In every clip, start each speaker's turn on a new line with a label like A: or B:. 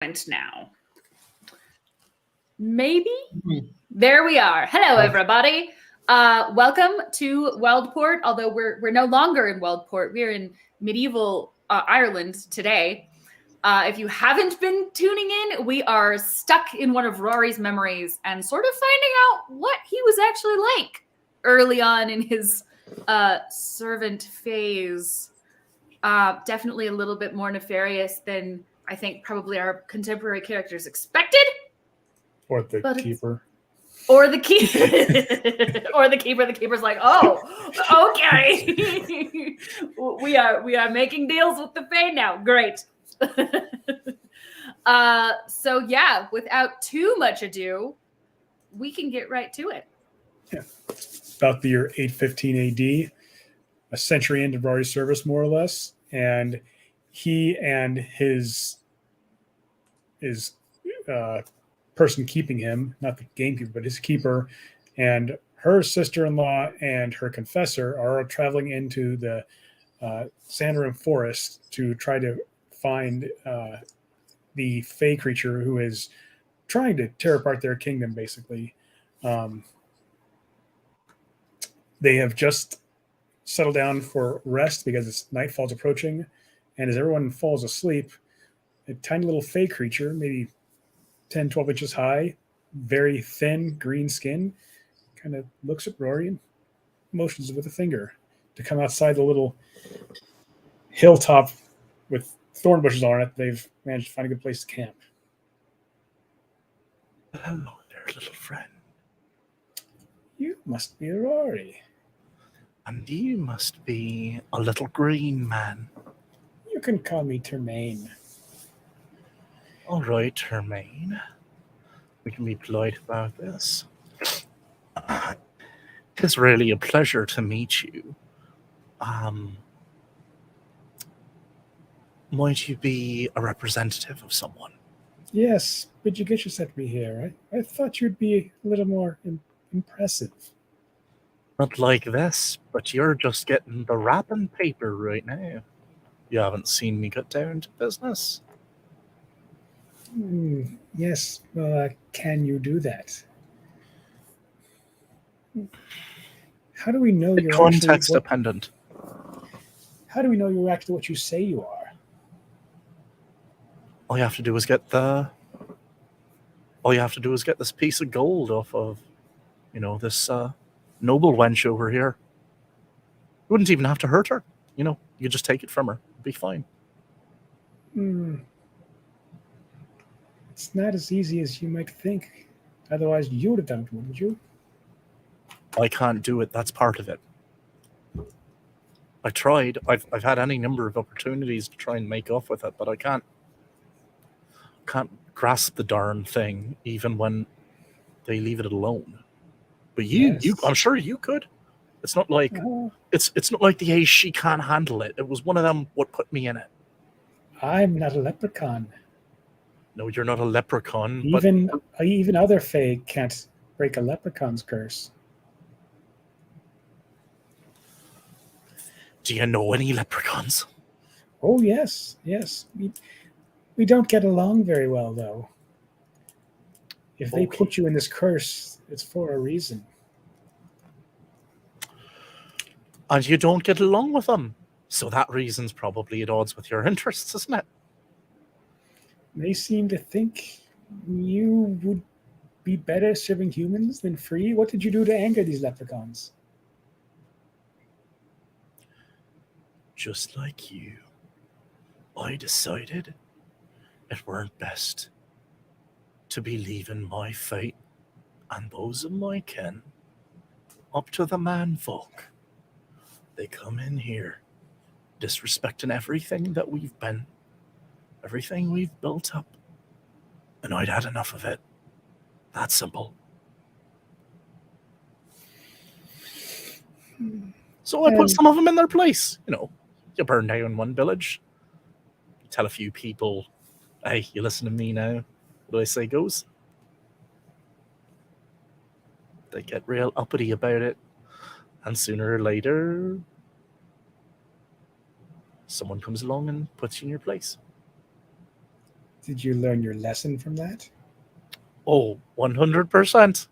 A: Now. Maybe? There we are. Hello, everybody. Welcome to Weldport, although we're no longer in Weldport. We're in medieval Ireland today. If you haven't been tuning in, we are stuck in one of Rauri's memories and sort of finding out what he was actually like early on in his servant phase. Definitely a little bit more nefarious than I think probably our contemporary characters expected.
B: Or the keeper.
A: Or the keeper. Or the keeper. The keeper's like, oh, okay. we are making deals with the Fae now. Great. So yeah, without too much ado, we can get right to it.
B: Yeah. About the year 815 AD, a century into Rauri's service, more or less, and he and his person keeping him, not the gamekeeper, but his keeper, and her sister-in-law and her confessor are traveling into the Sandarim forest to try to find the Fae creature who is trying to tear apart their kingdom, basically. They have just settled down for rest because nightfall's approaching, and as everyone falls asleep, a tiny little Fae creature, maybe 10, 12 inches high, very thin, green skin, kind of looks at Rauri and motions with a finger to come outside the little hilltop with thorn bushes on it. They've managed to find a good place to camp.
C: Hello there, little friend.
B: You must be Rauri.
C: And you must be a little green man.
B: You can call me Termaine.
C: All right, Termaine. We can be polite about this. It's really a pleasure to meet you. Might you be a representative of someone?
B: Yes, but you get yourself to be here. I thought you'd be a little more impressive.
C: Not like this, but you're just getting the wrapping paper right now. You haven't seen me get down to business.
B: Yes, well, can you do that? How do we know you're
C: context dependent?
B: How do we know you're actually what you say you are?
C: All you have to do is get this piece of gold off of, this noble wench over here. You wouldn't even have to hurt her. You just take it from her. It'd be fine.
B: It's not as easy as you might think. Otherwise, you would have done it, wouldn't you?
C: I can't do it. That's part of it. I tried. I've had any number of opportunities to try and make off with it, but I can't grasp the darn thing, even when they leave it alone. But you, I'm sure you could. It's not like it's not like the Ace, she can't handle it. It was one of them what put me in it.
B: I'm not a leprechaun.
C: No, you're not a leprechaun.
B: Even other Fae can't break a leprechaun's curse.
C: Do you know any leprechauns?
B: Oh, yes. We don't get along very well, though. If they put you in this curse, it's for a reason.
C: And you don't get along with them. So that reason's probably at odds with your interests, isn't it?
B: They seem to think you would be better serving humans than free. What did you do to anger these leprechauns?
C: Just like you, I decided it weren't best to be leaving my fate and those of my kin up to the manfolk. They come in here disrespecting everything that we've been, everything we've built up, and I'd had enough of it. That simple. So I put some of them in their place. You burn down one village, you tell a few people, hey, you listen to me now, what do I say goes? They get real uppity about it, and sooner or later, someone comes along and puts you in your place.
B: Did you learn your lesson from that?
C: Oh, 100%.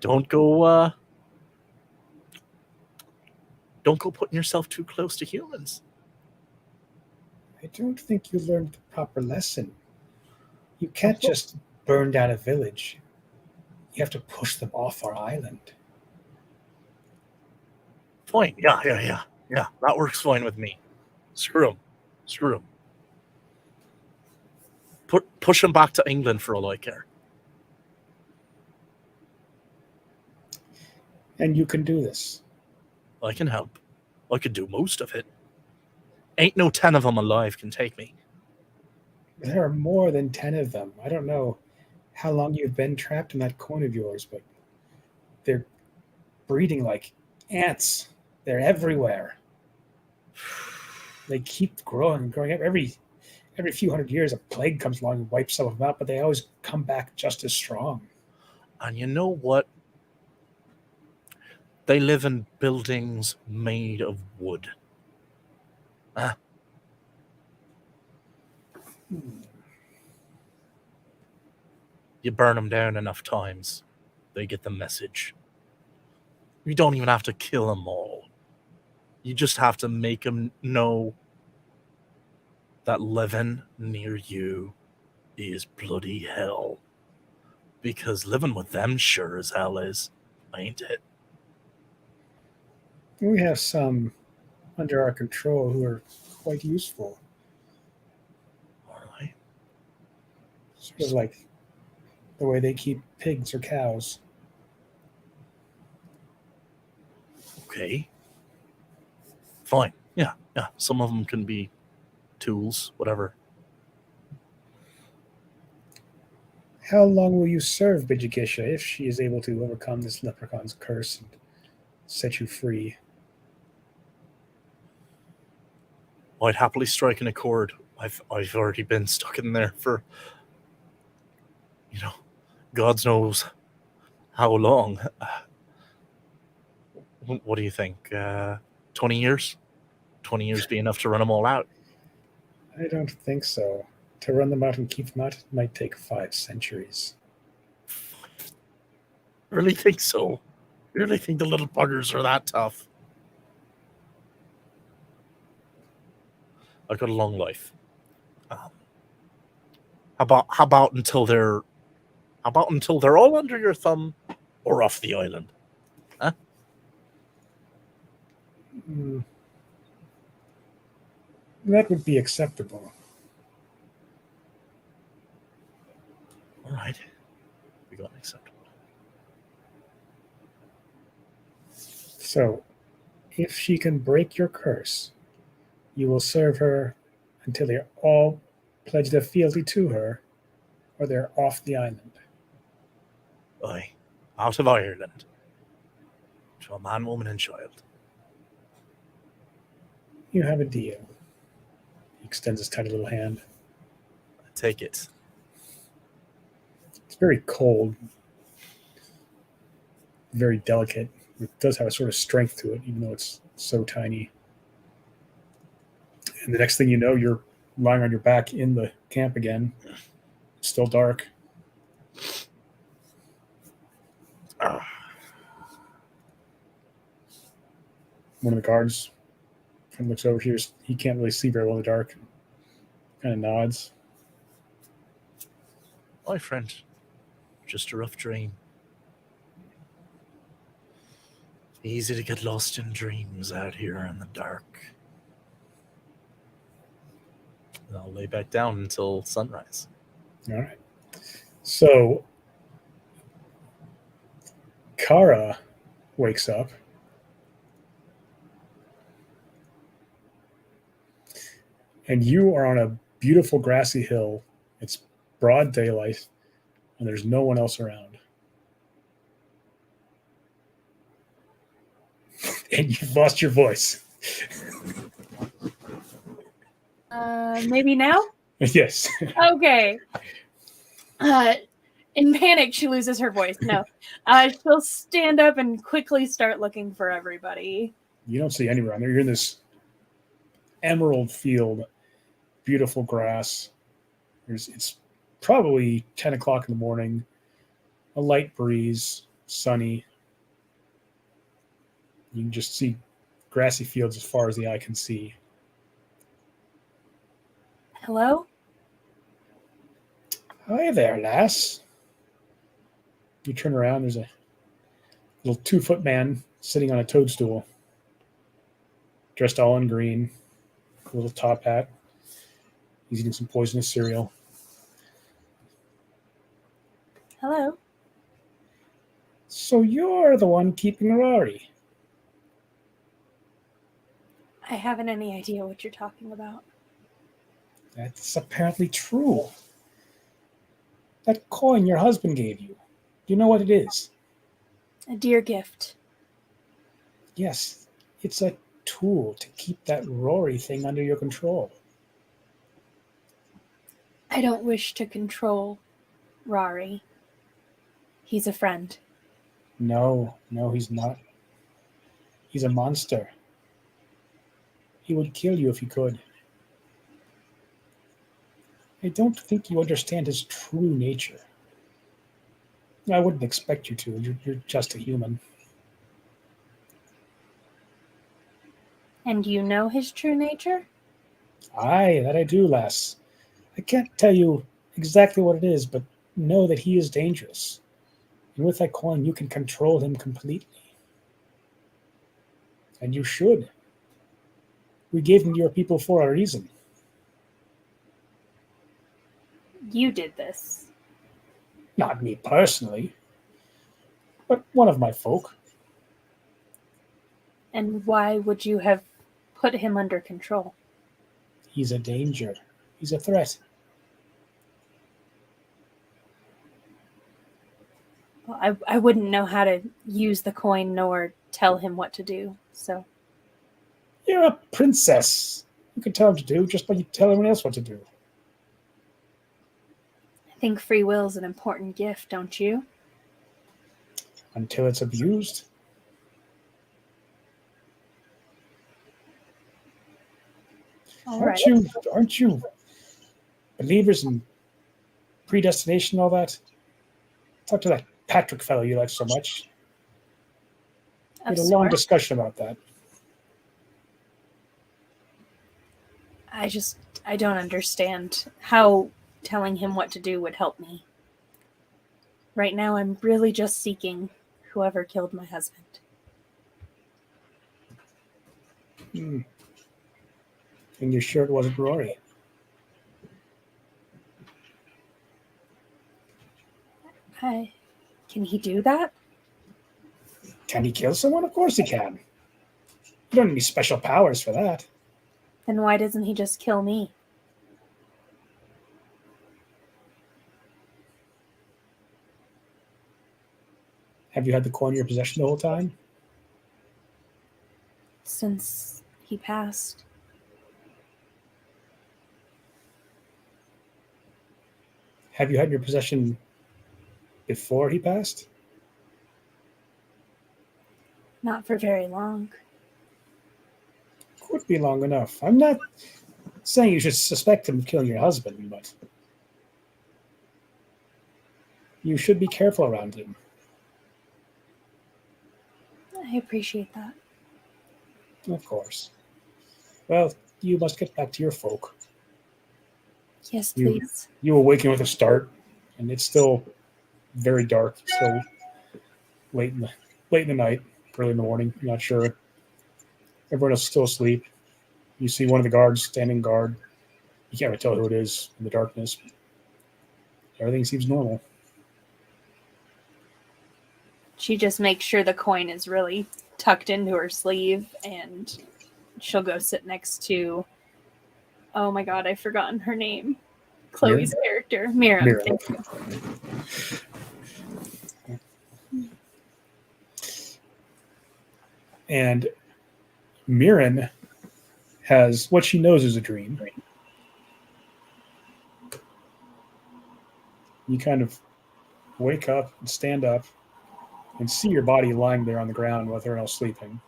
C: Don't go putting yourself too close to humans.
B: I don't think you learned the proper lesson. You can't just burn down a village. You have to push them off our island.
C: Fine. Yeah. That works fine with me. Screw them. Push them back to England for all I care.
B: And you can do this.
C: I can help. I could do most of it. Ain't no 10 of them alive can take me.
B: There are more than 10 of them. I don't know how long you've been trapped in that coin of yours, but they're breeding like ants. They're everywhere. They keep growing and growing. Every few hundred years, a plague comes along and wipes some of them out, but they always come back just as strong.
C: And you know what? They live in buildings made of wood. You burn them down enough times, they get the message. You don't even have to kill them all. You just have to make them know that living near you is bloody hell. Because living with them sure as hell is, ain't it?
B: We have some under our control who are quite useful.
C: All right.
B: Sort of like the way they keep pigs or cows.
C: Okay. Fine. Yeah. Some of them can be tools, whatever.
B: How long will you serve Bijigisha if she is able to overcome this leprechaun's curse and set you free?
C: I'd happily strike an accord. I've already been stuck in there for, God knows how long. What do you think? 20 years? 20 years be enough to run them all out?
B: I don't think so. To run them out and keep them out, it might take 5 centuries.
C: Really think so? Really think the little buggers are that tough? I've got a long life. How about until they're all under your thumb or off the island? Huh?
B: That would be acceptable.
C: All right. We got acceptable.
B: So, if she can break your curse, you will serve her until they all pledge their fealty to her, or they're off the island.
C: Aye. Out of Ireland. To a man, woman, and child.
B: You have a deal. He extends his tiny little hand.
C: I take it.
B: It's very cold, very delicate. It does have a sort of strength to it, even though it's so tiny. And the next thing you know, you're lying on your back in the camp again. It's still dark. One of the guards kind of looks over here. He can't really see very well in the dark. Kind of nods.
C: My friend, just a rough dream. Easy to get lost in dreams out here in the dark. And I'll lay back down until sunrise.
B: All right. So, Kara wakes up. And you are on a beautiful grassy hill. It's broad daylight, and there's no one else around. And you've lost your voice.
A: Maybe now?
B: Yes.
A: Okay. In panic, she loses her voice. No. She'll stand up and quickly start looking for everybody.
B: You don't see anyone around there. You're in this emerald field, beautiful grass. It's probably 10 o'clock in the morning, a light breeze, sunny. You can just see grassy fields as far as the eye can see.
D: Hello?
B: Hi there, lass. You turn around, there's a little 2-foot man sitting on a toadstool, dressed all in green, a little top hat. He's eating some poisonous cereal.
D: Hello?
B: So you're the one keeping Rauri.
D: I haven't any idea what you're talking about.
B: That's apparently true. That coin your husband gave you. Do you know what it is?
D: A dear gift.
B: Yes, it's a tool to keep that Rory thing under your control.
D: I don't wish to control Rauri. He's a friend.
B: No, he's not. He's a monster. He would kill you if he could. I don't think you understand his true nature. I wouldn't expect you to. You're just a human.
D: And you know his true nature?
B: Aye, that I do, lass. I can't tell you exactly what it is, but know that he is dangerous. And with that coin, you can control him completely. And you should. We gave him to your people for a reason.
D: You did this.
B: Not me personally, but one of my folk.
D: And why would you have put him under control?
B: He's a danger. He's a threat.
D: Well, I wouldn't know how to use the coin nor tell him what to do, so...
B: You're a princess. You can tell him to do just like you tell everyone else what to do.
D: I think free will is an important gift, don't you?
B: Until it's abused.
D: All right.
B: Aren't you believers in predestination and all that? Talk to that Patrick fellow you like so much. We had a long discussion about that.
D: I don't understand how telling him what to do would help me. Right now, I'm really just seeking whoever killed my husband.
B: And you're sure it wasn't Rory?
D: Can he do that?
B: Can he kill someone? Of course he can. You don't need any special powers for that.
D: Then why doesn't he just kill me?
B: Have you had the coin in your possession the whole time?
D: Since he passed.
B: Have you had in your possession before he passed?
D: Not for very long.
B: Could be long enough. I'm not saying you should suspect him of killing your husband, but you should be careful around him.
D: I appreciate that.
B: Of course. Well, you must get back to your folk.
D: Yes, please.
B: You awaken with a start, and it's still very dark. Still late in the night, early in the morning. You're not sure. Everyone else is still asleep. You see one of the guards standing guard. You can't really tell who it is in the darkness. Everything seems normal.
D: She just makes sure the coin is really tucked into her sleeve, and she'll go sit next to, oh my god, I've forgotten her name. Chloe's character. Miriam. Thank you.
B: And Mirren has what she knows is a dream. You kind of wake up and stand up and see your body lying there on the ground with everyone else sleeping.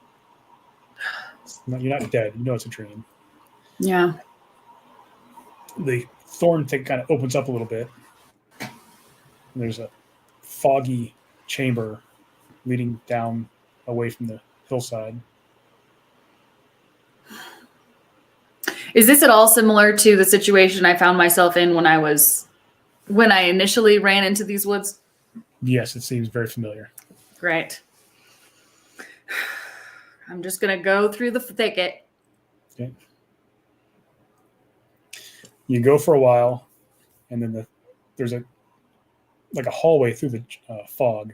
B: You're not dead. You know it's a dream.
A: Yeah.
B: The thorn thing kind of opens up a little bit, And there's a foggy chamber leading down away from the hillside.
A: Is this at all similar to the situation I found myself in when I initially ran into these woods?
B: Yes, it seems very familiar.
A: Great. I'm just going to go through the thicket.
B: Okay. You go for a while, and then there's a hallway through the fog,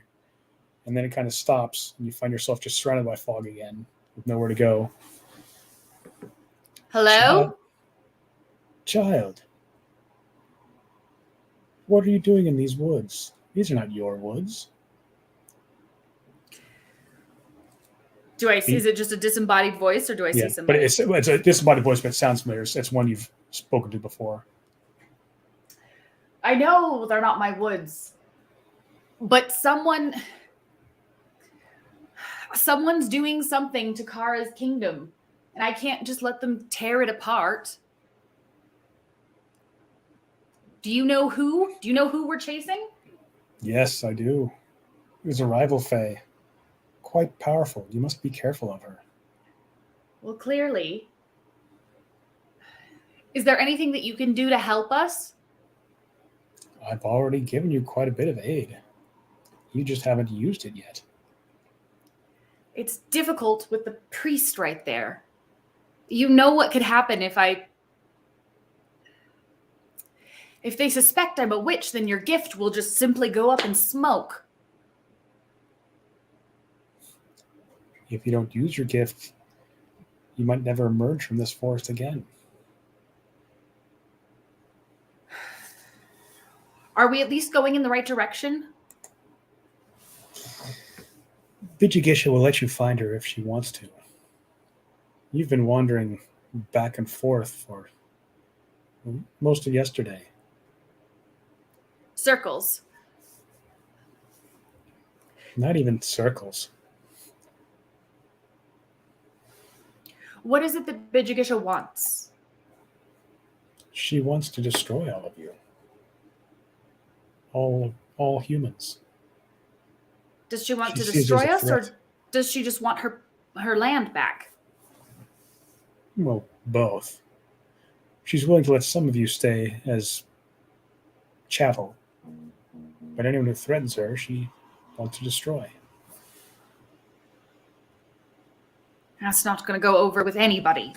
B: and then it kind of stops, and you find yourself just surrounded by fog again, with nowhere to go.
A: Hello?
B: Child, what are you doing in these woods? These are not your woods.
A: Do I see? Is it just a disembodied voice, or do I see
B: But
A: somebody?
B: it's a disembodied voice, but it sounds familiar. It's one you've spoken to before.
A: I know they're not my woods, but someone's doing something to Kara's kingdom, and I can't just let them tear it apart. Do you know who? Do you know who we're chasing?
B: Yes, I do. It was a rival Fae. Quite powerful. You must be careful of her.
A: Well, clearly. Is there anything that you can do to help us?
B: I've already given you quite a bit of aid. You just haven't used it yet.
A: It's difficult with the priest right there. You know what could happen if they suspect I'm a witch, then your gift will just simply go up in smoke.
B: If you don't use your gift, you might never emerge from this forest again.
A: Are we at least going in the right direction?
B: Vijigisha will let you find her if she wants to. You've been wandering back and forth for most of yesterday.
A: Circles.
B: Not even circles.
A: What is it that Bijigisha wants?
B: She wants to destroy all of you. All humans.
A: Does she want
B: She
A: to
B: sees you as
A: destroy
B: a
A: us, or
B: threat.
A: does she just want her land back?
B: Well, both. She's willing to let some of you stay as chattel, but anyone who threatens her, she wants to destroy.
A: That's not going to go over with anybody.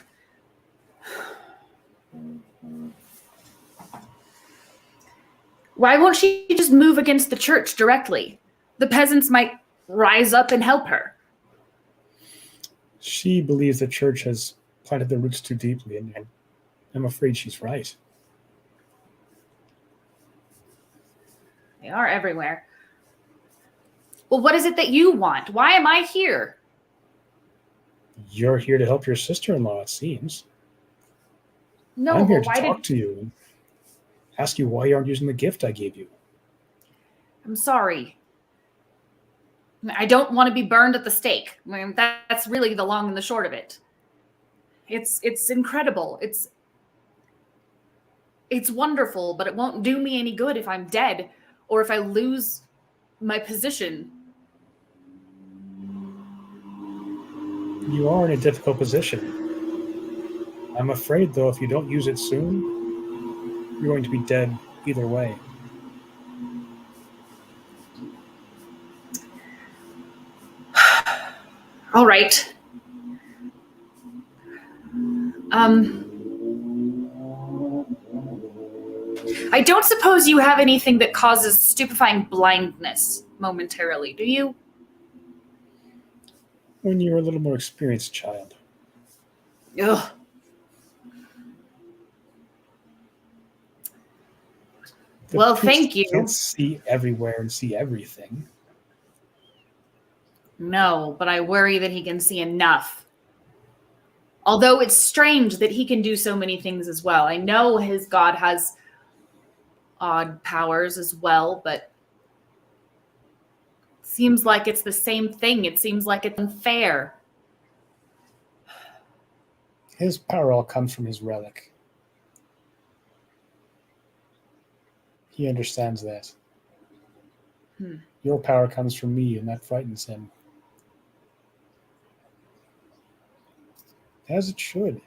A: Why won't she just move against the church directly? The peasants might rise up and help her.
B: She believes the church has planted their roots too deeply, and I'm afraid she's right.
A: They are everywhere. Well, what is it that you want? Why am I here?
B: You're here to help your sister-in-law, it seems.
A: No,
B: I'm here
A: but
B: to talk to you and ask you why you aren't using the gift I gave you.
A: I'm sorry. I don't want to be burned at the stake. I mean, that's really the long and the short of it. It's incredible. It's wonderful, but it won't do me any good if I'm dead or if I lose my position.
B: You are in a difficult position. I'm afraid, though, if you don't use it soon, you're going to be dead either way.
A: All right. I don't suppose you have anything that causes stupefying blindness momentarily, do you?
B: When you're a little more experienced child.
A: Ugh. Well, thank you.
B: Can't see everywhere and see everything.
A: No, but I worry that he can see enough. Although it's strange that he can do so many things as well. I know his god has odd powers as well, but it seems like it's the same thing. It seems like it's unfair.
B: His power all comes from his relic. He understands that. Your power comes from me, and that frightens him. As it should.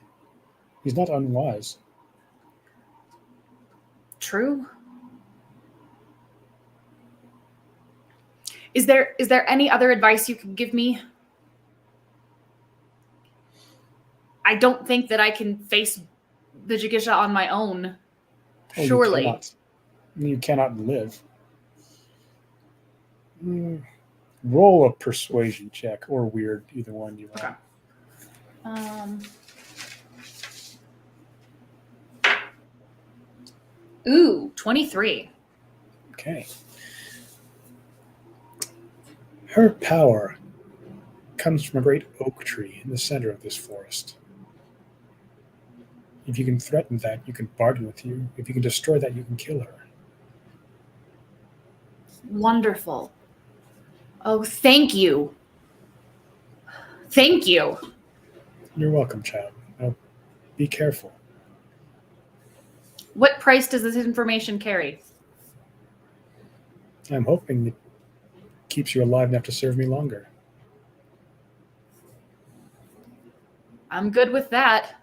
B: He's not unwise.
A: True. Is there any other advice you could give me? I don't think that I can face the Jigisha on my own.
B: Oh,
A: Surely.
B: You cannot live. Roll a persuasion check or weird, either one you want.
A: Ooh, 23.
B: Okay. Her power comes from a great oak tree in the center of this forest. If you can threaten that, you can bargain with you. If you can destroy that, you can kill her.
A: Wonderful. Oh, thank you. Thank you.
B: You're welcome, child. Now, be careful.
A: What price does this information carry?
B: I'm hoping it keeps you alive enough to serve me longer.
A: I'm good with that.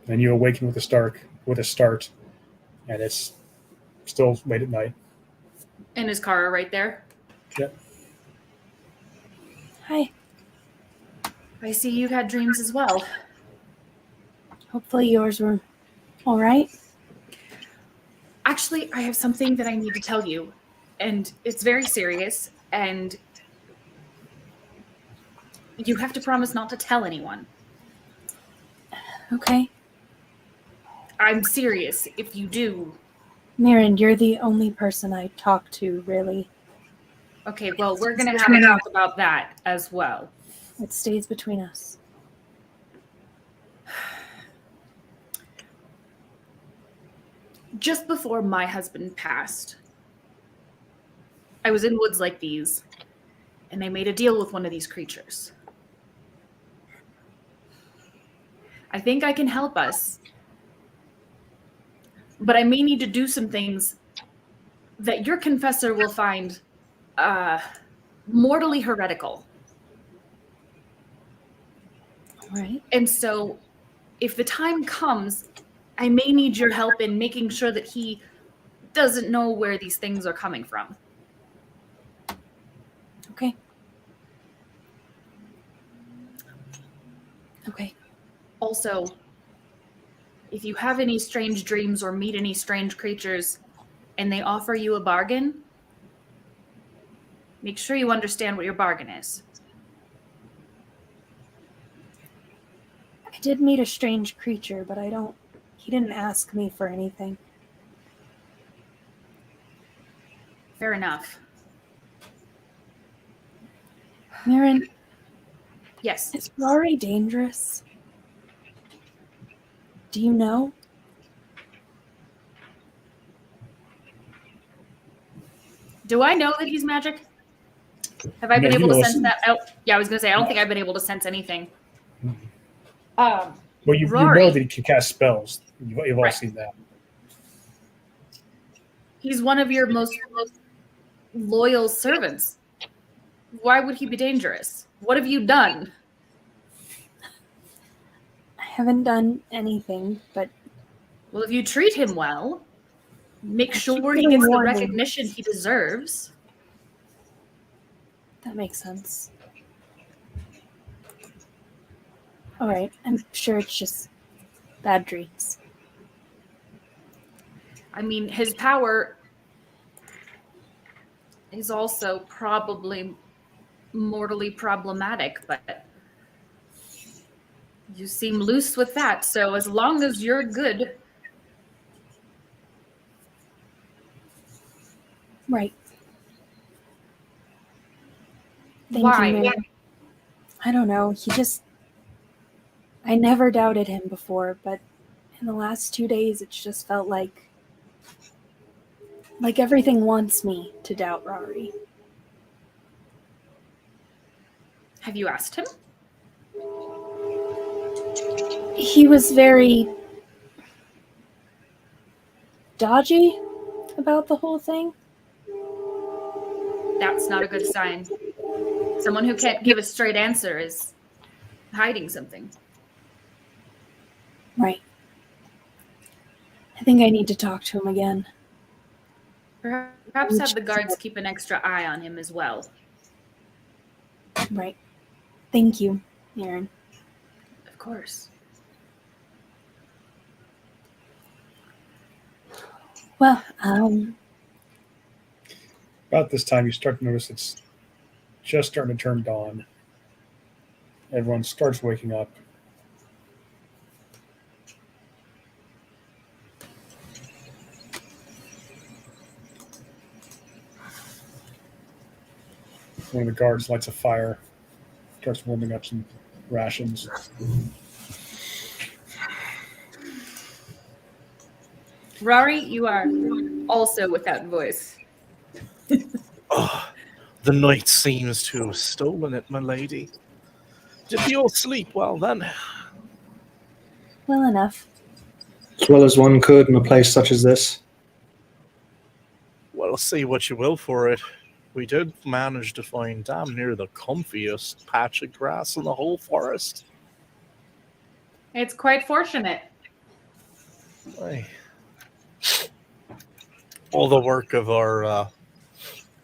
B: And you awaken with a start, and it's still late at night.
A: And is Kara right there?
B: Yep.
D: Hi.
A: I see you've had dreams as well.
D: Hopefully yours were all right.
A: Actually, I have something that I need to tell you, and it's very serious, and you have to promise not to tell anyone.
D: Okay.
A: I'm serious. If you do...
D: Mirren, you're the only person I talk to, really.
A: Okay, well, we're going to have a talk about that as well.
D: It stays between us.
A: Just before my husband passed, I was in woods like these, and I made a deal with one of these creatures. I think I can help us, but I may need to do some things that your confessor will find mortally heretical.
D: All right.
A: And so, if the time comes, I may need your help in making sure that he doesn't know where these things are coming from.
D: Okay. Okay.
A: Also, if you have any strange dreams or meet any strange creatures and they offer you a bargain, make sure you understand what your bargain is.
D: I did meet a strange creature, but he didn't ask me for anything.
A: Fair enough.
D: Mirren,
A: Yes.
D: is Rauri dangerous? Do you know?
A: Do I know that he's magic? Have I been
B: No, you
A: able to
B: know
A: sense
B: us.
A: that out? Yeah, I was going to say, I don't think I've been able to sense anything.
B: Well, you
A: Rauri.
B: know that he can cast spells. You've all
A: Right.
B: seen that.
A: He's one of your most loyal servants. Why would he be dangerous? What have you done?
D: I haven't done anything, but
A: Well, if you treat him well, make
D: I
A: sure
D: keep
A: he
D: getting
A: gets the
D: warnings.
A: recognition he deserves.
D: that makes sense. All right. I'm sure it's just bad dreams.
A: I mean, his power is also probably mortally problematic, but you seem loose with that. So as long as you're good,
D: Right. Thank
A: why?
D: you, Mirren. I don't know. I never doubted him before, but in the last 2 days, it's just felt like everything wants me to doubt Rauri.
A: Have you asked him?
D: He was very dodgy. about the whole thing?
A: That's not a good sign. Someone who can't give a straight answer is hiding something.
D: Right. I think I need to talk to him again.
A: Perhaps have the guards keep an extra eye on him as well.
D: Right. Thank you, Aaron.
A: Of course.
D: Well,
B: About this time, you start to notice it's just starting to turn dawn. Everyone starts waking up. One of the guards lights a fire, starts warming up some rations.
A: Rauri, you are also without voice.
C: Oh, the night seems to have stolen it, my lady. Did you all sleep well then?
D: well enough.
E: As well as one could in a place such as this.
C: Well, say what you will for it. We did manage to find damn near the comfiest patch of grass in the whole forest.
A: It's quite fortunate.
C: Aye. All the work of our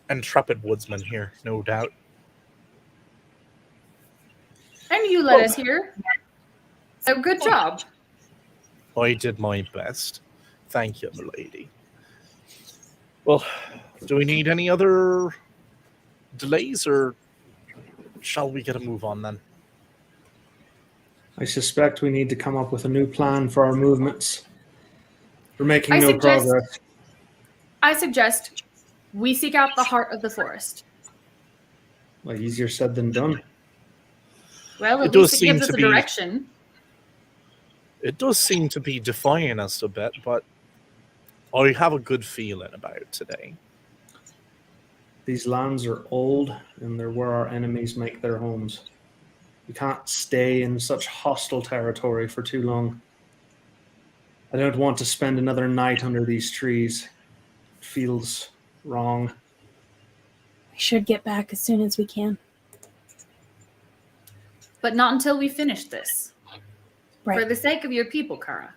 C: intrepid woodsman here, no doubt.
A: And you let us here. So good job.
C: I did my best. Thank you, my lady. Well, do we need any other delays, or shall we get a move on then?
E: I suspect we need to come up with a new plan for our movements. We're making
A: I
E: no
A: suggest-
E: progress.
A: I suggest we seek out the heart of the forest.
E: Well, easier said than done.
A: Well,
C: It
A: at
C: does
A: least it
C: seem
A: gives us
C: to
A: a
C: be-
A: direction.
C: It does seem to be defying us a bit, but I have a good feeling about it today.
E: These lands are old, and they're where our enemies make their homes. We can't stay in such hostile territory for too long. I don't want to spend another night under these trees. It feels wrong.
D: We should get back as soon as we can.
A: But not until we finish this.
D: Right.
A: For the sake of your people, Kara.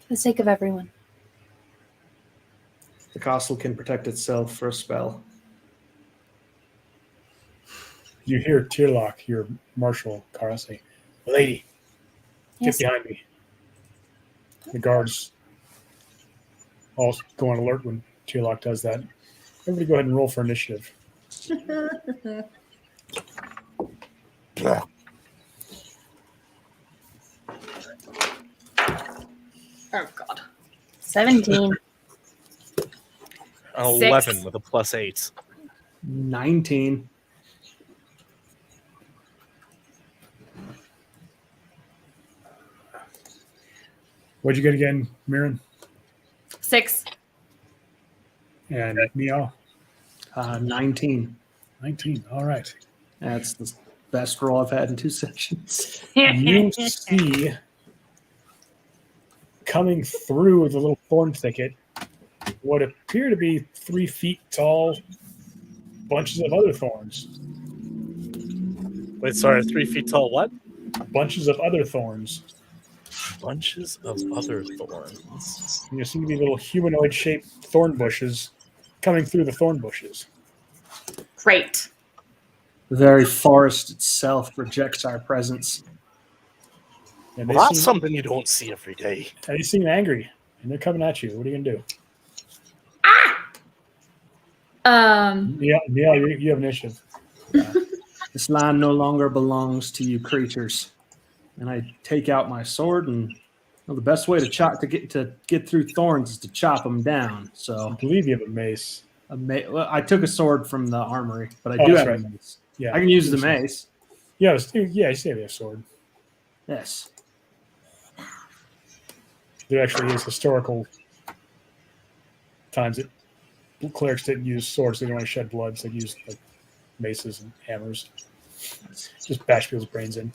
D: For the sake of everyone.
E: The castle can protect itself for a spell.
B: You hear Tierlock, your marshal, Kara, say, "Lady,
D: Yes.
B: get behind me." The guards all go on alert when Tierlock does that. Everybody go ahead and roll for initiative.
A: Oh, God.
D: 17.
C: An
A: 6.
C: 11 with a +8.
E: 19.
B: What'd you get again, Mirren?
A: 6.
B: And Meow?
E: 19.
B: 19. All right.
E: That's the best roll I've had in 2 sessions.
B: You see coming through the little thorn thicket what appear to be 3 feet tall bunches of other thorns.
C: Wait, sorry, 3 feet tall what?
B: Bunches of other thorns.
C: Bunches of other thorns.
B: And you see these little humanoid shaped thorn bushes coming through the thorn bushes.
A: Great.
E: The very forest itself rejects our presence.
B: And
C: Well, that's something you don't see every day.
B: and they seem angry, and they're coming at you. What are you gonna do? Yeah, you have initiative.
E: This land no longer belongs to you creatures. And I take out my sword, and well, the best way to get through thorns is to chop them down.
B: I
E: So
B: believe you have a mace.
E: well, I took a sword from the armory, but I
B: Oh,
E: do
B: that's
E: have a
B: right.
E: mace.
B: Yeah,
E: I can use the mace.
B: Yeah, you say they have a sword.
E: Yes.
B: There actually is historical times that clerics didn't use swords; they didn't want to shed blood, so they used like maces and hammers. Just bash people's brains in.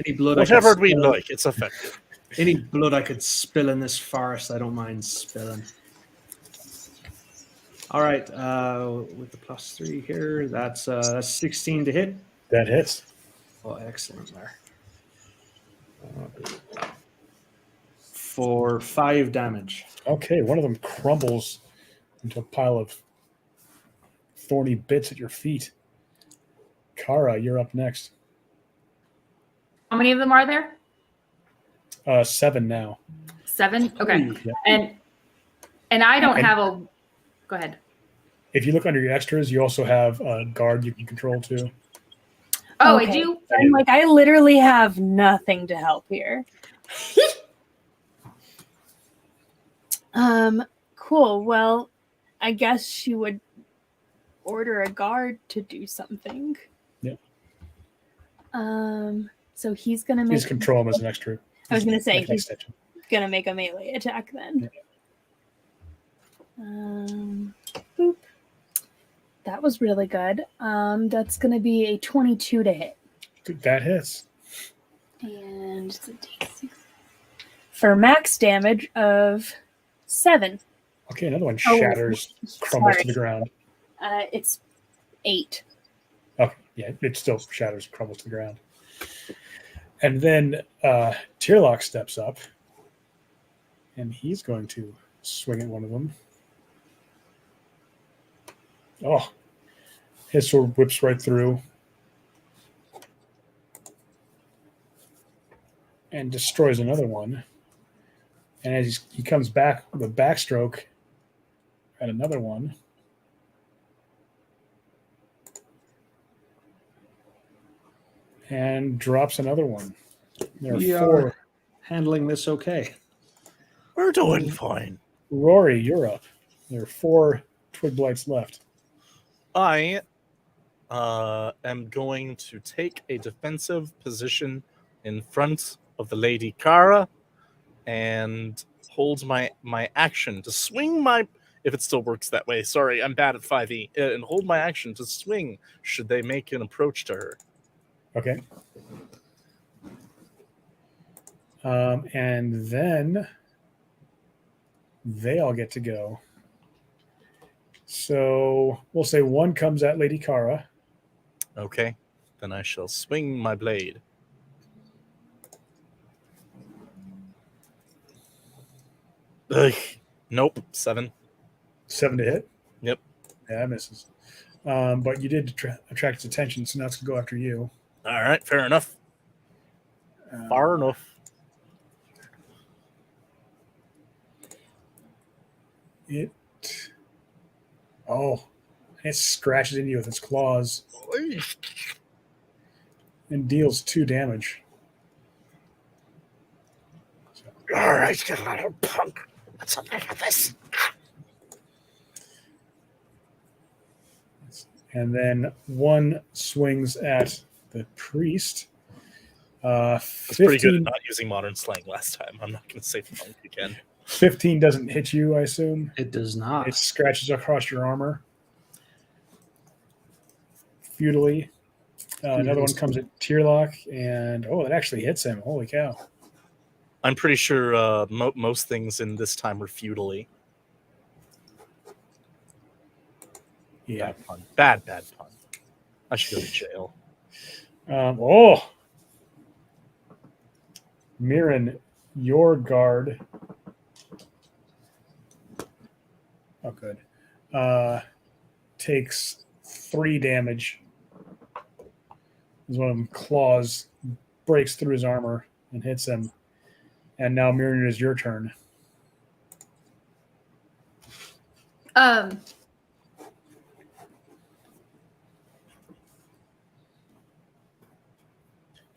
E: Any blood.
C: Whatever
E: I can
C: we
E: spill,
C: like, it's effective.
E: Any blood I could spill in this forest, I don't mind spilling. All right, with the +3 here, that's 16 to hit.
B: That hits.
E: Oh, excellent there. For 5 damage.
B: Okay, one of them crumbles into a pile of thorny bits at your feet. Kara, you're up next.
A: How many of them are there?
B: 7 now.
A: 7? Okay.
B: Yeah.
A: And I don't have a... Go ahead.
B: If you look under your extras, you also have a guard you can control too.
A: Oh,
D: Okay.
A: I do?
D: I'm like, I literally have nothing to help here. Cool. Well, I guess she would order a guard to do something.
B: Yeah.
D: So he's gonna make.
B: Just control him as an extra.
D: I was gonna say
B: like an
D: he's
B: extension.
D: gonna make a melee attack then.
B: Yeah.
D: Boop. That was really good. That's gonna be a 22 to hit.
B: That hits.
D: And it's a D6. For max damage of 7.
B: Okay, another one
D: Oh,
B: shatters, crumbles
D: sorry.
B: to the ground.
D: It's 8.
B: Okay, yeah, it still shatters, crumbles to the ground. And then Tierlock steps up, and he's going to swing at one of them. Oh, his sword whips right through and destroys another one. And as he comes back with a backstroke at another one, and drops another one. There are
E: We
B: 4.
E: are handling this okay.
C: We're doing fine.
B: Rory, you're up. There are 4 twig blights left.
C: I am going to take a defensive position in front of the Lady Kara and hold my action to swing my... If it still works that way. Sorry, I'm bad at 5e. And hold my action to swing should they make an approach to her.
B: Okay. And then they all get to go. So we'll say one comes at Lady Kara.
C: Okay, then I shall swing my blade. Ugh. Nope, 7.
B: 7 to hit.
C: Yep.
B: Yeah, that misses. But you did attract its attention, so now it's going to go after you.
C: All right, fair enough. Far enough.
B: It scratches into you with its claws and deals 2 damage.
C: All right, you little punk. What's up with this?
B: And then one swings at the priest.
C: It's pretty good at not using modern slang last time. I'm not going to say punk again.
B: 15 doesn't hit you, I assume.
E: It does not.
B: It scratches across your armor futilely. Another one comes at Tierlock, and it actually hits him. Holy cow.
C: I'm pretty sure most things in this time were futilely.
B: Yeah.
C: Bad pun. Bad pun. I should go to jail.
B: Mirren, your guard. Oh, good. Takes 3 damage. As one of them claws breaks through his armor and hits him. And now, Mirren, it is your turn.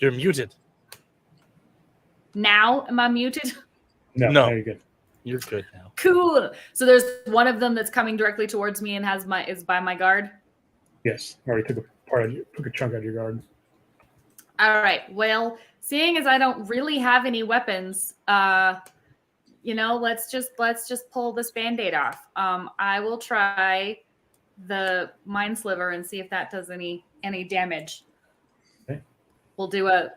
C: You're muted.
A: Now, am I muted?
B: No,
C: No.
B: you're good.
C: You're good now.
A: Cool. So there's one of them that's coming directly towards me and is by my guard.
B: Yes, already took a chunk out of your guard.
A: All right. Well, seeing as I don't really have any weapons, let's just pull this Band-Aid off. I will try the Mind Sliver and see if that does any damage.
B: Okay.
A: We'll do a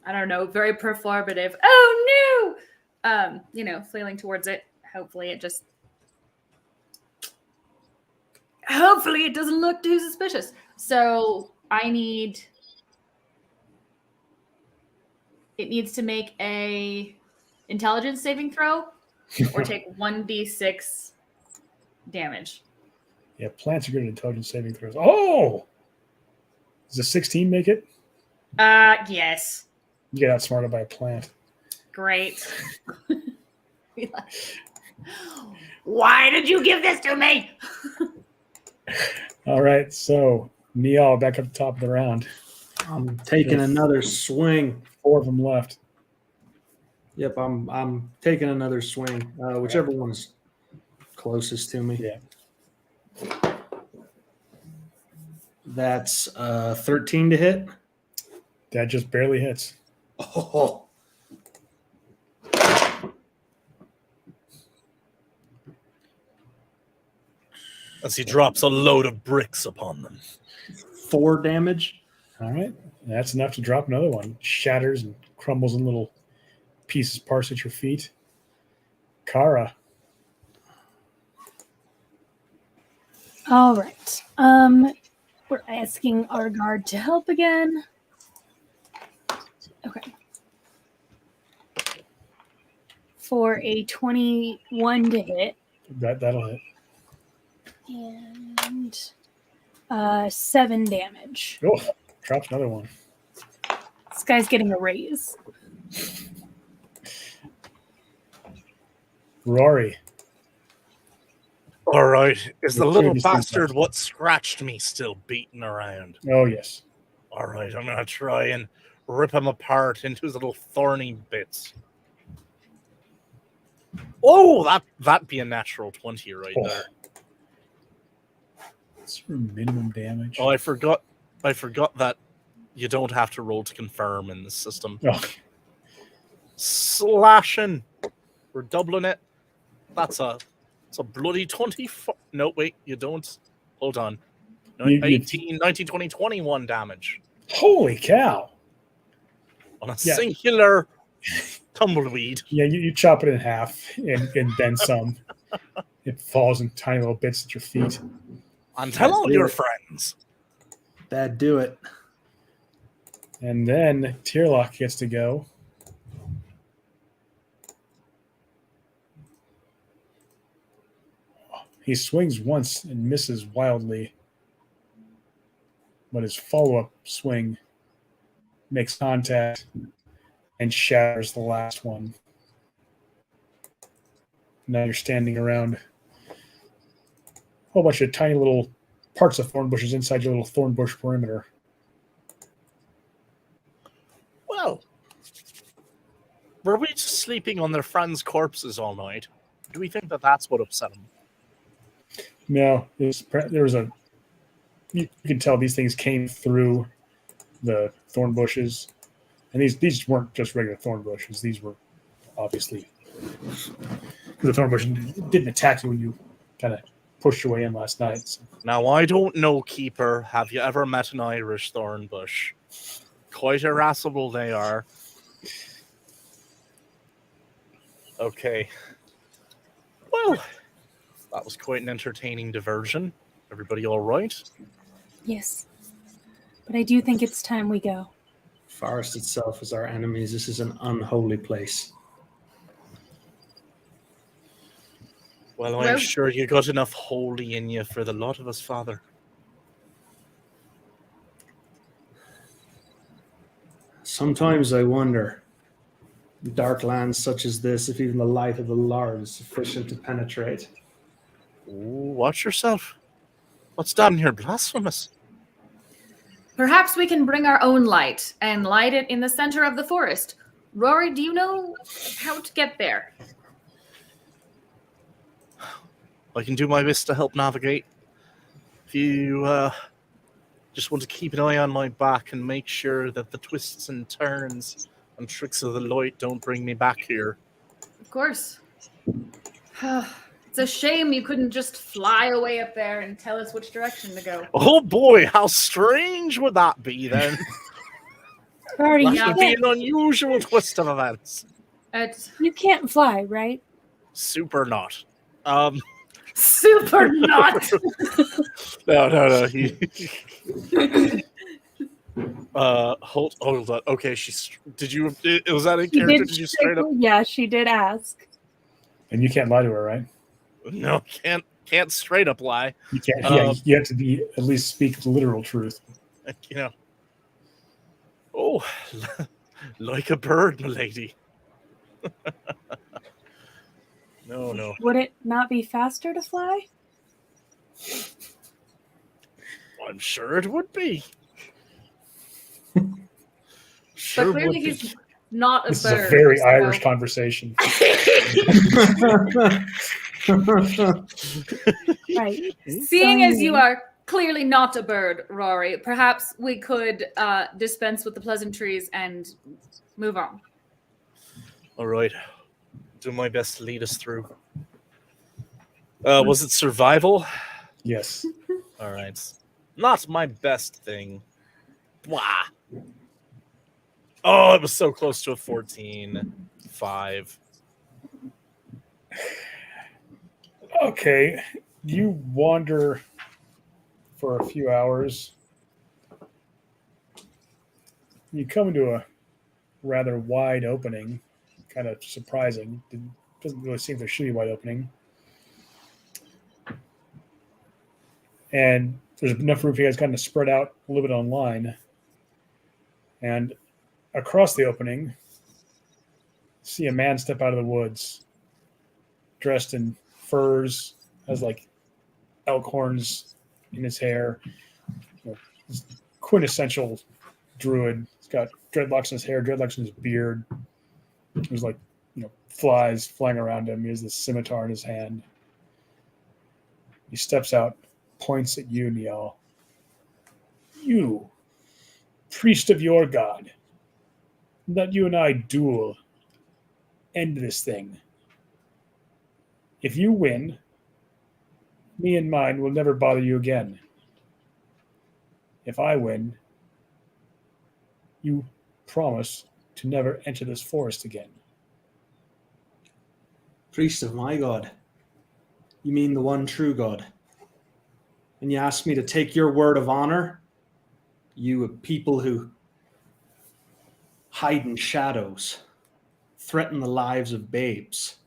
A: I don't know, very performative. Oh no! Flailing towards it. Hopefully it doesn't look too suspicious. So it needs to make a intelligence saving throw or take 1d6 damage.
B: Yeah, plants are good at intelligence saving throws. Oh! Does a 16 make it?
A: Yes.
B: You get outsmarted by a plant.
A: Great. Why did you give this to me?
B: All right, so Niall back up the top of the round.
E: I'm taking another swing.
B: 4 of them left.
E: Yep, I'm taking another swing. Whichever one's closest to me.
B: Yeah.
E: That's 13 to hit.
B: That just barely hits.
E: Oh.
C: As he drops a load of bricks upon them.
E: 4 damage.
B: All right. That's enough to drop another one. Shatters and crumbles in little pieces, parts at your feet. Kara.
D: All right. We're asking our guard to help again. Okay. For a 21 to hit.
B: That'll hit.
D: And 7 damage.
B: Oh, drops another one.
D: This guy's getting a raise.
B: Rauri.
C: All right. Is the
B: You're
C: little
B: clearly
C: bastard what scratched me still beating around?
B: Oh, yes.
C: All right. I'm going to try and rip him apart into his little thorny bits. Oh, that'd be a natural 20 right there.
B: What's your minimum damage?
C: Oh, I forgot that you don't have to roll to confirm in the system.
B: Oh.
C: Slashing. We're doubling it. That's a bloody 24. No, wait, you don't. Hold on. 18, 19, 20, 21 damage.
B: Holy cow.
C: On a singular tumbleweed.
B: Yeah, you chop it in half and then some. It falls in tiny little bits at your feet.
C: And tell all your friends.
E: That'd do it.
B: And then Tierlock gets to go. He swings once and misses wildly. But his follow-up swing makes contact and shatters the last one. Now you're standing around a whole bunch of tiny little parts of thorn bushes inside your little thorn bush perimeter.
C: Well, were we just sleeping on their friends' corpses all night? Do we think that that's what upset them?
B: No, there was you can tell these things came through the thorn bushes. And these weren't just regular thorn bushes. These were obviously, the thorn bush didn't attack you when you kind of pushed your way in last night. So.
C: Now, I don't know, Keeper. Have you ever met an Irish thorn bush? Quite irascible they are. Okay. Well, that was quite an entertaining diversion. Everybody all right?
D: Yes. But I do think it's time we go.
E: Forest itself is our enemies. This is an unholy place.
C: Well, I'm sure you got enough holy in you for the lot of us, Father.
E: Sometimes I wonder, dark lands such as this, if even the light of the Lord is sufficient to penetrate.
C: Ooh, watch yourself. What's down here blasphemous?
A: Perhaps we can bring our own light and light it in the center of the forest. Rory, do you know how to get there?
C: I can do my best to help navigate. If you just want to keep an eye on my back and make sure that the twists and turns and tricks of the light don't bring me back here.
A: Of course. It's a shame you couldn't just fly away up there and tell us which direction to go.
C: Oh boy, how strange would that be then?
D: Rauri,
C: That
D: you
C: would be
D: can't,
C: an unusual twist of events.
A: It's
D: you can't fly, right?
C: Super not.
A: super not.
C: No. He. Hold on. Okay, did you? Was that in
D: She
C: character?
D: did.
C: Did you straight up?
D: Yeah, she did ask.
B: And you can't lie to her, right?
C: No, can't straight up lie.
B: You can't. Yeah, you have to be at least speak the literal truth.
C: You know. Oh, like a bird, milady. No.
D: Would it not be faster to fly?
C: I'm sure it would be.
A: But
C: Sure
A: clearly
C: would be.
A: he's not a
B: This
A: bird.
B: is a very
A: so-
B: Irish conversation.
D: Right.
A: Seeing as you are clearly not a bird, Rory, perhaps we could dispense with the pleasantries and move on.
C: All right. Do my best to lead us through. Was it survival?
B: Yes.
C: All right. Not my best thing. Blah. Oh, it was so close to a 14. 5.
B: Okay. You wander for a few hours. You come into a rather wide opening, kind of surprising. Doesn't really seem there should be a wide opening. And there's enough room for you guys kind of spread out a little bit online. And across the opening, see a man step out of the woods, dressed in furs, has like elk horns in his hair. He's quintessential druid. He's got dreadlocks in his hair, dreadlocks in his beard. There's like, flies flying around him. He has this scimitar in his hand. He steps out, points at you, Niall. You, priest of your god, let you and I duel. End this thing. If you win, me and mine will never bother you again. If I win, you promise to never enter this forest again.
E: Priest of my god. You mean the one true god? And you ask me to take your word of honor? You, a people who hide in shadows, threaten the lives of babes.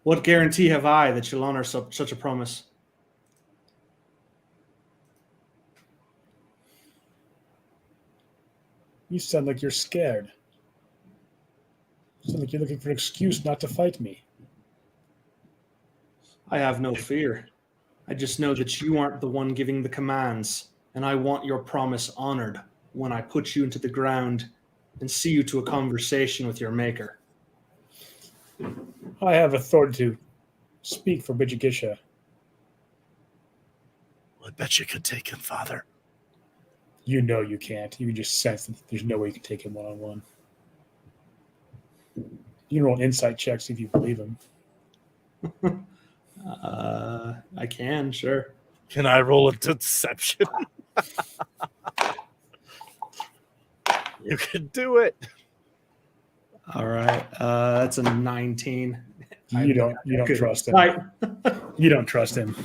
E: What guarantee have I that you'll honor such a promise?
B: You sound like you're scared. You sound like you're looking for an excuse not to fight me.
E: I have no fear. I just know that you aren't the one giving the commands, and I want your promise honored when I put you into the ground and see you to a conversation with your maker.
B: I have authority to speak for Bijigisha.
C: I bet you could take him, Father.
B: You know you can't. You can just sense that there's no way you can take him one-on-one. You can roll insight checks see if you believe him.
E: I can, sure.
C: Can I roll a deception? You can do it.
E: All right. That's a 19.
B: You don't trust him.
E: Right.
B: You don't trust him.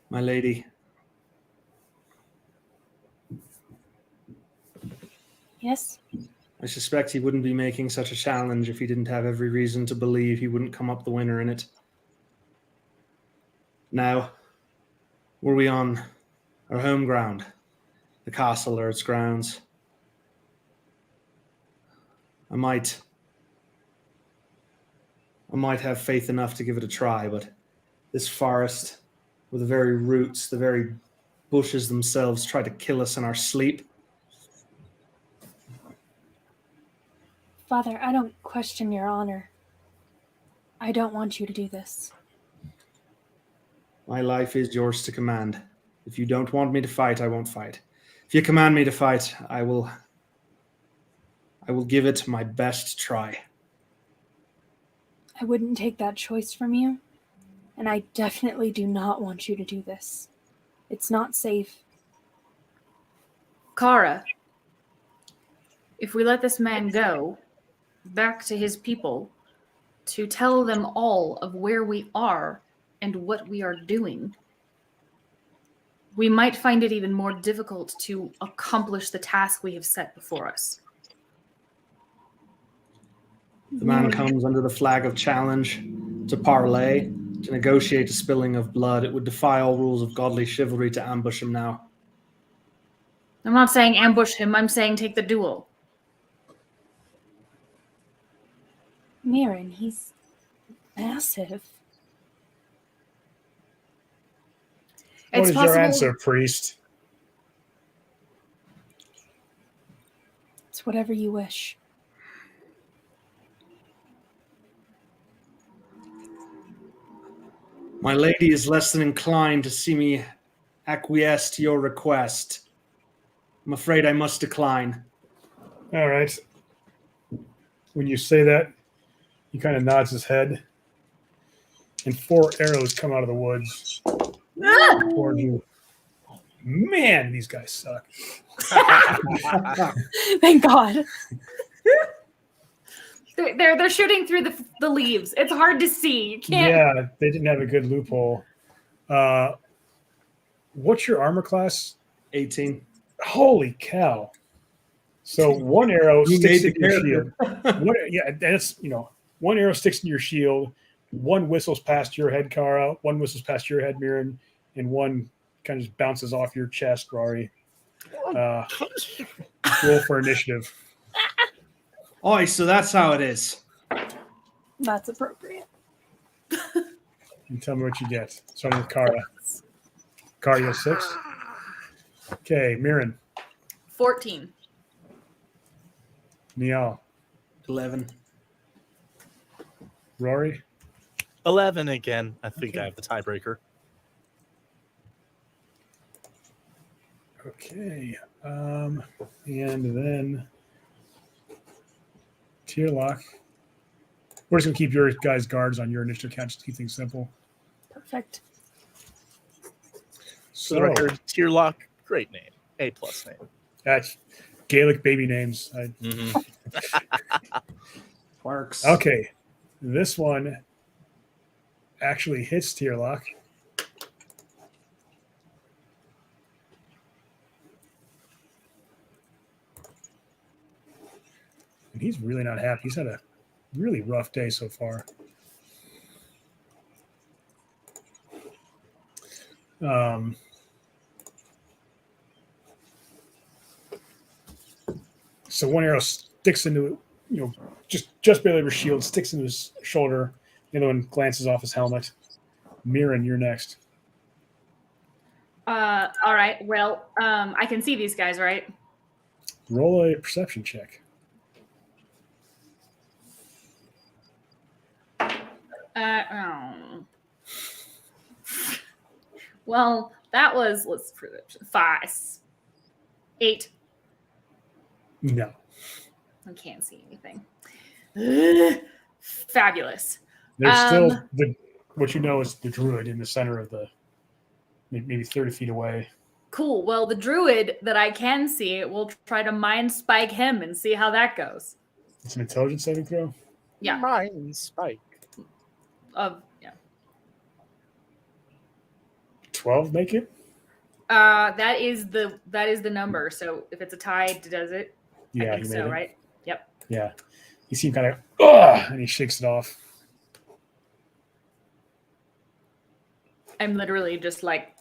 E: My lady.
D: Yes.
E: I suspect he wouldn't be making such a challenge if he didn't have every reason to believe he wouldn't come up the winner in it. Now, were we on our home ground, the castle or its grounds? I might have faith enough to give it a try, but this forest, with the very roots, the very bushes themselves, try to kill us in our sleep.
D: Father, I don't question your honor. I don't want you to do this.
E: My life is yours to command. If you don't want me to fight, I won't fight. If you command me to fight, I will give it my best try.
D: I wouldn't take that choice from you. And I definitely do not want you to do this. It's not safe.
A: Kara, if we let this man go back to his people to tell them all of where we are and what we are doing, we might find it even more difficult to accomplish the task we have set before us.
E: The man comes under the flag of challenge to parley, to negotiate a spilling of blood. It would defy all rules of godly chivalry to ambush him now.
A: I'm not saying ambush him, I'm saying take the duel.
D: Mirren, he's massive.
B: What
A: It's
B: is your
A: possible.
B: answer, priest?
D: It's whatever you wish.
E: My lady is less than inclined to see me acquiesce to your request. I'm afraid I must decline.
B: All right. When you say that, he kind of nods his head, and 4 arrows come out of the woods toward you. Man, these guys suck.
D: Thank God.
A: They're shooting through the leaves. It's hard to see. You can't.
B: Yeah, they didn't have a good loophole. What's your armor class?
E: 18.
B: Holy cow! So 1 arrow
E: You
B: sticks
E: made
B: in
E: the
B: your
E: character.
B: shield. That's 1 arrow sticks in your shield. 1 whistles past your head, Kara. 1 whistles past your head, Mirren, and 1 kind of just bounces off your chest, Rauri. Roll for initiative.
E: Oi, so that's how it is.
D: That's appropriate.
B: And tell me what you get. Starting with Kara. Kara, you have 6. Okay, Mirren,
A: 14.
B: Niall,
E: 11.
B: Rory.
C: 11 again. I think
B: Okay.
C: I have the tiebreaker.
B: Okay. And then Tierlock. We're just going to keep your guys' guards on your initiative count just to keep things simple.
D: Perfect.
C: For
B: So
C: the record, Tierlock, great name. A+ name.
B: that's Gaelic baby names.
E: Works.
B: Okay. This one actually hits Tierlock. And he's really not happy. He's had a really rough day so far. So 1 arrow sticks into, just barely over his shield, sticks into his shoulder. The other one glances off his helmet. Mirren, you're next.
A: All right. Well, I can see these guys, right?
B: Roll a perception check.
A: Oh. Well, that was 8.
B: No.
A: I can't see anything. Ugh. Fabulous.
B: There's still what you know is the druid in the center of the maybe 30 feet away.
A: Cool. Well, the druid that I can see, we'll try to mind spike him and see how that goes.
B: It's an intelligence saving throw.
A: Yeah.
C: Mine spike.
A: Yeah.
B: 12 make it?
A: That is the number. So if it's a tie, does it?
B: Yeah,
A: I think
B: he
A: so,
B: made it.
A: right? Yep.
B: Yeah. You see him kind of, ugh, and he shakes it off.
A: I'm literally just like,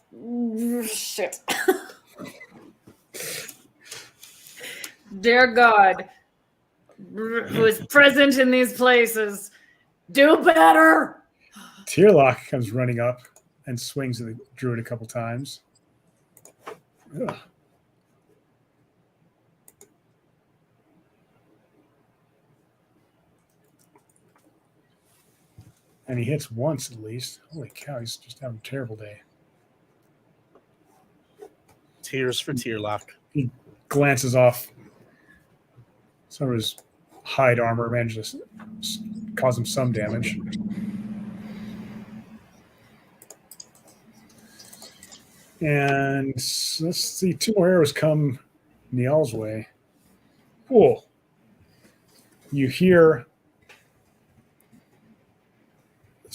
A: shit. Dear God, who is present in these places, do better.
B: Tierlock comes running up and swings at the druid a couple times. Ugh. And he hits once at least. Holy cow, he's just having a terrible day.
C: Tears for Tierlock.
B: He glances off some of his hide armor, manages to cause him some damage. And let's see, 2 more arrows come Niall's way. Cool. You hear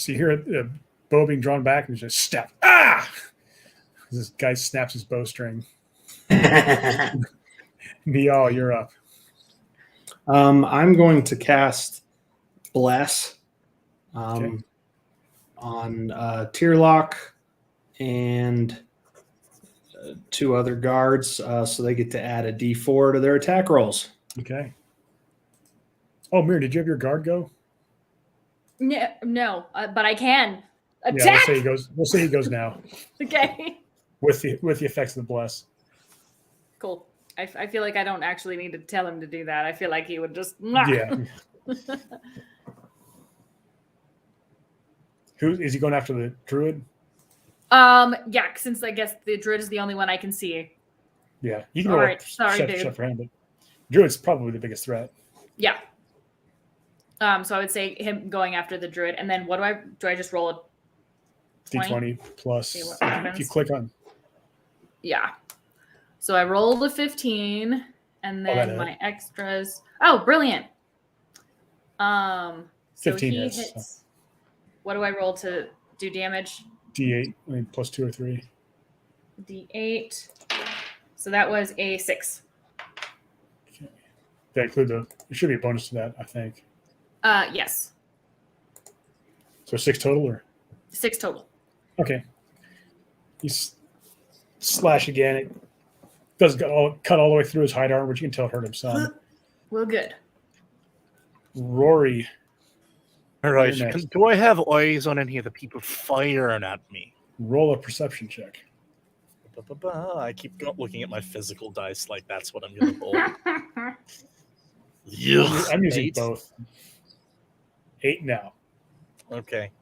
B: a bow being drawn back and just snap. Ah! This guy snaps his bowstring. Niall, you're up.
E: I'm going to cast Bless
B: Okay.
E: on Tierlock and 2 other guards, so they get to add a D4 to their attack rolls.
B: Okay. Oh, Mir, did you have your guard go?
A: No, but I can
B: Yeah,
A: attack.
B: we'll say he goes now
A: Okay,
B: with the effects of the bless.
A: cool. I feel like I don't actually need to tell him to do that. I feel like he would just.
B: Yeah. Who is he going after? The druid?
A: Yeah, since I guess the druid is the only one I can see.
B: Yeah, you can
A: All
B: roll
A: right, sorry, dude.
B: shut for him, but druid's probably the biggest threat.
A: Yeah. So I would say him going after the druid, and then what do I just roll a 20?
B: D20 plus.
A: See what
B: If you
A: happens.
B: click on,
A: Yeah. So I rolled a 15, and then
B: that
A: my extras. Oh, brilliant. So
B: 15
A: he
B: hits,
A: hits. What do I roll to do damage?
B: D8, I mean, plus 2 or 3.
A: D8. So that was a 6.
B: Okay. That include there should be a bonus to that, I think.
A: Yes.
B: So 6 total, or
A: 6 total.
B: okay. You slash again. It doesn't cut all the way through his hide armor, which you can tell hurt him some.
A: Well, good.
B: Rory,
C: All right.
B: You're next.
C: Do I have eyes on any of the people firing at me?
B: roll a perception check.
C: I keep looking at my physical dice like that's what I'm going to roll. Yuck,
B: I'm using
C: 8.
B: both. 8 now.
C: Okay.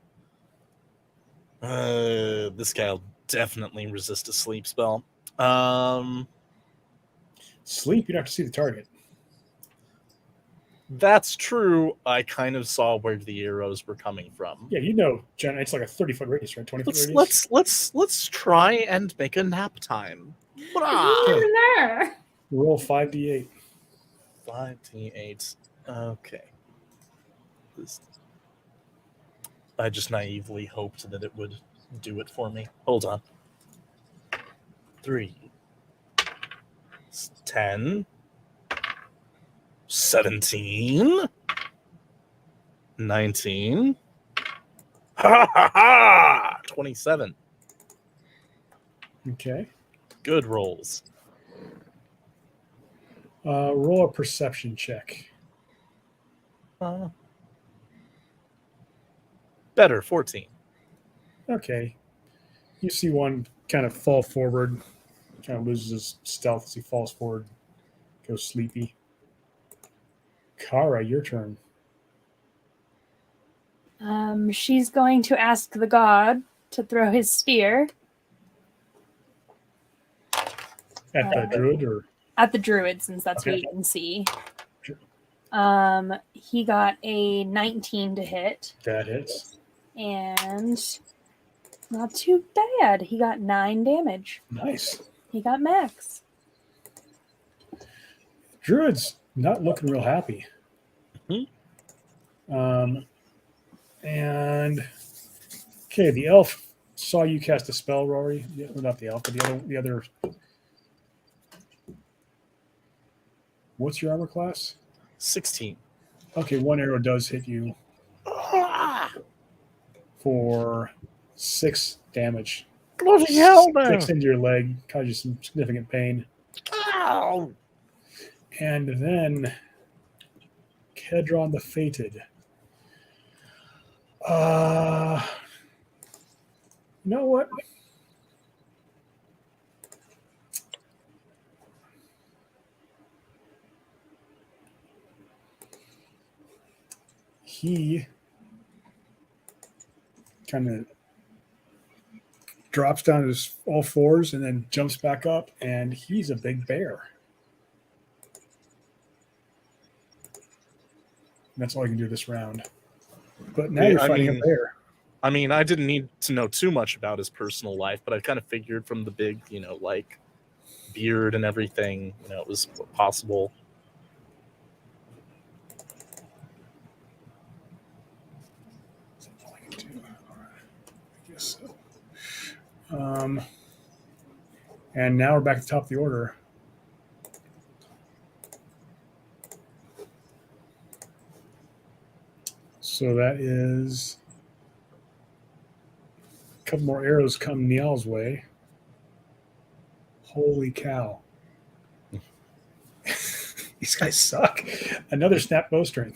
C: This guy'll definitely resist a sleep spell.
B: Sleep, you don't have to see the target.
C: That's true. I kind of saw where the arrows were coming from.
B: Yeah, you know, Jen, it's like a 30-foot radius, right? 20-foot radius.
C: Let's try and make a nap time.
B: Okay. Roll 5d8.
C: 5d8. Okay. I just naively hoped that it would do it for me. Hold on. 3. 10. 17. 19. Ha ha ha! 27.
B: Okay.
C: Good rolls.
B: Roll a perception check.
C: Better, 14.
B: Okay. You see one kind of fall forward, kind of loses his stealth as he falls forward, goes sleepy. Kara, your turn.
D: She's going to ask the god to throw his spear
B: At the druid, or
D: at the druid, since that's
B: Okay.
D: what you can see.
B: Sure.
D: He got a 19 to hit,
B: that hits.
D: and not too bad. He got 9 damage.
B: Nice.
D: He got max.
B: Druid's not looking real happy.
C: Mhm.
B: And okay, the elf saw you cast a spell, Rory. Yeah, well, not the elf, but the other. What's your armor class?
C: 16.
B: Okay, one arrow does hit you for 6 damage.
C: Bloody hell, man!
B: Sticks into your leg, causes you some significant pain.
C: Ow!
B: And then Kedron the Fated. You know what? He kind of drops down to his all fours and then jumps back up, and he's a big bear. And that's all I can do this round. But now
C: Yeah,
B: you're
C: I
B: fighting
C: mean-
B: a bear.
C: I mean, I didn't need to know too much about his personal life, but I kind of figured from the big, like beard and everything, it was possible.
B: I guess so. And now we're back at the top of the order. So that is a couple more arrows come Niall's way. Holy cow. These guys suck. Another snap bowstring.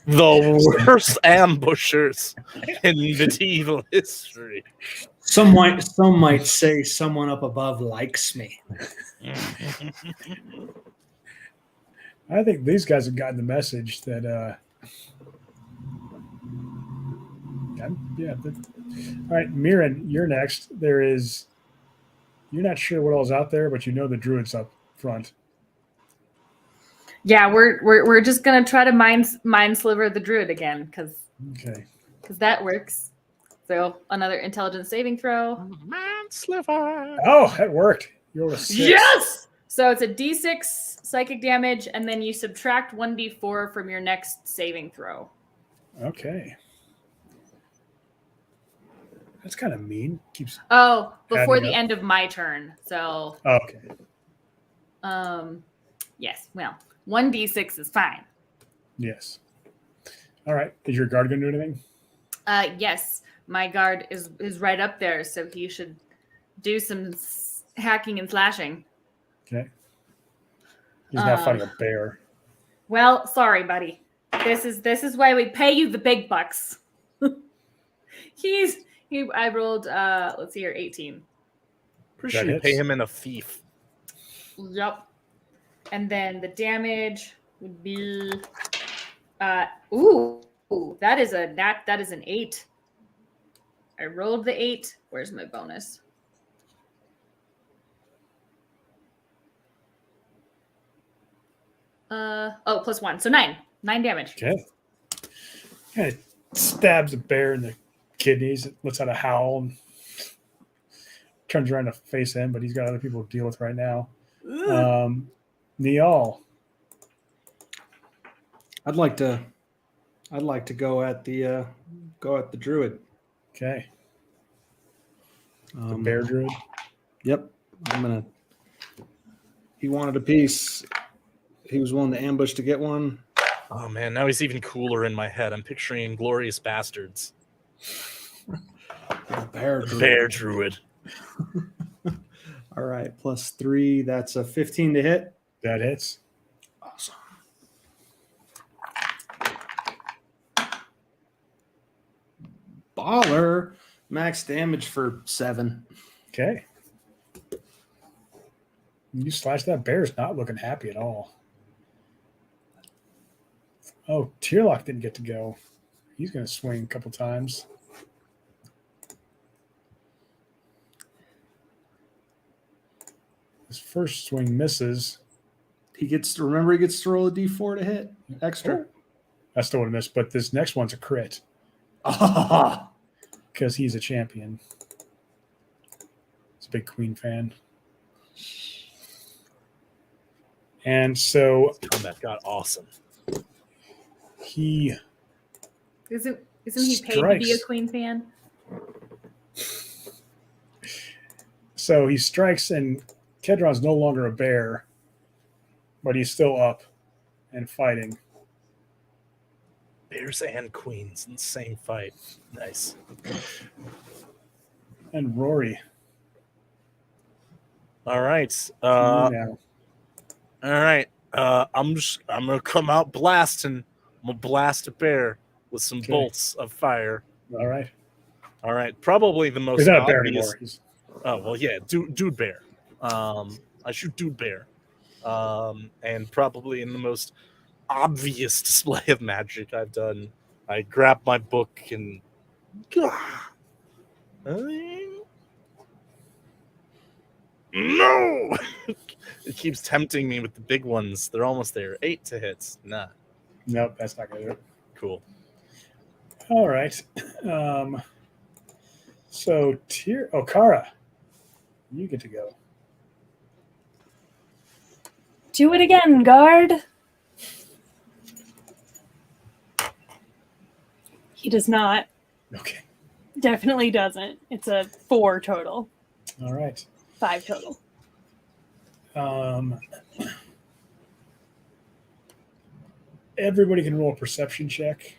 C: The worst ambushers in medieval history.
E: Some might say someone up above likes me.
B: I think these guys have gotten the message that, all right, Mirren, you're next. You're not sure what all's out there, but you know the druid's up front.
A: Yeah, we're just gonna try to mind sliver the druid again because that works. So another intelligence saving throw.
C: Mind sliver.
B: Oh, that worked. You rolled a 6.
A: Yes. So it's a D6 psychic damage, and then you subtract 1d4 from your next saving throw.
B: Okay. That's kind of mean. Keeps.
A: Oh, before the
B: up.
A: end of my turn. So.
B: Okay.
A: Yes. Well, 1d6 is fine.
B: Yes. All right. Is your guard going to do anything?
A: Yes. My guard is right up there, so he should do some hacking and slashing.
B: Okay. He's not fighting a bear.
A: Well, sorry, buddy. This is why we pay you the big bucks. I rolled let's see here, 18.
C: Pretty sure you pay him in a fief.
A: Yep. And then the damage would be that is an 8. I rolled the 8. Where's my bonus? +1. So 9. 9 damage.
B: Okay. Kind of stabs a bear in the kidneys. It lets out a howl and turns around to face him, but he's got other people to deal with right now. Niall.
E: I'd like to go at the druid.
B: Okay. The bear druid.
E: Yep. He wanted a piece. He was willing to ambush to get one.
C: Oh man, now he's even cooler in my head. I'm picturing Glorious Bastards.
E: Bear
C: druid.
E: All right, +3. That's a 15 to hit.
B: That hits.
E: Awesome. Baller. Max damage for 7.
B: Okay. You slash that bear's not looking happy at all. Oh, Tierlock didn't get to go. He's going to swing a couple times. His first swing misses.
E: He gets to roll a D4 to hit extra.
B: Oh, I still would have missed, but this next one's a crit. Because he's a champion. He's a big Queen fan. And so
C: combat got awesome.
B: He
A: isn't he paid to be a Queen fan?
B: So he strikes, and Kedron's no longer a bear, but he's still up and fighting.
C: Bears and queens in the same fight. Nice.
B: And Rauri.
C: All right.
B: Now.
C: All right. I'm gonna come out blasting. I'm gonna blast a bear with some bolts of fire.
B: All right.
C: All right. Probably the most
B: He's not
C: obvious.
B: a bear anymore.
C: Oh well, yeah, dude bear. I shoot dude bear. And probably in the most obvious display of magic I've done, I grab my book and no. It keeps tempting me with the big ones. They're almost there. 8 to hits. Nah.
B: Nope, that's not gonna do it.
C: cool.
B: All right. So, Kara, you get to go.
D: Do it again, guard. He does not.
B: Okay.
D: Definitely doesn't. It's a 4 total.
B: All right.
D: 5 total.
B: Everybody can roll a perception check.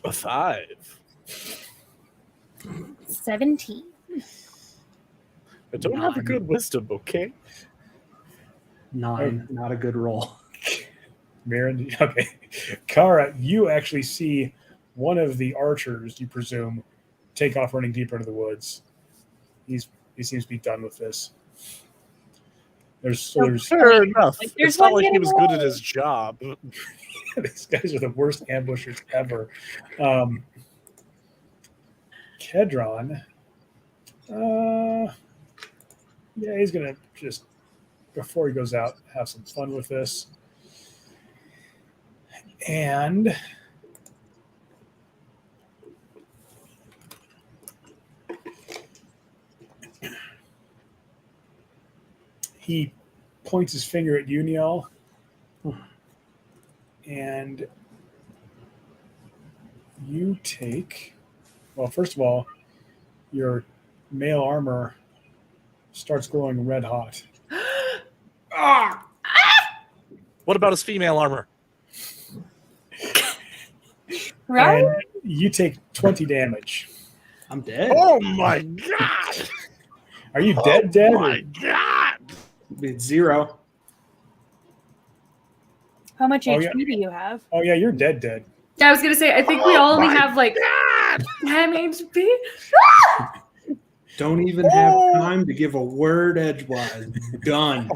C: A 5.
D: 17.
C: I don't have a good wisdom, okay?
E: 9. Not a good roll.
B: Marin, okay. Kara, you actually see one of the archers, you presume, take off running deeper into the woods. He seems to be done with this. There's
C: Fair enough.
D: Like, there's
C: It's not
D: one
C: like he was good at
D: getting
C: his job.
B: these guys are the worst ambushers ever. Kedron, yeah, he's gonna just, before he goes out, have some fun with this. And he points his finger at Unial, and you take, well, first of all, your mail armor starts glowing red hot.
C: What about his female armor?
D: Right?
B: And you take 20 damage.
E: I'm dead.
C: Oh my god!
B: Are you dead?
C: Oh my god!
E: It's 0.
D: How much
B: Oh,
D: HP
B: yeah.
D: do you have?
B: Oh, yeah, you're dead.
A: Yeah, I was gonna say I think we all only
C: my
A: have like
C: God!
A: 10 HP.
E: Don't even have time to give a word edgewise. Done.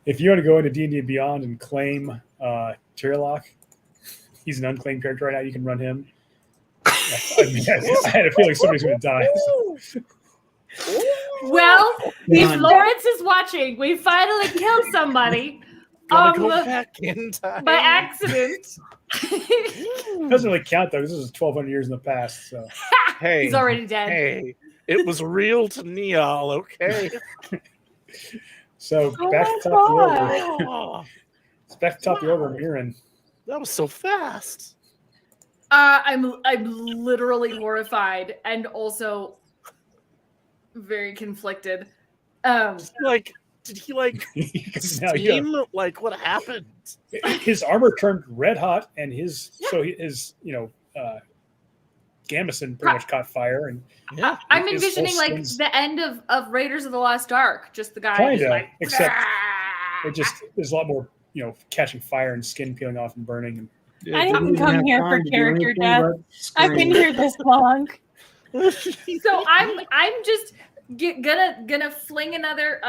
B: If you want to go into D&D Beyond and claim Tirlock, he's an unclaimed character right now. You can run him. I had a feeling somebody's going to die. So.
A: Well, if
E: Done.
A: Lawrence is watching, we finally killed somebody
C: Gotta go back in time.
A: by accident.
B: It doesn't really count, though. This is 1,200 years in the past. So
C: Hey,
A: He's already dead.
C: hey, it was real to Neal, okay?
B: So
D: Oh
B: back
D: my
B: to top the
D: God.
B: order.
C: Oh,
B: It's back to top the order, Mirren.
C: that was so fast.
A: I'm literally horrified and also very conflicted.
C: Like, did he like
B: Now you
C: steam? Like, what happened?
B: his armor turned red hot, and his gambeson pretty much caught fire, and
C: Yeah.
A: I'm
B: his
A: envisioning
B: whole
A: like
B: skin's-
A: the end of Raiders of the Lost Ark. Just the guy just
B: Kinda,
A: like
B: except there's a lot more, catching fire and skin peeling off and burning. And
D: I didn't
E: Didn't
D: come
E: have
D: here
E: time
D: for
E: to do
D: character
E: anything
D: death.
E: but
D: I've been
E: scream.
D: here this long.
A: So I'm just gonna fling another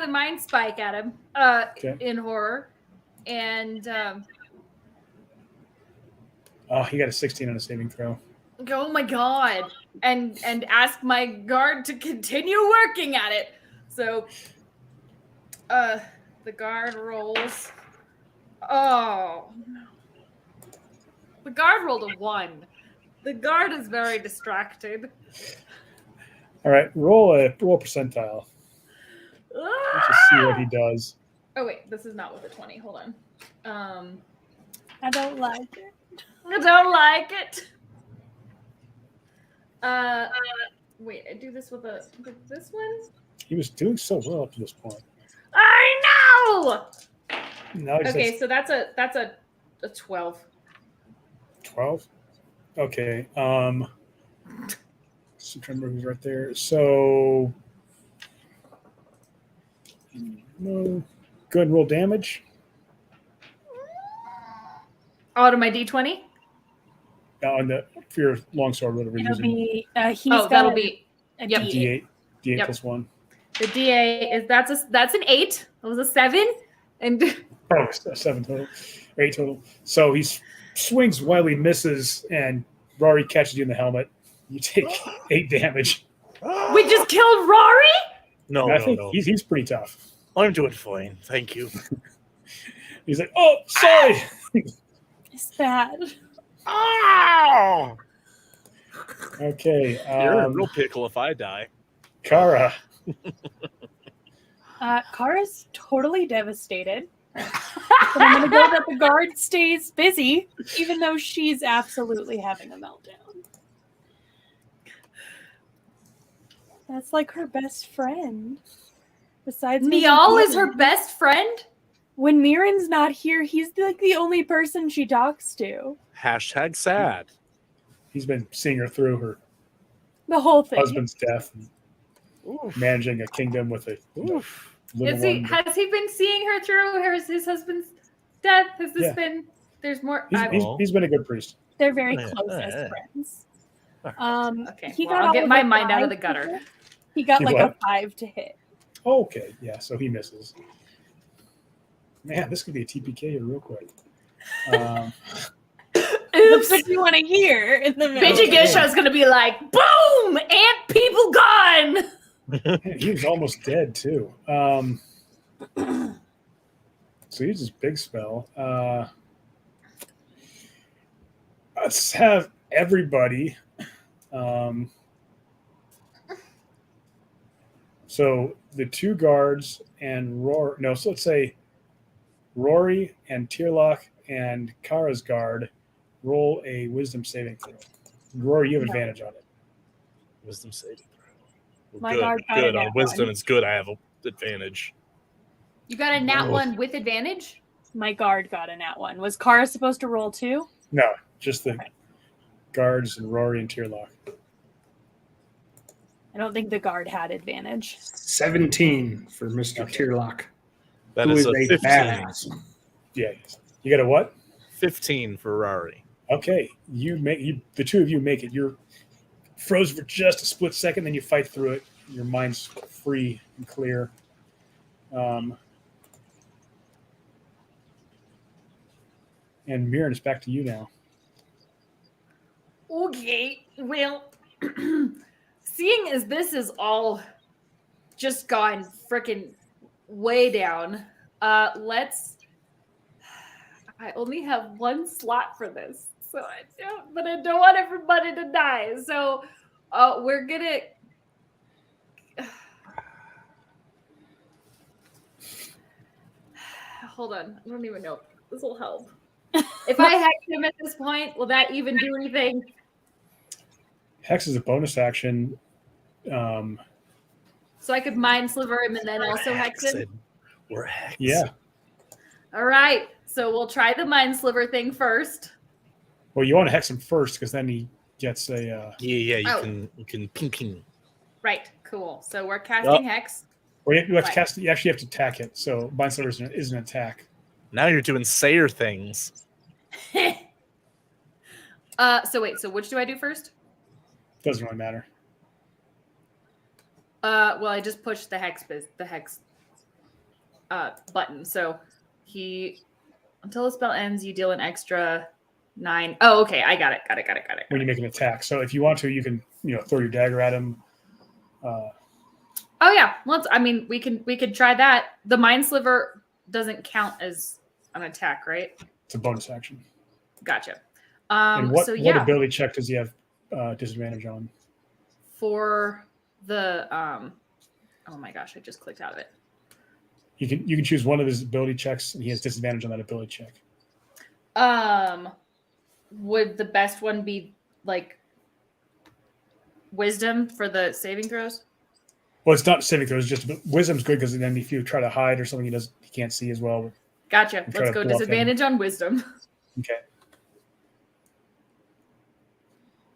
A: mind spike at him
B: Okay.
A: in horror, and
B: oh, he got a 16 on a saving throw.
A: go, oh my god, and ask my guard to continue working at it. So the guard rolls. Oh no. The guard rolled a 1. The guard is very distracted.
B: All right, roll a percentile. Let's just see what he does.
A: Oh wait, this is not with a 20. Hold on.
D: I don't like it.
A: I don't like it. Wait, I do this with this one?
B: He was doing so well up to this point.
A: I know.
B: Now he just
A: Okay,
B: has
A: so that's a 12.
B: 12. Okay. So trying to remember who's right there. So no. Go ahead and roll damage.
A: Oh, to my D20?
B: For your longsword, whatever you're
D: It'll
B: using.
D: be he's
A: Oh,
D: got
A: that'll be
D: a
A: yep.
D: D8.
B: D8
A: Yep.
B: plus 1.
A: the DA is that's an 8. That was a 7, and
B: Oh, 7 total. Or 8 total. So he swings wildly, misses, and Rauri catches you in the helmet. You take 8 damage.
A: we just killed Rauri.
C: No,
B: And I
C: no,
B: think
C: no.
B: he's pretty tough.
C: I'm doing fine. Thank you.
B: He's like, oh, sorry.
D: It's bad.
C: Oh!
B: Okay.
C: You're in a real pickle if I die.
B: Kara.
D: Kara's totally devastated. But I'm gonna go that the guard stays busy, even though she's absolutely having a meltdown. That's like her best friend. Besides maybe
A: Niall is her
D: Mirren.
A: best friend?
D: When Mirren's not here, he's like the only person she talks to.
C: Hashtag sad.
B: He's been seeing her through her
D: The whole thing.
B: husband's death and
C: Oof.
B: managing a kingdom with a
C: Oof.
B: little
A: Has he been seeing her through his husband's death? Has this been? There's more.
B: He's been a good priest.
D: They're very
C: Yeah,
D: close
C: yeah,
D: as
C: yeah.
D: friends.
A: Okay,
D: He
A: well,
D: got
A: I'll
D: all
A: get
D: of
A: my
D: a
A: mind out of
D: 5
A: the
D: to
A: gutter.
D: hit. He got
B: He
D: like
B: what?
D: a 5 to hit.
B: Okay, yeah, so he misses. Man, this could be a TPK here real quick.
A: Oops.
D: What do you want to hear in the middle?
A: Bitchy Gisha's gonna be like, boom! Ant people gone!
B: Man, he was almost dead too. So he used his big spell. Let's have everybody. So the two guards and Rory. No, so let's say Rory and Tierlock and Kara's guard roll a wisdom saving throw. Rory, you have advantage on it.
C: Wisdom saving throw. Well,
D: My
C: good.
D: guard got
C: Good.
D: a
C: On
D: nat
C: wisdom,
D: one.
C: it's good. I have an advantage.
A: You got a nat
C: Oh.
A: 1 with advantage?
D: My guard got a nat 1. Was Kara supposed to roll 2?
B: No, just the guards and Rory and Tierlock.
D: I don't think the guard had advantage.
E: 17 for Mr.
B: Okay.
E: Tierlock.
C: That
E: Who
C: is
E: is
C: a
E: a
C: 15.
E: badass.
B: Yeah, you got a what?
C: 15 for Rauri.
B: Okay, the two of you make it. You're frozen for just a split second, then you fight through it. Your mind's free and clear. And Mirren, it's back to you now.
A: Okay, well, seeing as this is all just gone freaking way down, let's. I only have one slot for this, so I don't want everybody to die. So, we're gonna. Hold on, I don't even know if this will help. If I hack him at this point, will that even do anything?
B: Hex is a bonus action.
A: So I could mind sliver him and then also hex him?
C: We're hexed.
B: Yeah.
A: All right. So we'll try the mind sliver thing first.
B: Well, you want to hex him first because then he gets a.
C: Yeah.
A: Oh.
C: You can ping.
A: Right. Cool. So we're casting hex.
B: Or you have to
A: Right.
B: cast. You actually have to attack it. So mind sliver is an attack.
C: Now you're doing Sayer things.
A: So wait. So which do I do first?
B: Doesn't really matter.
A: Well, I just pushed the hex button. So until the spell ends, you deal an extra 9. Oh, okay. I got it.
B: When you make an attack, so if you want to, you can throw your dagger at him.
A: Oh yeah. We could try that. The mind sliver doesn't count as an attack, right?
B: It's a bonus action.
A: Gotcha.
B: And what
A: So yeah,
B: ability check does he have disadvantage on?
A: for the oh my gosh, I just clicked out of it.
B: You can choose one of his ability checks, and he has disadvantage on that ability check.
A: Would the best one be like wisdom for the saving throws?
B: Well, it's not saving throws. Just wisdom's good because then if you try to hide or something, he can't see as well.
A: Gotcha.
B: try
A: Let's
B: to
A: go
B: bluff
A: disadvantage on wisdom.
B: Okay.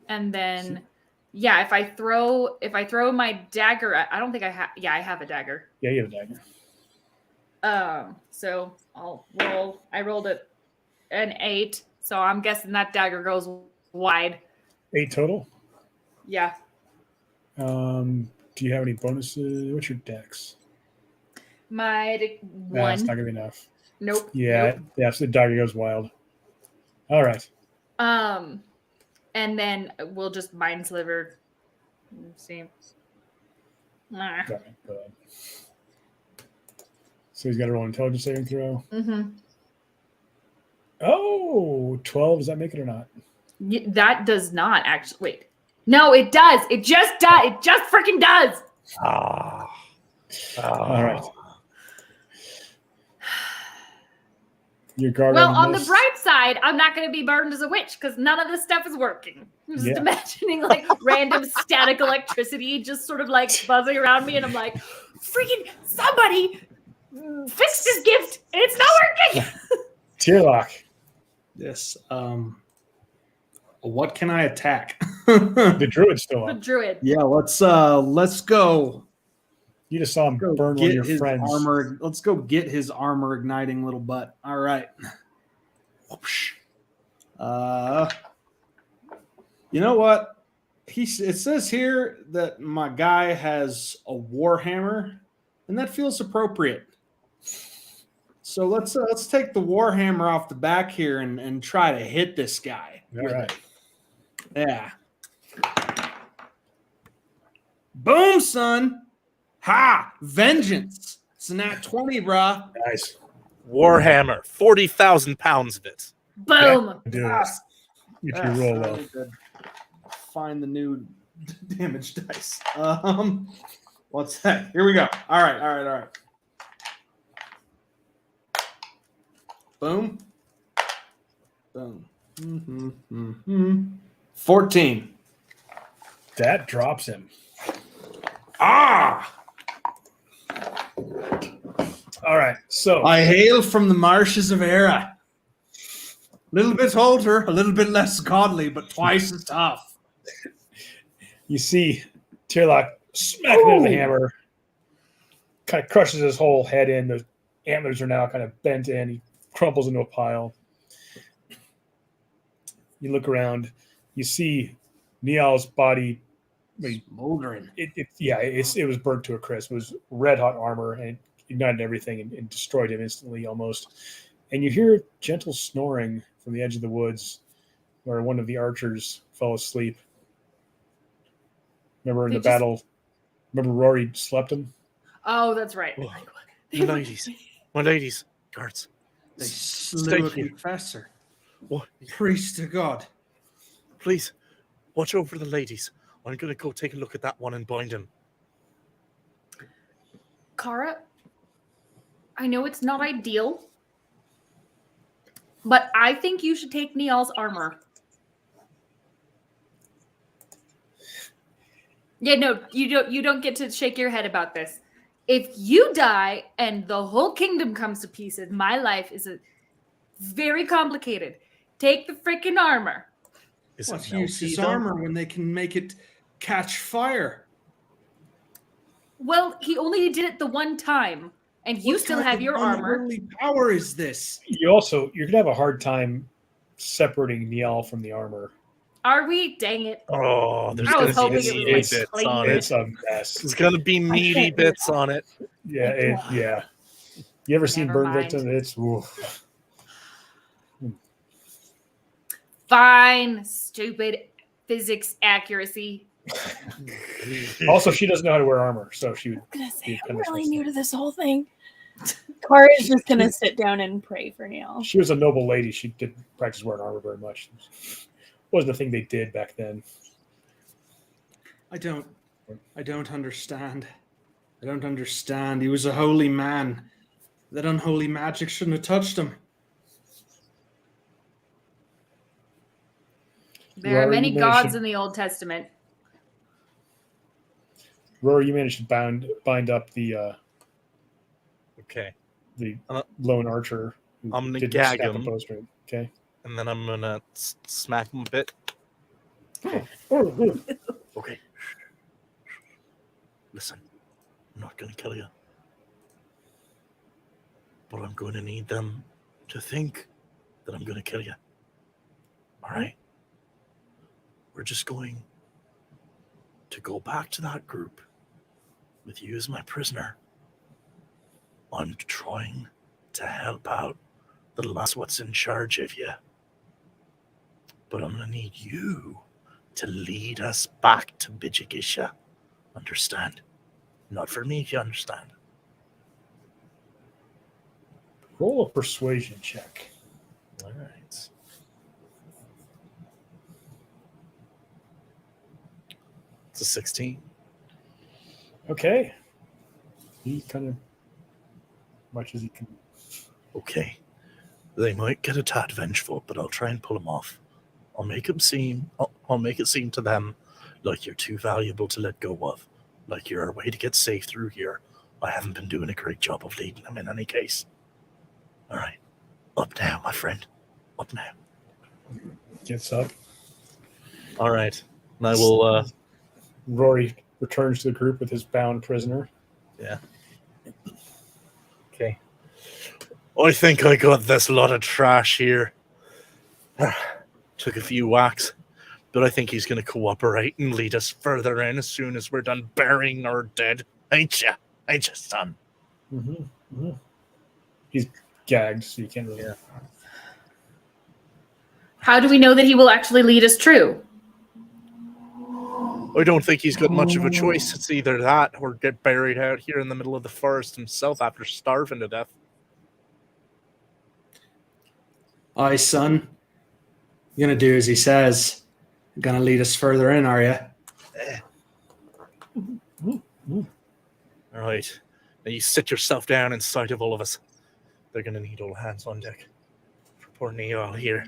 A: And then yeah, if I throw my dagger I don't think I have I have a dagger.
B: Yeah, you have a dagger.
A: So I'll roll. I rolled an 8, so I'm guessing that dagger goes wide.
B: 8 total.
A: Yeah.
B: Do you have any bonuses? What's your dex?
A: My
B: Nah,
A: 1.
B: it's not gonna be enough.
A: Nope.
B: Yeah, so the dagger goes wild. All right.
A: And then we'll just mind sliver. Let's see. Nah.
B: All right, go ahead. So he's got to roll an intelligence saving throw.
A: Mm-hmm.
B: Oh, 12. Does that make it or not?
A: That does not actually. Wait. No, it does. It just does. It just freaking does.
C: Ah.
B: All right. Your guard
A: Well, on the
B: missed.
A: bright side, I'm not going to be burned as a witch because none of this stuff is working. I'm just
B: Yeah.
A: imagining like random static electricity just sort of like buzzing around me, and I'm like, freaking somebody fix this gift. It's not working.
B: Tierlock.
E: Yes. What can I attack?
B: The druid's still
A: The
B: up.
A: druid.
E: Yeah, let's go.
B: You just saw him
E: Go
B: burn one of
E: get
B: your
E: his
B: friends.
E: armor. Let's go get his armor igniting little butt. All right. You know what? It says here that my guy has a warhammer, and that feels appropriate. So let's take the warhammer off the back here and try to hit this guy.
B: All right.
E: Yeah. Boom, son. Ha! Vengeance. It's a nat 20, brah.
B: Nice.
C: Warhammer, 40,000 pounds of it.
A: Boom.
B: Do it.
E: Yes.
B: If
E: Yes,
B: you roll
E: I
B: low.
E: need to find the new damage dice. What's that? Here we go. All right. Boom. Boom. 14.
B: That drops him.
E: Ah!
B: All right. So
E: I hail from the marshes of Era. A little bit older, a little bit less godly, but twice as tough.
B: you see Tierlock smack him with the hammer, kind of crushes his whole head in. The antlers are now kind of bent in. He crumples into a pile. You look around. You see Nial's body.
E: Smoldering.
B: It was burnt to a crisp. It was red hot armor and it ignited everything and destroyed him instantly almost. And you hear gentle snoring from the edge of the woods where one of the archers fell asleep. Remember in the battle, Rory slept him?
A: Oh, that's right.
C: Oh, my ladies, guards.
E: They
C: Stay
E: slew a
C: here.
E: confessor.
C: What?
E: Priest to God.
C: Please, watch over the ladies. I'm going to go take a look at that one and bind him.
A: Kara, I know it's not ideal, but I think you should take Nial's armor. Yeah, no, you don't get to shake your head about this. If you die and the whole kingdom comes to pieces, my life is very complicated. Take the freaking armor.
C: Is
E: Let's
C: it
E: use his
C: melty, though?
E: armor when they can make it catch fire.
A: Well, he only did it the one time, and you
E: What
A: still
E: kind
A: have
E: of
A: your armor.
E: unholy power is this?
B: You're going to have a hard time separating Nial from the armor.
A: Are we? Dang it.
C: Oh, there's
A: I
C: going
A: was
C: to
A: hoping
C: be
A: it was,
C: meaty
A: like,
C: bits
A: clean.
C: on it.
B: It's a mess.
C: There's going to be meaty
D: can't
C: bits on it.
B: Yeah. You ever seen
A: Never
B: Burn
A: mind.
B: Victim? It's oof.
A: Fine, stupid physics accuracy.
B: Also, she doesn't know how to wear armor, so she would.
D: I'm gonna say
B: Be
D: I'm really
B: punishment.
D: new to this whole thing. Kara's just gonna sit down and pray for Neil.
B: She was a noble lady. She didn't practice wearing armor very much. It wasn't the thing they did back then.
E: I don't understand. I don't understand. He was a holy man. That unholy magic shouldn't have touched him.
A: There are
B: Rory,
A: many
B: you managed
A: gods
B: to-
A: in the Old Testament.
B: Rory, you managed to bind up the
C: Okay.
B: lone archer. Who
C: I'm gonna
B: didn't
C: gag
B: snap the
C: him.
B: bowstring. Okay.
C: And then I'm going to smack him a bit. Okay. Listen, I'm not going to kill you. But I'm going to need them to think that I'm going to kill you. All right? We're just going to go back to that group with you as my prisoner. I'm trying to help out the last what's in charge of you. But I'm going to need you to lead us back to Bijigisha. Understand? Not for me, if you understand.
B: Roll a persuasion check.
C: All right. It's a 16.
B: Okay. He kind of, much as he can.
C: Okay. They might get a tad vengeful, but I'll try and pull them off. I'll make it seem to them like you're too valuable to let go of, like you're a way to get safe through here. I haven't been doing a great job of leading them in any case. All right. Up now, my friend. Up now.
B: Gets up.
C: All right. And I will...
B: Rory returns to the group with his bound prisoner.
C: Yeah. Okay. I think I got this lot of trash here. Took a few whacks, but I think he's going to cooperate and lead us further in as soon as we're done burying our dead. Ain't ya? Ain't ya, son?
B: Mm-hmm. Mm-hmm. He's gagged, so you can't really...
C: Yeah.
A: How do we know that he will actually lead us true?
C: I don't think he's got much of a choice. It's either that or get buried out here in the middle of the forest himself after starving to death.
E: Aye, son. You're going to do as he says. You're going to lead us further in, are you?
C: All right. Now you sit yourself down in sight of all of us. They're going to need all hands on deck. For poor Neil here.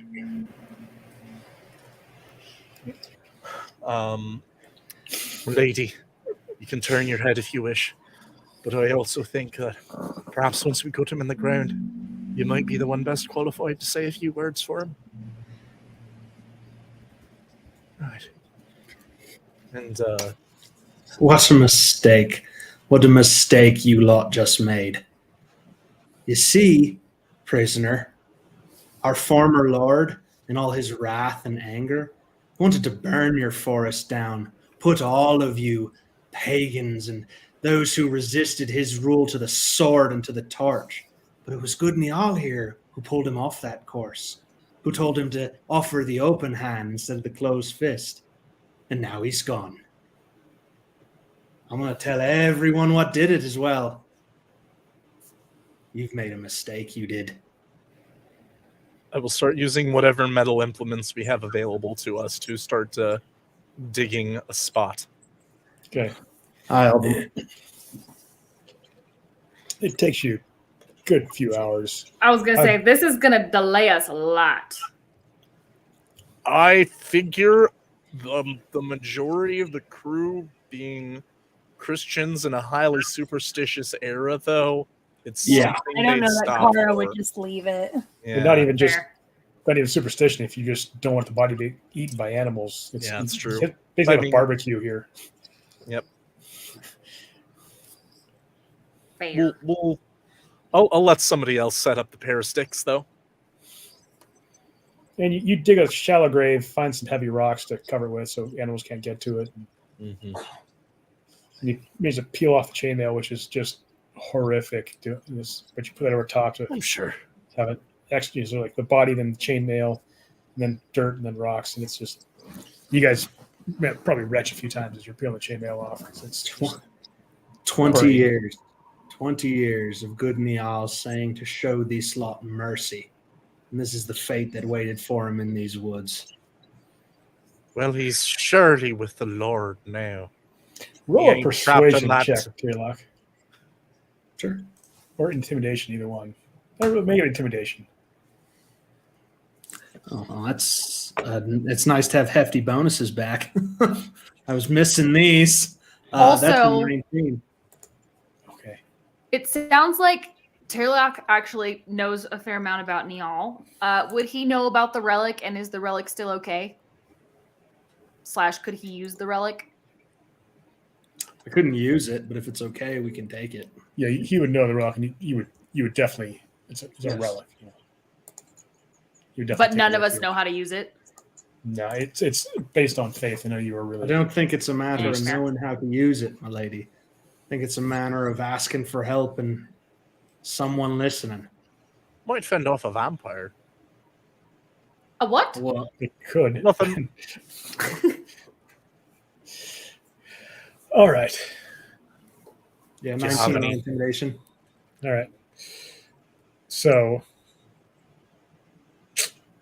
C: Lady, you can turn your head if you wish. But I also think that perhaps once we got him in the ground, you might be the one best qualified to say a few words for him. Right. And,
E: What a mistake. What a mistake you lot just made. You see, prisoner, our former lord, in all his wrath and anger, wanted to burn your forest down, put all of you pagans and those who resisted his rule to the sword and to the torch. But it was good Niall here who pulled him off that course, who told him to offer the open hand instead of the closed fist. And now he's gone. I'm going to tell everyone what did it as well. You've made a mistake, you did.
C: I will start using whatever metal implements we have available to us to start digging a spot.
B: Okay. It takes you a good few hours.
A: I was going to say, this is going to delay us a lot.
C: I figure the majority of the crew being Christians in a highly superstitious era, though, it's something
D: I don't know that
C: stop
D: Kara
C: for.
D: would just leave it.
C: Yeah.
B: Not even
A: Fair.
B: superstition. If you just don't want the body to be eaten by animals,
C: That's true.
B: It's basically
C: I mean-
B: a barbecue here.
C: Yep.
A: Fair.
C: I'll let somebody else set up the pair of sticks, though.
B: And you dig a shallow grave, find some heavy rocks to cover it with, so animals can't get to it.
C: Mm-hmm.
B: And you manage to peel off the chainmail, which is just horrific. Doing this, but you put that over top to
C: I'm sure.
B: have it actually so like the body, then the chainmail, and then dirt, and then rocks, and it's just you guys probably retch a few times as you're peeling the chainmail off. It's
E: 20
B: Right.
E: years. 20 years of good Niall saying to show thee slot mercy. And this is the fate that waited for him in these woods.
C: Well, he's surely with the Lord now.
B: roll
C: He
B: a
C: ain't trapped in
B: persuasion
C: that-
B: check, Tearlock,
E: Sure.
B: or intimidation, either one. Or make it intimidation.
E: Oh, well, it's nice to have hefty bonuses back. I was missing these. That's a
A: Also-
E: 19.
B: Okay.
A: It sounds like Taylor actually knows a fair amount about Niall. Would he know about the relic, and is the relic still okay? / could he use the relic?
E: I couldn't use it, but if it's okay, we can take it.
B: Yeah, he would know the relic, and you would definitely. It's a
E: Yes.
B: relic. You know. You would definitely
A: But
B: take
A: none
B: it
A: of
B: with
A: us
B: you.
A: know how to use it.
B: No, it's based on faith. I know you were
E: I
B: really.
E: don't think it's a matter of
A: Fair.
E: knowing how to use it, my lady. I think it's a matter of asking for help and someone listening.
C: Might fend off a vampire.
A: A what?
E: Well,
B: It could.
C: Nothing.
B: All right.
E: Yeah,
C: Do you have
E: 19
C: any-
E: intimidation.
B: All right. So,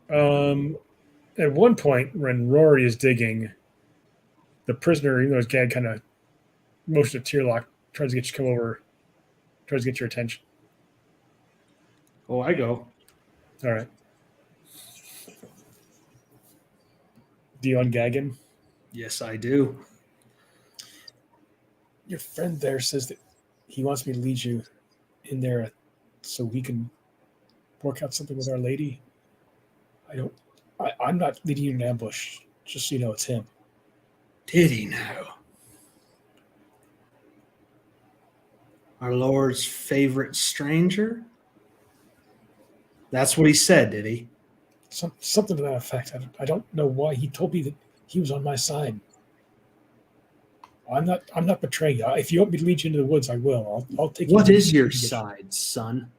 B: at one point when Rory is digging, the prisoner, even though his gag kind of motioned to Tearlock, tries to get you to come over, tries to get your attention.
E: Oh, I go.
B: All right. Do you ungag him?
E: Yes, I do.
B: Your friend there says that he wants me to lead you in there so we can work out something with Our Lady. I'm not leading you in an ambush. Just so you know, it's him.
E: Did he now? Our Lord's favorite stranger? That's what he said, did he?
B: Something to that effect. I don't know why. He told me that he was on my side. I'm not betraying you. If you want me to lead you into the woods, I will. I'll take you.
E: What is your side, son?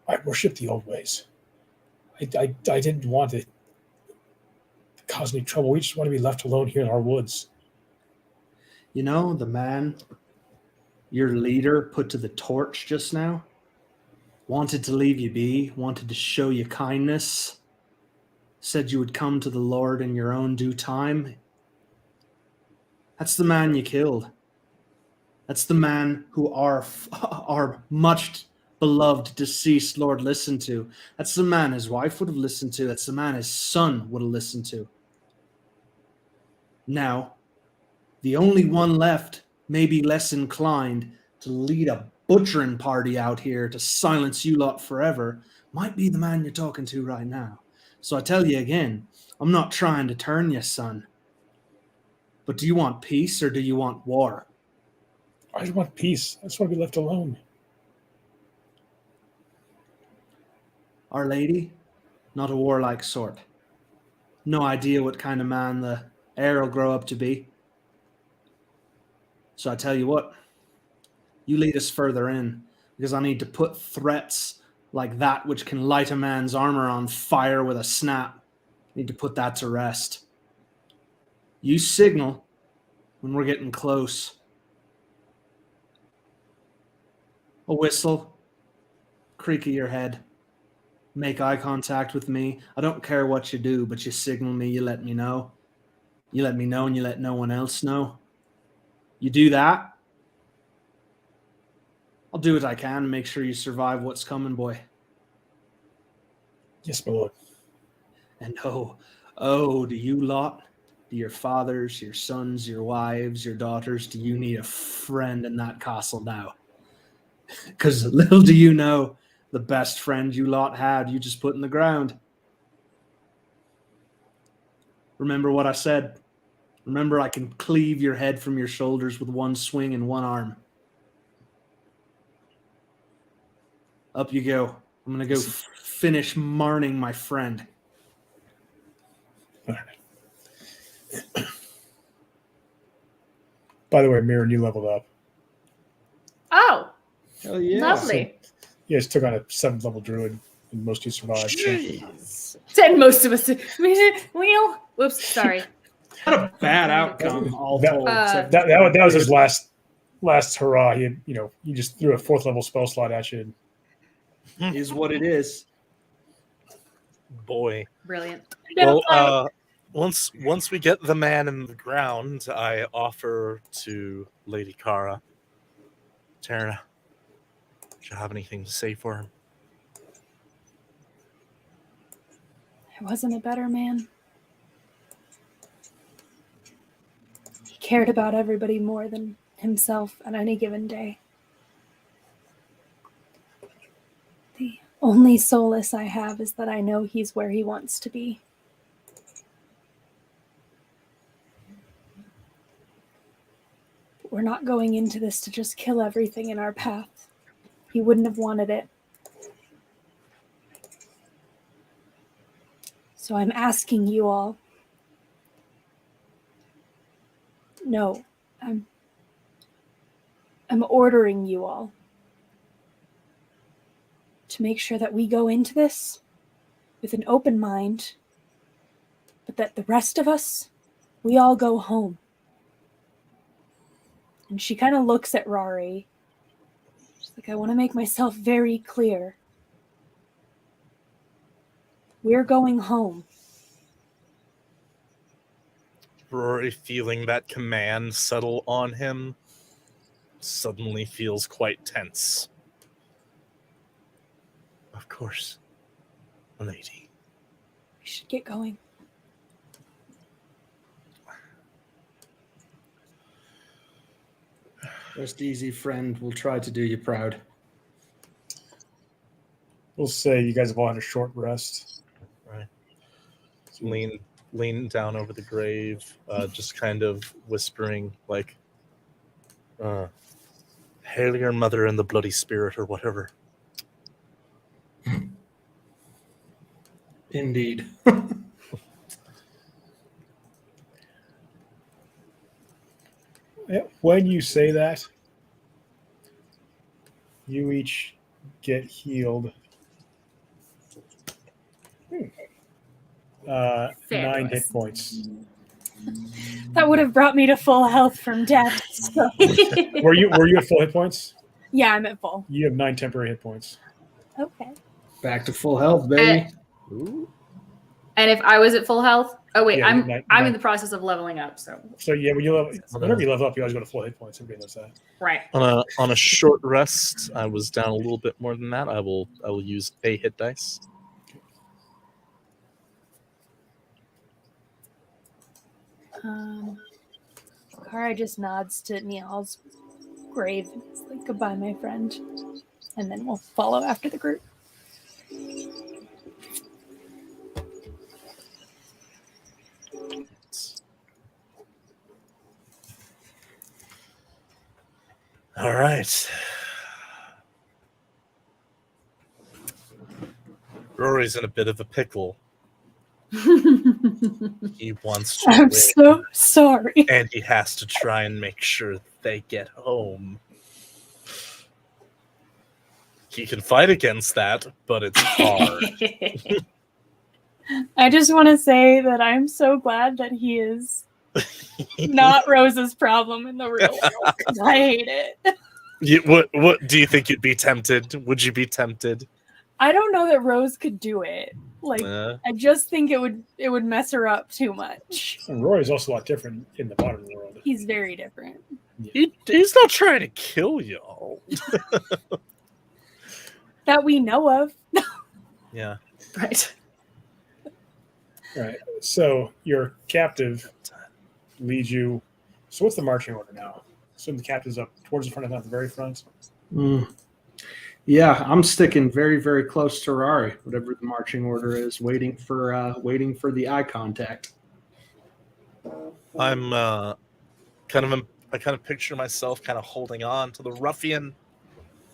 B: I worship the old ways. I didn't want to cause any trouble. We just want to be left alone here in our woods.
E: You know, the man your leader put to the torch just now wanted to leave you be, wanted to show you kindness, said you would come to the Lord in your own due time. That's the man you killed. That's the man who our much beloved deceased Lord listened to. That's the man his wife would have listened to. That's the man his son would have listened to. Now, the only one left, maybe less inclined to lead a butchering party out here to silence you lot forever, might be the man you're talking to right now. So I tell you again, I'm not trying to turn you, son. But do you want peace or do you want war?
B: I just want peace. I just want to be left alone.
E: Our Lady, not a warlike sort. No idea what kind of man the heir will grow up to be. So I tell you what, you lead us further in, because I need to put threats like that which can light a man's armor on fire with a snap. I need to put that to rest. You signal when we're getting close. A whistle, creak of your head, make eye contact with me. I don't care what you do, but you signal me, you let me know. You let me know and you let no one else know. You do that, I'll do what I can to make sure you survive what's coming, boy.
B: Yes, my lord.
E: And oh, do you lot, do your fathers, your sons, your wives, your daughters, do you need a friend in that castle now? Because little do you know, the best friend you lot had, you just put in the ground. Remember what I said. Remember, I can cleave your head from your shoulders with one swing and one arm. Up you go. I'm going to go finish marning my friend.
B: All right. By the way, Mirren, you leveled up.
A: Oh,
E: Hell yeah.
A: lovely.
B: You guys took on a 7th level druid, and most of you survived. So.
C: Jeez.
A: Said most of us. Well, whoops, sorry.
E: Not a bad outcome, all told.
B: That was his last hurrah. He just threw a 4th level spell slot at you.
E: Is what it is.
C: Boy.
A: Brilliant.
C: Well, once we get the man in the ground, I offer to Lady Kara, Taryn, do you have anything to say for him?
D: I wasn't a better man. He cared about everybody more than himself on any given day. The only solace I have is that I know he's where he wants to be. But we're not going into this to just kill everything in our path. He wouldn't have wanted it. So I'm asking you all. No, I'm ordering you all to make sure that we go into this with an open mind, but that the rest of us, we all go home. And she kind of looks at Rauri. She's like, I want to make myself very clear. We're going home.
C: Rory, feeling that command settle on him, suddenly feels quite tense. Of course, lady.
D: We should get going.
E: Rest easy, friend. We'll try to do you proud.
B: We'll say you guys have all had a short rest.
C: Right. Lean down over the grave, just kind of whispering, like, hail your mother and the bloody spirit, or whatever.
E: Indeed.
B: When you say that, you each get healed. 9 hit points.
D: That would have brought me to full health from death. So.
B: Were you at full hit points?
D: Yeah, I'm at full.
B: You have 9 temporary hit points.
D: Okay.
E: Back to full health, baby.
A: And if I was at full health, oh wait,
B: Yeah,
A: I'm in the process of leveling up. So
B: yeah, whenever you level up, you always go to full hit points. Everybody knows that.
A: right.
C: On a short rest, I was down a little bit more than that. I will use a hit dice.
D: Kara just nods to Niall's grave. It's like, goodbye, my friend. And then we'll follow after the group.
C: All right. Rory's in a bit of a pickle. He wants to
D: I'm
C: win,
D: so sorry.
C: and he has to try and make sure they get home. He can fight against that, but it's hard.
D: I just want to say that I'm so glad that he is not Rose's problem in the real world, because I hate it.
C: What do you think you'd be tempted? Would you be tempted?
D: I don't know that Rose could do it. Like, I just think it would mess her up too much.
B: And Rory's also a lot different in the modern world.
D: He's very different.
C: He's not trying to kill y'all.
D: That we know of.
C: Yeah.
A: Right.
B: All right. So your captive leads you. So what's the marching order now? So the captive's up towards the front, not the very front.
E: Yeah, I'm sticking very, very close to Rauri, whatever the marching order is, waiting for the eye contact.
C: I'm I kind of picture myself kind of holding on to the ruffian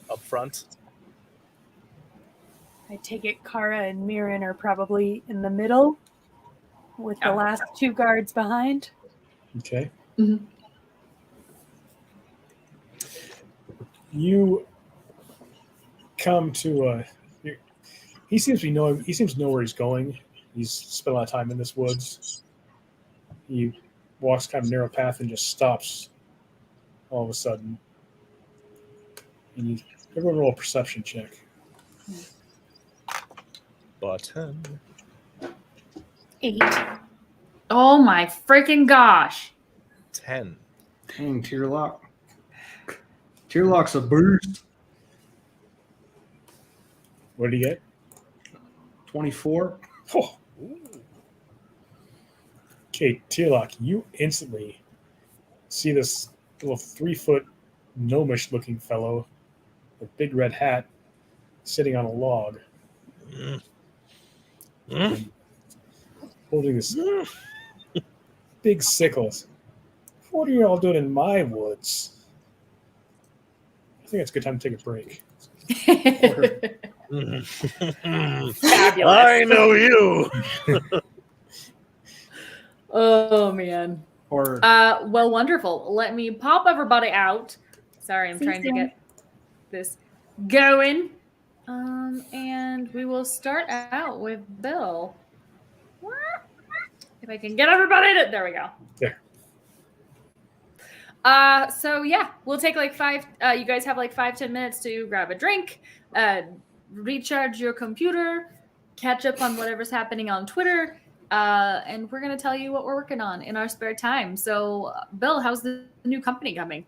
C: up front.
D: I take it Kara and Mirren are probably in the middle with the last 2 guards behind.
B: Okay.
A: Mm-hmm.
B: You come to he seems to know where he's going. He's spent a lot of time in this woods. He walks kind of narrow path and just stops all of a sudden. And everyone roll a perception check.
C: Button.
D: 8.
A: Oh my freaking gosh.
C: 10.
E: Dang, Tearlock. Tearlock's a boost.
B: What did he get?
E: 24.
B: Oh. Okay, Tearlock, you instantly see this little 3-foot gnomish-looking fellow with a big red hat sitting on a log. Holding this big sickle. What are you all doing in my woods? I think it's a good time to take a break.
A: Fabulous.
C: I know you.
A: Oh man.
E: Or
A: Well, wonderful. Let me pop everybody out. Sorry, I'm trying to get this going. And we will start out with Bill. If I can get everybody to, there we go.
B: There.
A: So yeah, we'll take like 5. You guys have like 5-10 minutes to grab a drink, recharge your computer, catch up on whatever's happening on Twitter, and we're gonna tell you what we're working on in our spare time. So, Bill, how's the new company coming?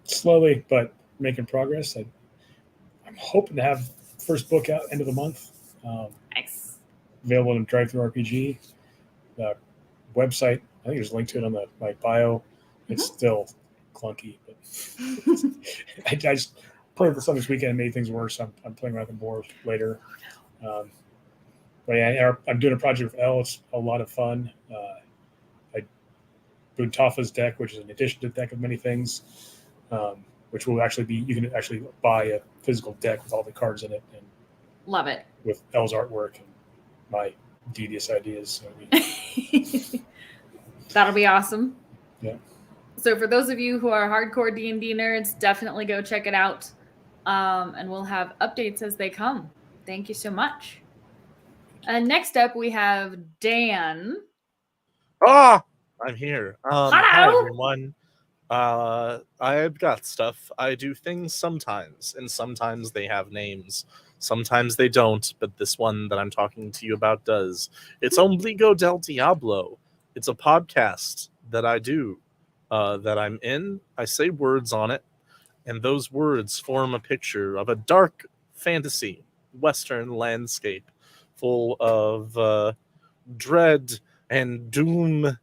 B: Slowly, but making progress. I'm hoping to have first book out end of the month.
A: Nice.
B: Available in Drive Through RPG. The website, I think there's a link to it on my bio. It's still clunky, but I just played this on this weekend and made things worse. I'm playing around with more later. But yeah, I'm doing a project with Elle. It's a lot of fun. I Buntafa's deck, which is an addition to the deck of many things, which will actually be, you can actually buy a physical deck with all the cards in it. And
A: Love it.
B: with Elle's artwork and my devious ideas. So
A: That'll be awesome.
B: Yeah.
A: So for those of you who are hardcore D&D nerds, definitely go check it out. And we'll have updates as they come. Thank you so much. And next up, we have Dan.
C: I'm here. Hi,
A: Hello.
C: everyone. I've got stuff. I do things sometimes, and sometimes they have names. Sometimes they don't, but this one that I'm talking to you about does. It's Ombligo del Diablo. It's a podcast that I do, that I'm in. I say words on it, and those words form a picture of a dark fantasy Western landscape full of dread and doom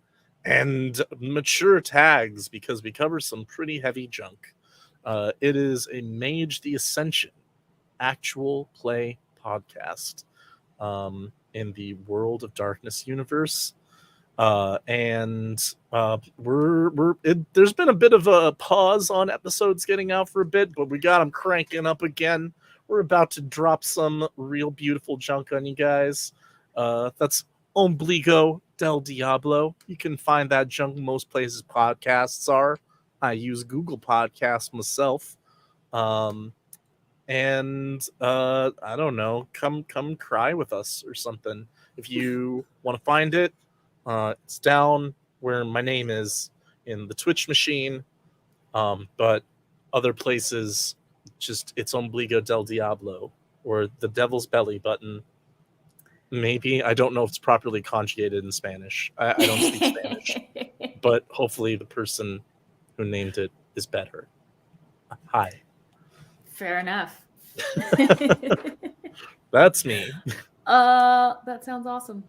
C: and mature tags, because we cover some pretty heavy junk. It is a Mage the Ascension actual play podcast in the World of Darkness universe. There's been a bit of a pause on episodes getting out for a bit, but we got them cranking up again. We're about to drop some real beautiful junk on you guys. That's Ombligo del Diablo. You can find that junk most places podcasts are. I use Google Podcasts myself. I don't know, come cry with us or something. If you want to find it, it's down where my name is in the Twitch machine. But other places, just it's Ombligo del Diablo or the Devil's Belly button. Maybe. I don't know if it's properly conjugated in Spanish. I don't speak Spanish. But hopefully the person who named it is better. Hi.
A: Fair enough.
C: That's me.
A: That sounds awesome.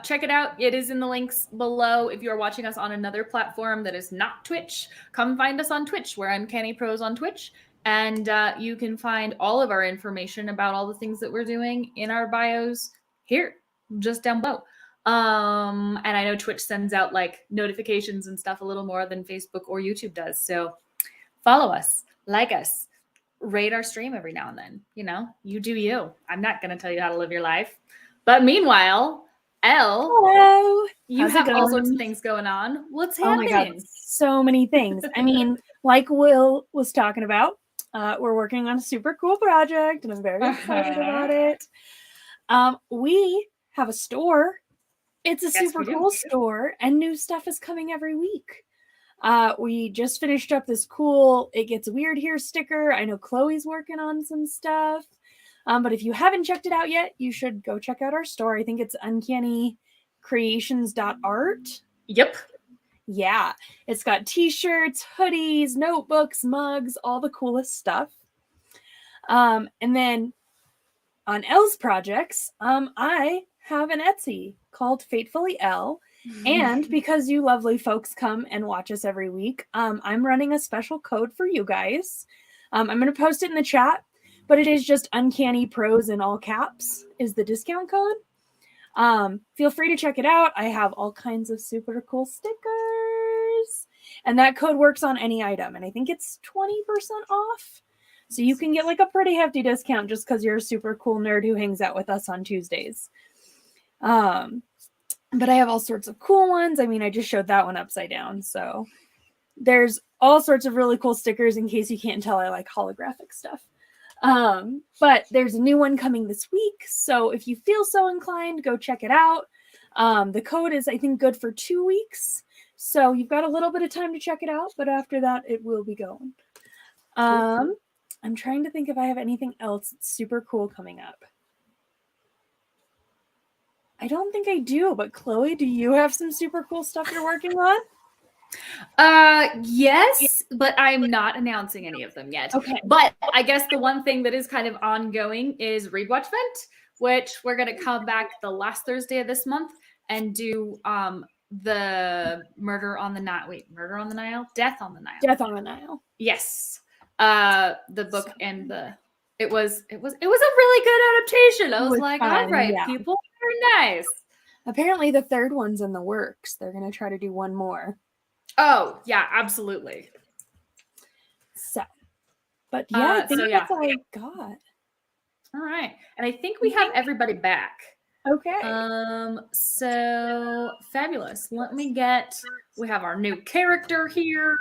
A: Check it out. It is in the links below. If you are watching us on another platform that is not Twitch, come find us on Twitch. We're Uncanny Pros on Twitch. And you can find all of our information about all the things that we're doing in our bios here, just down below. And I know Twitch sends out like notifications and stuff a little more than Facebook or YouTube does. So follow us, like us, rate our stream every now and then. You know, you do you. I'm not going to tell you how to live your life. But meanwhile, Elle,
D: Hello.
A: you
D: How's it
A: have all sorts of
D: going?
A: things going on. What's
D: Oh my
A: happening?
D: God, so many things. I mean, like Will was talking about, we're working on a super cool project, and I'm very excited about it. We have a store. It's a
A: Yes,
D: super
A: we do.
D: cool store, and new stuff is coming every week. We just finished up this cool It Gets Weird Here sticker. I know Chloe's working on some stuff. But if you haven't checked it out yet, you should go check out our store. I think it's uncannycreations.art.
A: Yep.
D: Yeah, it's got t-shirts, hoodies, notebooks, mugs, all the coolest stuff. And then on Elle's projects, I have an Etsy called Fatefully Elle. And because you lovely folks come and watch us every week, I'm running a special code for you guys. I'm going to post it in the chat, but it is just Uncanny Pros in all caps is the discount code. Feel free to check it out. I have all kinds of super cool stickers. And that code works on any item. And I think it's 20% off. So you can get like a pretty hefty discount just because you're a super cool nerd who hangs out with us on Tuesdays. But I have all sorts of cool ones. I mean, I just showed that one upside down. So there's all sorts of really cool stickers. In case you can't tell, I like holographic stuff. But there's a new one coming this week. So if you feel so inclined, go check it out. The code is, I think, good for 2 weeks. So you've got a little bit of time to check it out, but after that, it will be going. I'm trying to think if I have anything else super cool coming up. I don't think I do, but Chloe, do you have some super cool stuff you're working on?
A: Yes, but I'm not announcing any of them yet.
D: Okay.
A: But I guess the one thing that is kind of ongoing is Read Watch Vent, which we're going to come back the last Thursday of this month and do the Murder on the Nile. Wait, Murder on the Nile? Death on the Nile.
D: Death on the Nile.
A: Yes. The book and the it was a really good adaptation. I was like,
D: fun,
A: all right,
D: yeah.
A: people are nice.
D: Apparently the third one's in the works. They're going to try to do one more.
A: Oh, yeah, absolutely.
D: So, but yeah, I think that's all I got.
A: All right. And I think we have everybody back.
D: Okay.
A: So fabulous. We have our new character here.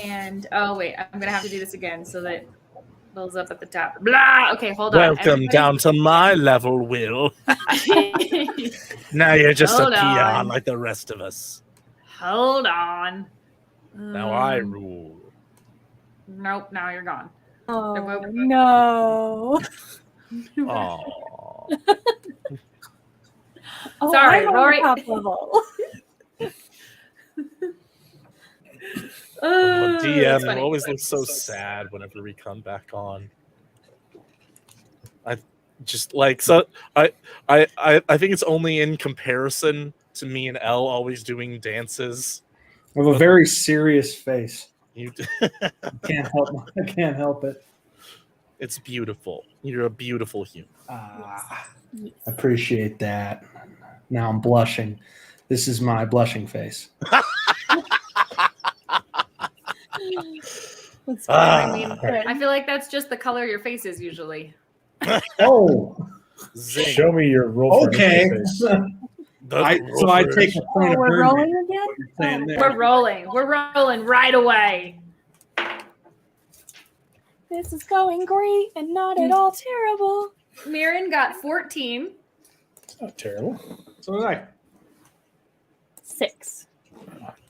A: And oh wait, I'm gonna have to do this again so that it builds up at the top. Blah. Okay, hold on.
C: Welcome down to my level, Will. Now you're just
A: Hold
C: a peon
A: on.
C: like the rest of us.
A: Hold on.
C: Now I rule.
A: Nope, now you're gone.
D: Oh,
A: Nope.
D: no.
C: Oh.
D: Oh,
A: Sorry,
D: I'm on
A: Rauri.
D: the top level.
C: DM
A: It's funny.
C: always looks so sad whenever we come back on. I just like so I think it's only in comparison to me and Elle always doing dances.
E: I have a very serious face.
C: You
E: I can't help it.
C: It's beautiful. You're a beautiful human.
E: Appreciate that. Now I'm blushing. This is my blushing face.
D: That's
A: I mean, I feel like that's just the color your face is usually.
E: Oh,
C: Zing.
B: Show me your roll.
E: okay.
B: For
E: So I take a point of
D: we're
E: burn.
D: rolling again?
E: What you're saying there.
A: We're rolling right away.
D: This is going great and not at all terrible.
A: Mirren got 14.
B: It's not terrible.
E: So did I.
D: 6.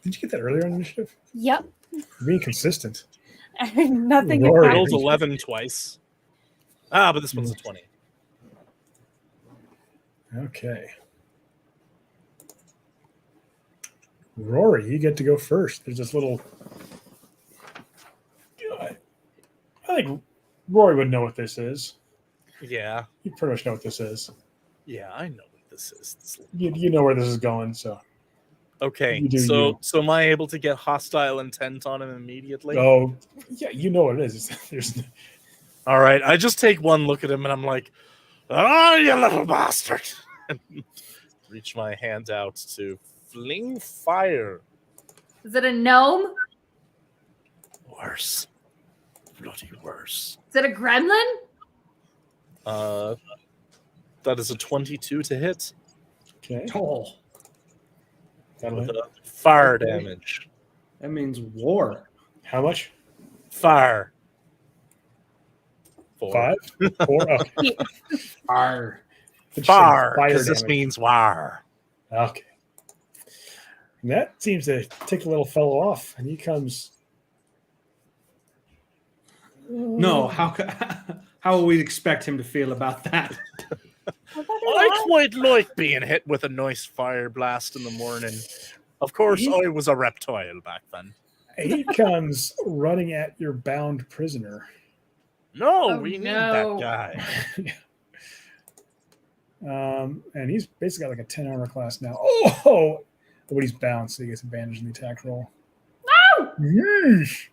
B: Did you get that earlier in initiative?
D: Yep.
B: You're being consistent.
D: Nothing.
B: Rory.
C: I rolled 11 twice. But this one's a 20.
B: Okay. Rory, you get to go first. There's this little. I think Rory would know what this is.
C: Yeah.
B: You pretty much know what this is.
C: Yeah, I know what this is.
B: You know where this is going, so.
C: Okay,
B: You do
C: so am I able to get hostile intent on him immediately?
B: Oh, yeah, you know what it is. There's.
C: All right, I just take one look at him and I'm like, "Oh, you little bastard!" And reach my hand out to fling fire.
A: Is it a gnome?
C: Worse, bloody worse.
A: Is it a gremlin?
C: That is a 22 to hit.
B: Okay.
E: Oh,
B: That'll
C: With
B: hit.
C: fire damage.
E: that means war.
B: How much?
C: Fire. 4.
B: 5? 4? Okay.
E: Arr.
C: Fire,
B: Fire
C: because this
B: damage.
C: means war.
B: Okay. And that seems to tick the little fellow off, and he comes.
E: No, how will we expect him to feel about that?
C: I quite like being hit with a nice fire blast in the morning. Of course, I was a reptile back then.
B: He comes running at your bound prisoner.
C: No,
A: Oh,
C: we need
A: no.
C: that guy.
B: And he's basically got like a 10 armor class now. Oh, but he's bound, so he gets advantage in the attack roll.
A: No!
B: Yeesh.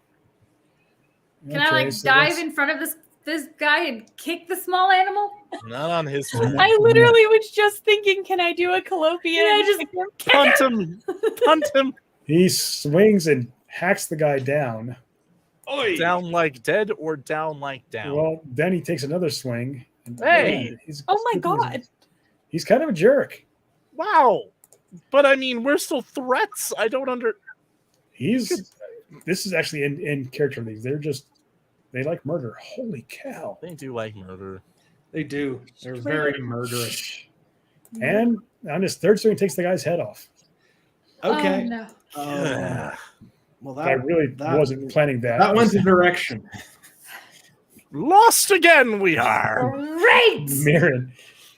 A: Can I like
B: so
A: dive
B: that's-
A: in front of this guy and kick the small animal?
C: Not on his
D: I literally was just thinking, can I do a colloquium?
A: Yeah, just
C: Punt him! Punt him!
B: He swings and hacks the guy down.
C: Down like dead or down like down?
B: Well, then he takes another swing. And
C: Hey!
B: he's,
D: Oh my God.
B: He's kind of a jerk.
C: Wow! But I mean, we're still threats. I don't
B: This is actually in character leagues. They like murder. Holy cow.
C: They do like murder.
E: They do. They're very murderous.
B: And on his third swing, he takes the guy's head off.
E: Okay.
A: Oh, no.
C: Yeah.
E: Well,
B: I really wasn't planning that.
E: That went the direction.
C: Lost again we are.
A: Great.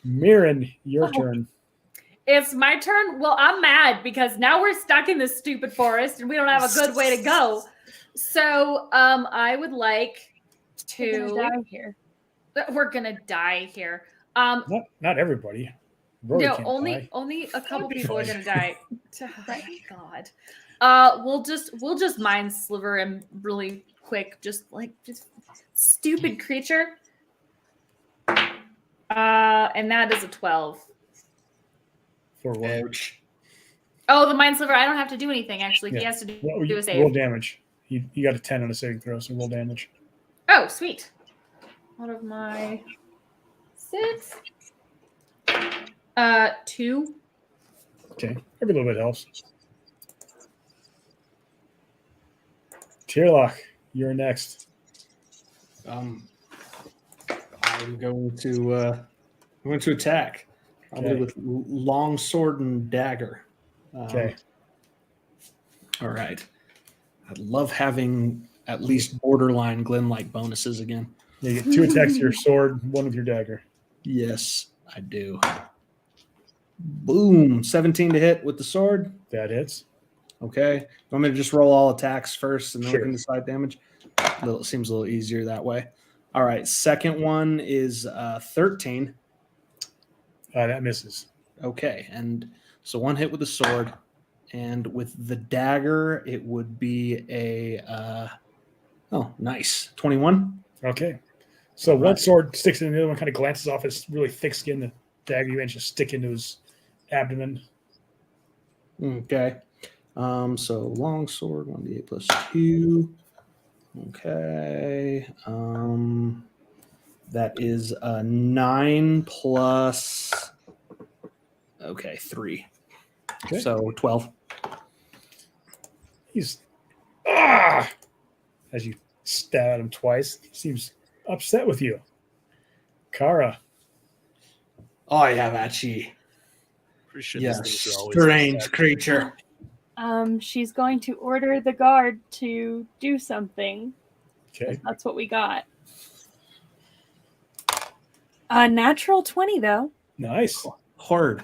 B: Mirren, your turn.
A: It's my turn. Well, I'm mad because now we're stuck in this stupid forest and we don't have a good way to go. So, I would like
D: We're
A: to.
D: gonna die here.
A: We're gonna die here.
B: Not everybody. Rory
A: No,
B: can't
A: only
B: die.
A: a couple
B: That'd be
A: people are
B: fine.
A: gonna die.
D: Right.
A: God. We'll just mind sliver him really quick, just stupid creature. And that is a 12.
B: For what?
E: Ouch.
A: Oh, the mind sliver. I don't have to do anything actually. He
B: Yeah.
A: has to do
B: Well,
A: a save.
B: roll damage. You got a 10 on a saving throw, so roll damage.
A: Oh, sweet. Out of my 6. 2.
B: Okay. Every little bit helps. Tierlock, you're next.
E: I'm going to attack. Probably
B: Okay.
E: with long sword and dagger.
B: Okay.
E: All right. I'd love having at least borderline Glen-like bonuses again.
B: You get 2 attacks with your sword, 1 with your dagger.
E: Yes, I do. Boom. 17 to hit with the sword.
B: That hits.
E: Okay. You want me to just roll all attacks first and then
B: Sure.
E: we can decide damage? Seems a little easier that way. All right. Second one is 13.
B: That misses.
E: Okay. And so 1 hit with the sword. And with the dagger, it would be a nice. 21.
B: Okay. So one
E: Right.
B: sword sticks in the other one, kind of glances off his really thick skin. The dagger you managed to stick into his abdomen.
E: Okay. So long sword, 1d8 plus 2. Okay. That is a 9 plus 3.
B: Okay.
E: So 12.
B: He's as you stab at him twice. He seems upset with you. Kara.
E: Oh, yeah, Vachi.
C: Pretty sure
E: Yes,
C: these things are always
E: strange
C: upset.
E: creature.
D: She's going to order the guard to do something.
B: Okay.
D: That's what we got. A natural 20, though.
B: Nice.
E: Horde.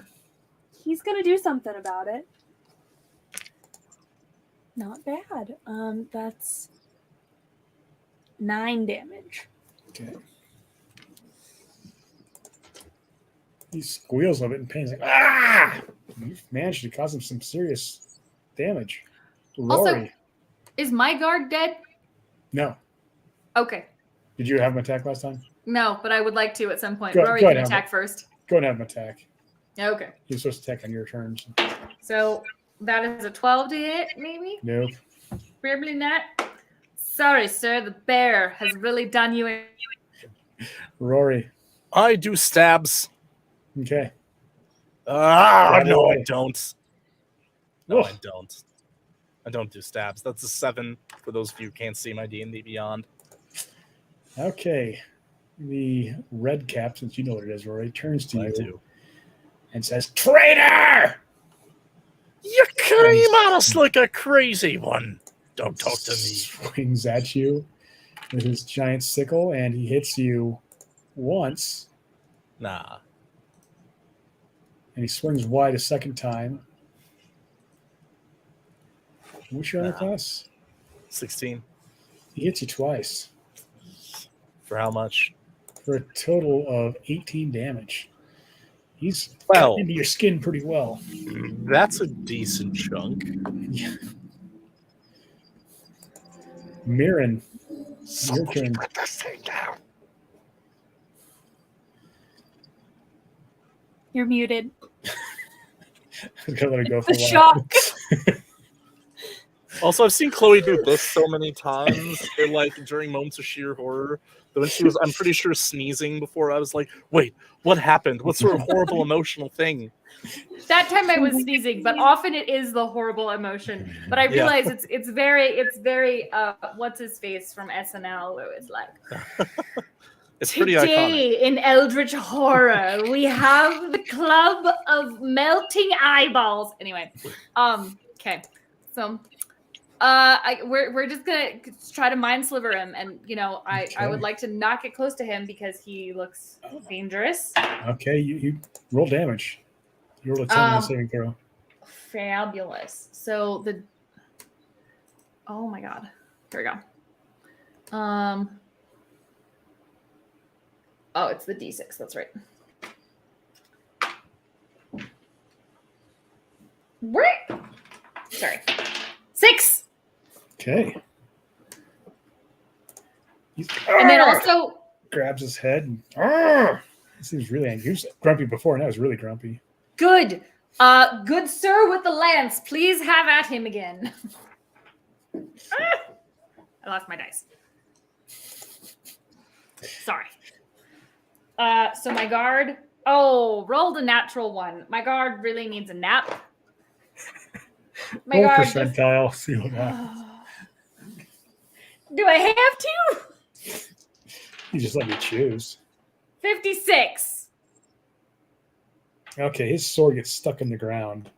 D: He's going to do something about it. Not bad. That's 9 damage.
B: Okay. He squeals a little bit in pain. He's like, ah! You've managed to cause him some serious damage.
A: Also-
B: Rory.
A: Is my guard dead?
B: No.
A: Okay.
B: Did you have him attack last time?
A: No, but I would like to at some point.
B: Go
A: Rory
B: ahead,
A: can
B: Emma.
A: attack first.
B: Go ahead and have him attack.
A: Okay.
B: He was supposed to attack on your turn.
A: So that is a 12 to hit, maybe?
B: Nope.
A: Probably not. Sorry, sir. The bear has really done you in.
B: Rory.
C: I do stabs.
B: Okay.
C: Ah,
B: Grab
C: no,
B: away.
C: I don't. No, I
B: Ugh.
C: don't. I don't do stabs. That's a 7 for those of you who can't see my D&D Beyond.
B: Okay. The red cap, since you know what it is, Rory, turns to
C: I
B: you
C: do.
B: and says, "Traitor!"
C: You came at us like a crazy one. Don't talk to me.
B: Swings at you with his giant sickle, and he hits you once,
C: Nah.
B: and he swings wide a second time. What's your armor
C: Nah.
B: class?
C: 16.
B: He hits you twice
C: For how much?
B: for a total of 18 damage. He's
C: Well.
B: cut into your skin pretty well.
C: That's a decent chunk.
B: Mirren, your turn.
C: Put this thing down.
D: You're muted.
B: I'm gonna let it go for
D: The
B: a while.
D: shock.
C: Also, I've seen Chloe do this so many times. They're like during moments of sheer horror. But when she was, I'm pretty sure, sneezing before, I was like, wait, what happened? What sort of horrible emotional thing?
A: That time I was sneezing, but often it is the horrible emotion. But I realize it's very what's his face from SNL where it's like
C: It's pretty iconic.
A: today in Eldritch Horror we have the Club of Melting Eyeballs. Anyway, Okay, so we're just gonna try to mind sliver him, and I would
B: Okay.
A: like to not get close to him because he looks dangerous.
B: Okay, you roll damage. You rolled a 10 on the saving throw.
A: Fabulous. So oh my god, here we go. Oh, it's the D6. That's right. Sorry. 6.
B: Okay.
A: And then also
B: grabs his head and he seems really angry. He was grumpy before, and now he's really grumpy.
A: good. Good sir with the lance, please have at him again. I lost my dice. Sorry. So my guard. Oh, rolled a natural 1. My guard really needs a nap. My
B: Roll
A: guard.
B: percentile. See what happens.
A: Do I have to?
B: You just let me choose.
A: 56.
B: Okay, his sword gets stuck in the ground.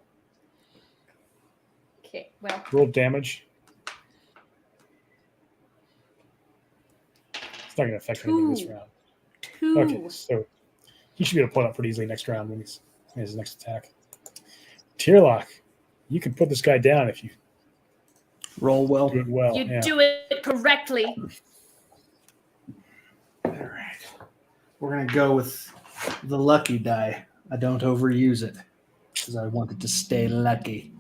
A: Okay, well.
B: Roll damage. It's not going to affect anything this
A: 2.
B: round.
A: 2.
B: Okay, so he should be able to pull it up pretty easily next round when he's in his next attack. Tierlock, you can put this guy down if you
E: Roll well.
B: do it well.
A: You
B: yeah.
A: do it correctly.
E: All right. We're going to go with the lucky die. I don't overuse it because I want it to stay lucky.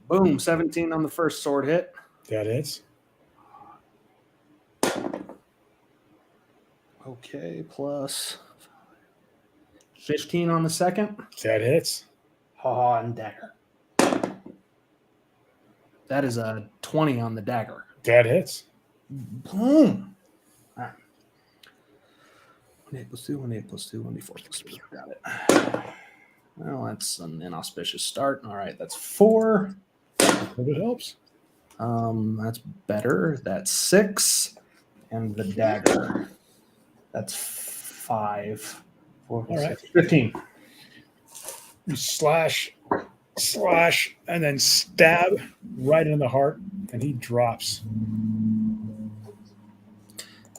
E: Boom, 17 on the first sword hit.
B: That is.
E: Okay, plus 15 on the second.
B: That hits.
E: Ha and dagger. That is a 20 on the dagger.
B: That hits.
E: Boom. All right. 1 8 plus 2, 1 8 plus 2, 1 4 plus 2. Got it. Well, that's an inauspicious start. All right, that's 4.
B: Hope it helps.
E: That's better. That's 6. And the dagger. That's 5. 4,
B: All right.
E: 15.
B: You slash, and then stab right in the heart, and he drops.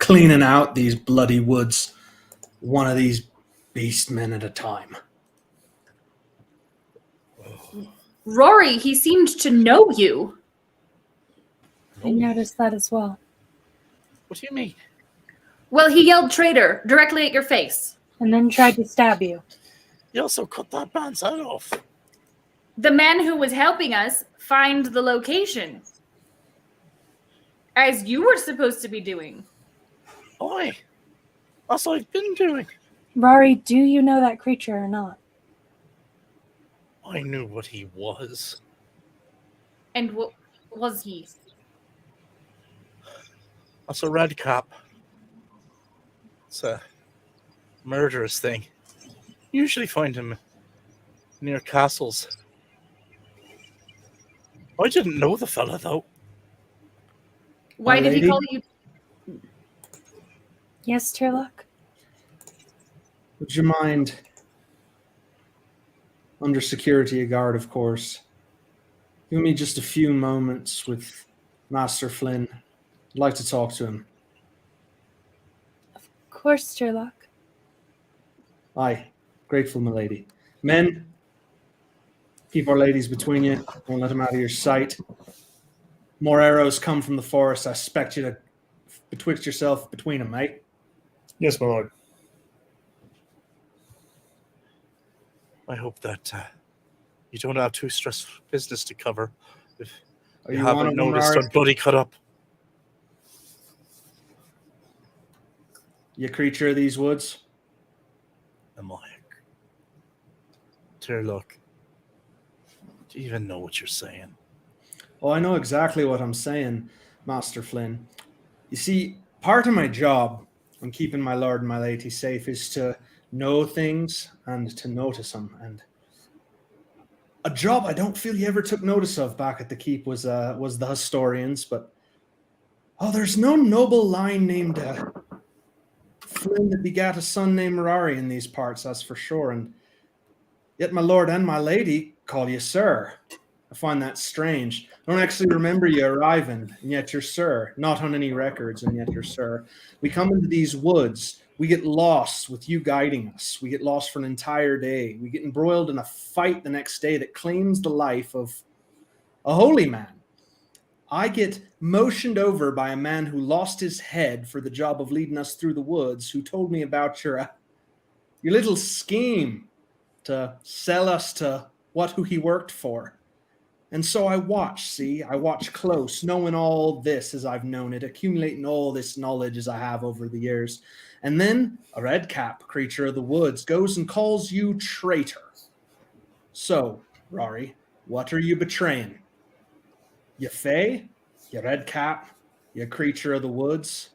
E: Cleaning out these bloody woods, one of these beast men at a time.
A: Rauri, he seemed to know you.
D: I noticed that as well.
C: What do you mean?
A: Well, he yelled traitor directly at your face.
D: And then tried to stab you.
C: You also cut that man's head off.
A: The man who was helping us find the location. As you were supposed to be doing.
C: Oi. That's what I've been doing.
D: Rauri, do you know that creature or not?
C: I knew what he was.
A: And what was he?
C: That's a red cap. It's a murderous thing. Usually find him near castles. I didn't know the fella, though.
A: Why did he
E: lady?
A: call you?
D: Yes, Turlock?
E: Would you mind, under security, a guard, of course, give me just a few moments with Master Flynn? I'd like to talk to him.
D: Of course, Turlock.
E: Aye, grateful, my lady. Men, keep our ladies between you. Don't let them out of your sight. More arrows come from the forest. I expect you to betwixt yourself between them, mate.
B: Yes, my lord.
C: I hope that you don't have too stressful business to cover. If
E: Are
C: you
E: you one
C: haven't
E: of them,
C: noticed,
E: Rauri?
C: I'm bloody cut up.
E: You creature of these woods?
C: Am I? Dear, look. Do you even know what you're saying?
E: Oh, I know exactly what I'm saying, Master Flynn. You see, part of my job when keeping my lord and my lady safe is to know things and to notice them. And a job I don't feel you ever took notice of back at the keep was the historians. But there's no noble line named Flynn that begat a son named Rauri in these parts, that's for sure. And yet my lord and my lady call you sir. I find that strange. I don't actually remember you arriving, and yet you're sir. Not on any records, and yet you're sir. We come into these woods. We get lost with you guiding us. We get lost for an entire day. We get embroiled in a fight the next day that claims the life of a holy man. I get motioned over by a man who lost his head for the job of leading us through the woods, who told me about your little scheme to sell us to who he worked for. And so I watch close, knowing all this as I've known it, accumulating all this knowledge as I have over the years. And then a red cap creature of the woods goes and calls you traitor. So, Rauri, what are you betraying? You fae? You red cap? You creature of the woods?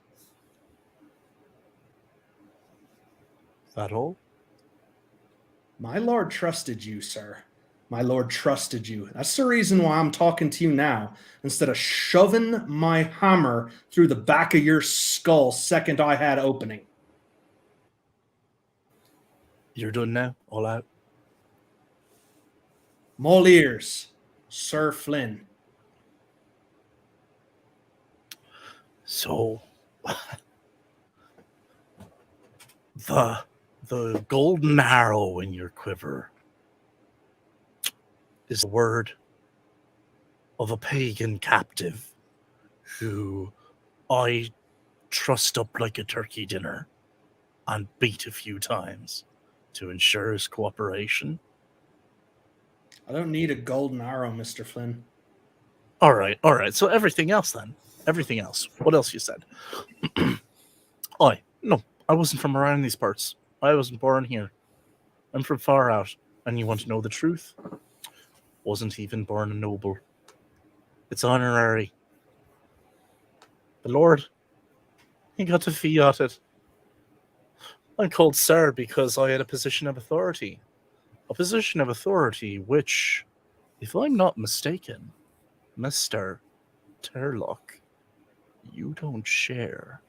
C: That all?
E: My lord trusted you, sir. My lord trusted you. That's the reason why I'm talking to you now, instead of shoving my hammer through the back of your skull second I had opening.
C: You're done now? All out?
E: I'm all ears, Sir Flynn.
C: So, the golden arrow in your quiver is the word of a pagan captive who I trussed up like a turkey dinner and beat a few times to ensure his cooperation.
E: I don't need a golden arrow, Mr. Flynn.
C: All right. So everything else then. Everything else. What else you said? No, I wasn't from around these parts. I wasn't born here. I'm from far out. And you want to know the truth? Wasn't even born a noble. It's honorary. The Lord, he got to fiat it. I'm called sir because I had a position of authority. A position of authority which, if I'm not mistaken, Mr. Turlock, you don't share.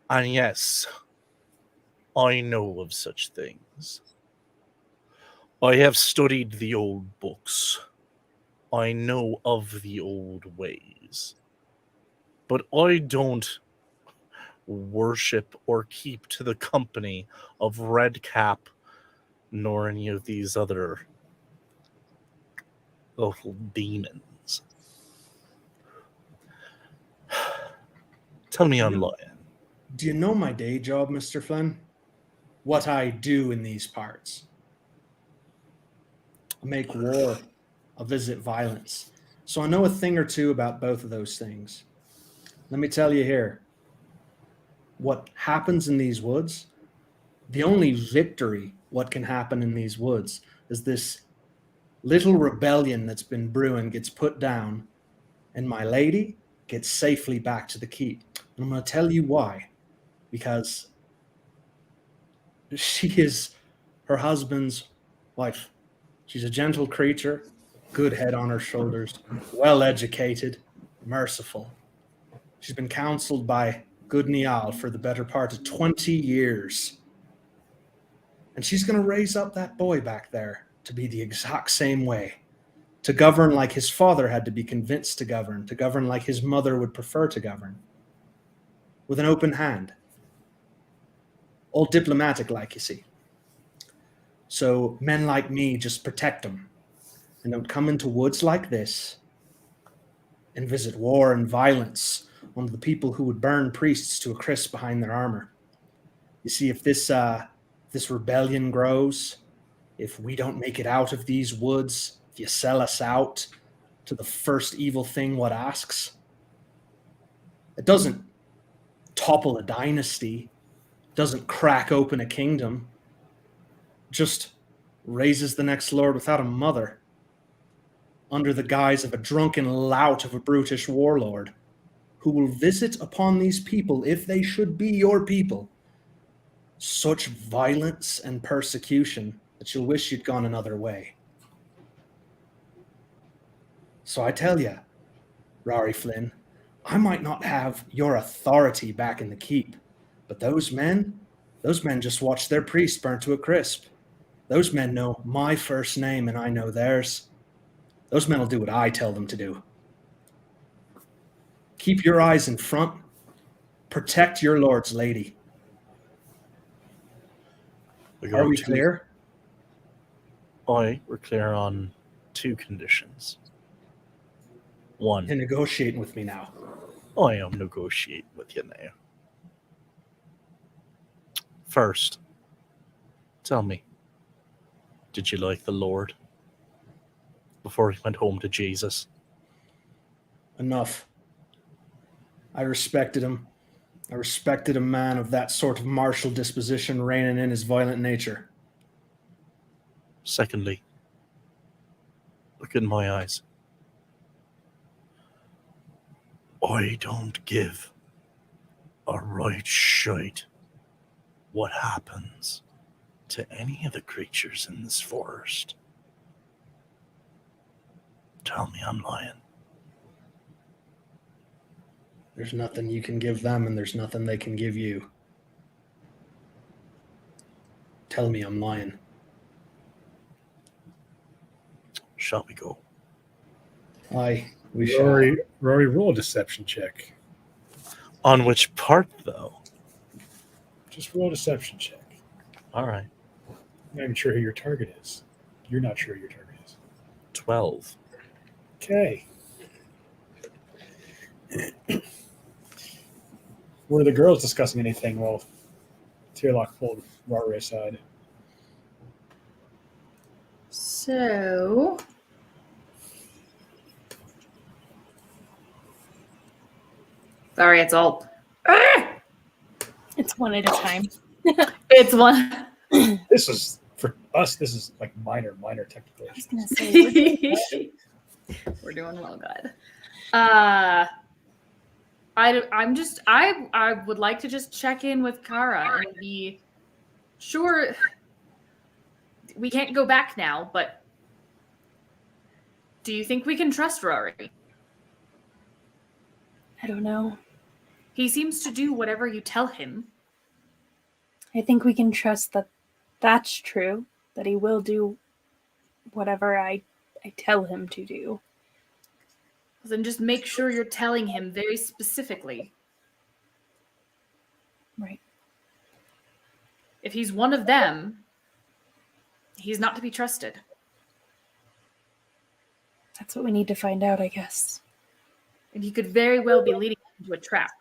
C: And yes, I know of such things. I have studied the old books. I know of the old ways. But I don't worship or keep to the company of Redcap nor any of these other awful demons. Tell me I'm lying.
E: Do you know my day job, Mr. Flynn? What I do in these parts? I make war. I visit violence. So I know a thing or two about both of those things. Let me tell you here. What happens in these woods, the only victory what can happen in these woods is this little rebellion that's been brewing gets put down and my lady gets safely back to the keep. And I'm going to tell you why. Because she is her husband's wife. She's a gentle creature, good head on her shoulders, well educated, merciful. She's been counseled by good Niall for the better part of 20 years. And she's going to raise up that boy back there to be the exact same way, to govern like his father had to be convinced to govern like his mother would prefer to govern, with an open hand. All diplomatic like, you see. So men like me just protect them and don't come into woods like this and visit war and violence on the people who would burn priests to a crisp behind their armor. You see, if this rebellion grows, if we don't make it out of these woods, if you sell us out to the first evil thing what asks, it doesn't topple a dynasty, doesn't crack open a kingdom, just raises the next lord without a mother under the guise of a drunken lout of a brutish warlord who will visit upon these people, if they should be your people, such violence and persecution that you'll wish you'd gone another way. So I tell you, Rauri Flynn, I might not have your authority back in the keep, but those men just watched their priest burn to a crisp. Those men know my first name and I know theirs. Those men will do what I tell them to do. Keep your eyes in front. Protect your lord's lady. Are we clear?
C: We're clear on 2 conditions. 1,
E: You're negotiating with me now.
C: I am negotiating with you now. First, tell me, did you like the Lord before he went home to Jesus?
E: Enough. I respected him. I respected a man of that sort of martial disposition reigning in his violent nature.
C: Secondly, look in my eyes. I don't give a right shite what happens to any of the creatures in this forest. Tell me I'm lying.
E: There's nothing you can give them, and there's nothing they can give you. Tell me I'm lying.
C: Shall we go?
E: Aye, we shall.
B: Rory, roll a deception check.
C: On which part, though?
B: Just roll a deception check.
C: All right.
B: I'm not even sure who your target is. You're not sure who your target is.
C: 12.
B: Okay. Were the girls discussing anything while Tierlock pulled Rauri aside?
A: So, sorry, it's all.
D: It's one at a time.
A: It's one.
B: This is for us. This is like minor technical
D: I was
B: issues.
D: gonna say,
A: We're doing well, good. I would like to just check in with Kara and be sure. We can't go back now, but do you think we can trust Rauri?
D: I don't know.
A: He seems to do whatever you tell him.
D: I think we can trust that that's true, that he will do whatever I tell him to do.
A: Then just make sure you're telling him very specifically.
D: Right.
A: If he's one of them, he's not to be trusted.
D: That's what we need to find out, I guess.
A: And he could very well be leading him into a trap.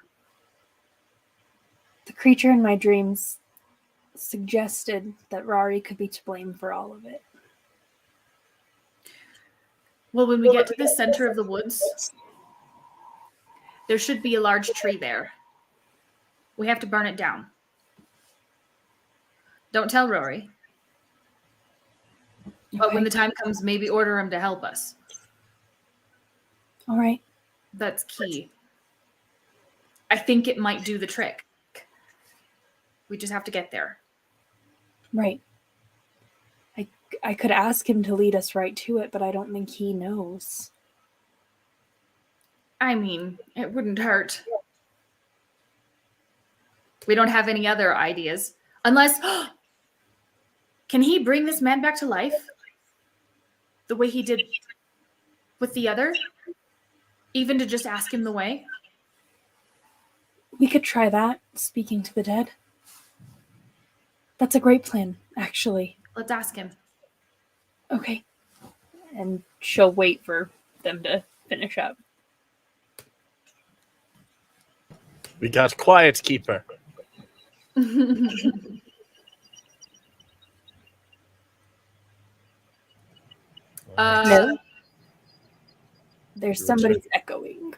D: The creature in my dreams suggested that Rauri could be to blame for all of it.
A: Well, when we get to the center of the woods, there should be a large tree there. We have to burn it down. Don't tell Rauri. But when the time comes, maybe order him to help us.
D: All right.
A: That's key. I think it might do the trick. We just have to get there.
D: Right. I could ask him to lead us right to it, but I don't think he knows.
A: I mean, it wouldn't hurt. We don't have any other ideas. Unless... Can he bring this man back to life? The way he did with the other? Even to just ask him the way?
D: We could try that, speaking to the dead. That's a great plan, actually.
A: Let's ask him.
D: Okay. And she'll wait for them to finish up.
C: We got quiet keeper.
D: No. There's somebody's echoing.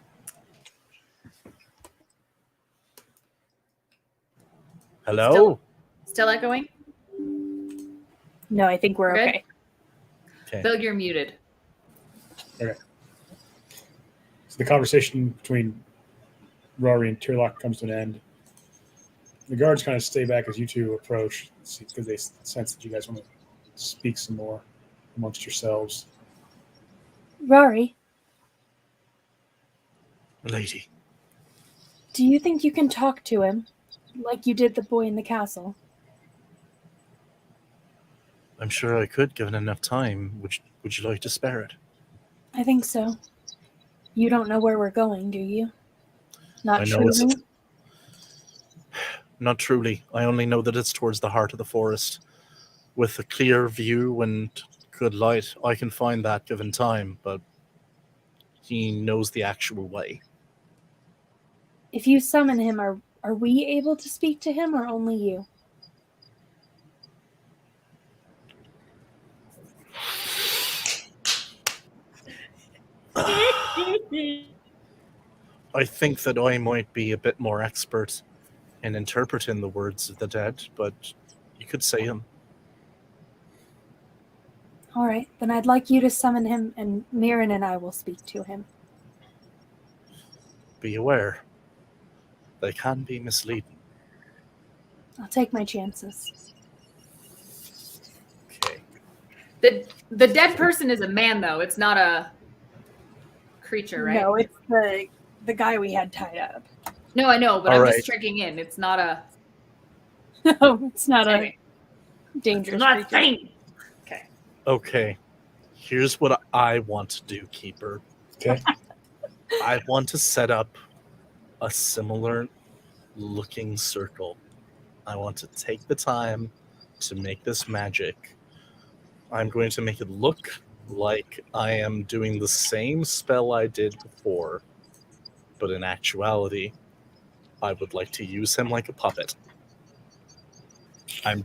C: Hello?
A: Still echoing?
D: No, I think we're
A: Good?
D: okay.
C: Okay.
A: Bill, you're muted.
B: Okay. So the conversation between Rauri and Tierlock comes to an end. The guards kind of stay back as you two approach because they sense that you guys want to speak some more amongst yourselves.
D: Rauri,
C: Lady.
D: do you think you can talk to him like you did the boy in the castle?
C: I'm sure I could, given enough time. Would you like to spare it?
D: I think so. You don't know where we're going, do you? Not
C: I know it's
D: truly?
C: not truly. I only know that it's towards the heart of the forest. With a clear view and good light, I can find that given time, but he knows the actual way.
D: If you summon him, are we able to speak to him or only you?
C: I think that I might be a bit more expert in interpreting the words of the dead, but you could say them.
D: All right, then I'd like you to summon him, and Mirren and I will speak to him.
C: Be aware. They can be misleading.
D: I'll take my chances.
C: Okay.
A: The dead person is a man, though. It's not a creature, right?
D: No, it's the guy we had tied up.
A: No, I know, but
C: All
A: I'm
C: right.
A: just checking in. It's not a
D: No, it's not
A: thing.
D: a dangerous
A: It's not a
D: creature.
A: thing. Okay.
C: Okay. Here's what I want to do, Keeper.
B: Okay.
C: I want to set up a similar looking circle. I want to take the time to make this magic. I'm going to make it look like I am doing the same spell I did before, but in actuality, I would like to use him like a puppet. I'm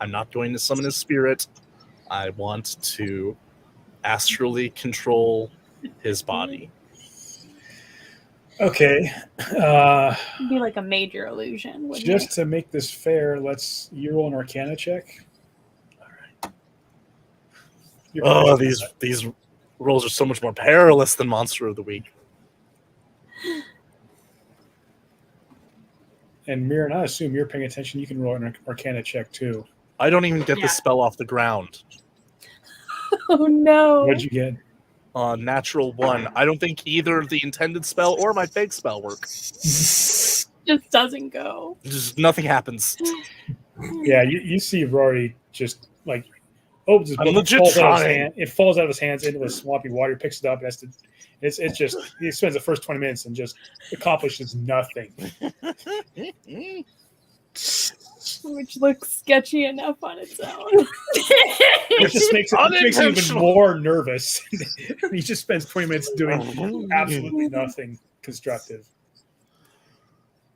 C: not going to summon his spirit. I want to astrally control his body.
B: Okay.
D: It'd be like a major illusion, wouldn't
B: Just
D: it?
B: to make this fair, you roll an Arcana check. You're
C: Oh,
B: proficient in
C: these rolls are so much more perilous than Monster of the Week.
B: that. And Mirren, I assume you're paying attention. You can roll an Arcana check too.
C: I don't even get
A: Yeah.
C: the spell off the ground.
D: Oh no.
B: What'd you get?
C: Natural 1. I don't think either the intended spell or my fake spell work.
D: Just doesn't go.
C: Just nothing happens.
B: Yeah, you see Rauri just like opens his
C: I'm
B: book,
C: legit
B: falls out of his
C: trying.
B: hand. It falls out of his hands into the swampy water. He picks it up. And it's just he spends the first 20 minutes and just accomplishes nothing.
D: Which looks sketchy enough on its own.
B: It just makes it even
C: Unintentional.
B: more nervous. He just spends 20 minutes doing absolutely nothing constructive.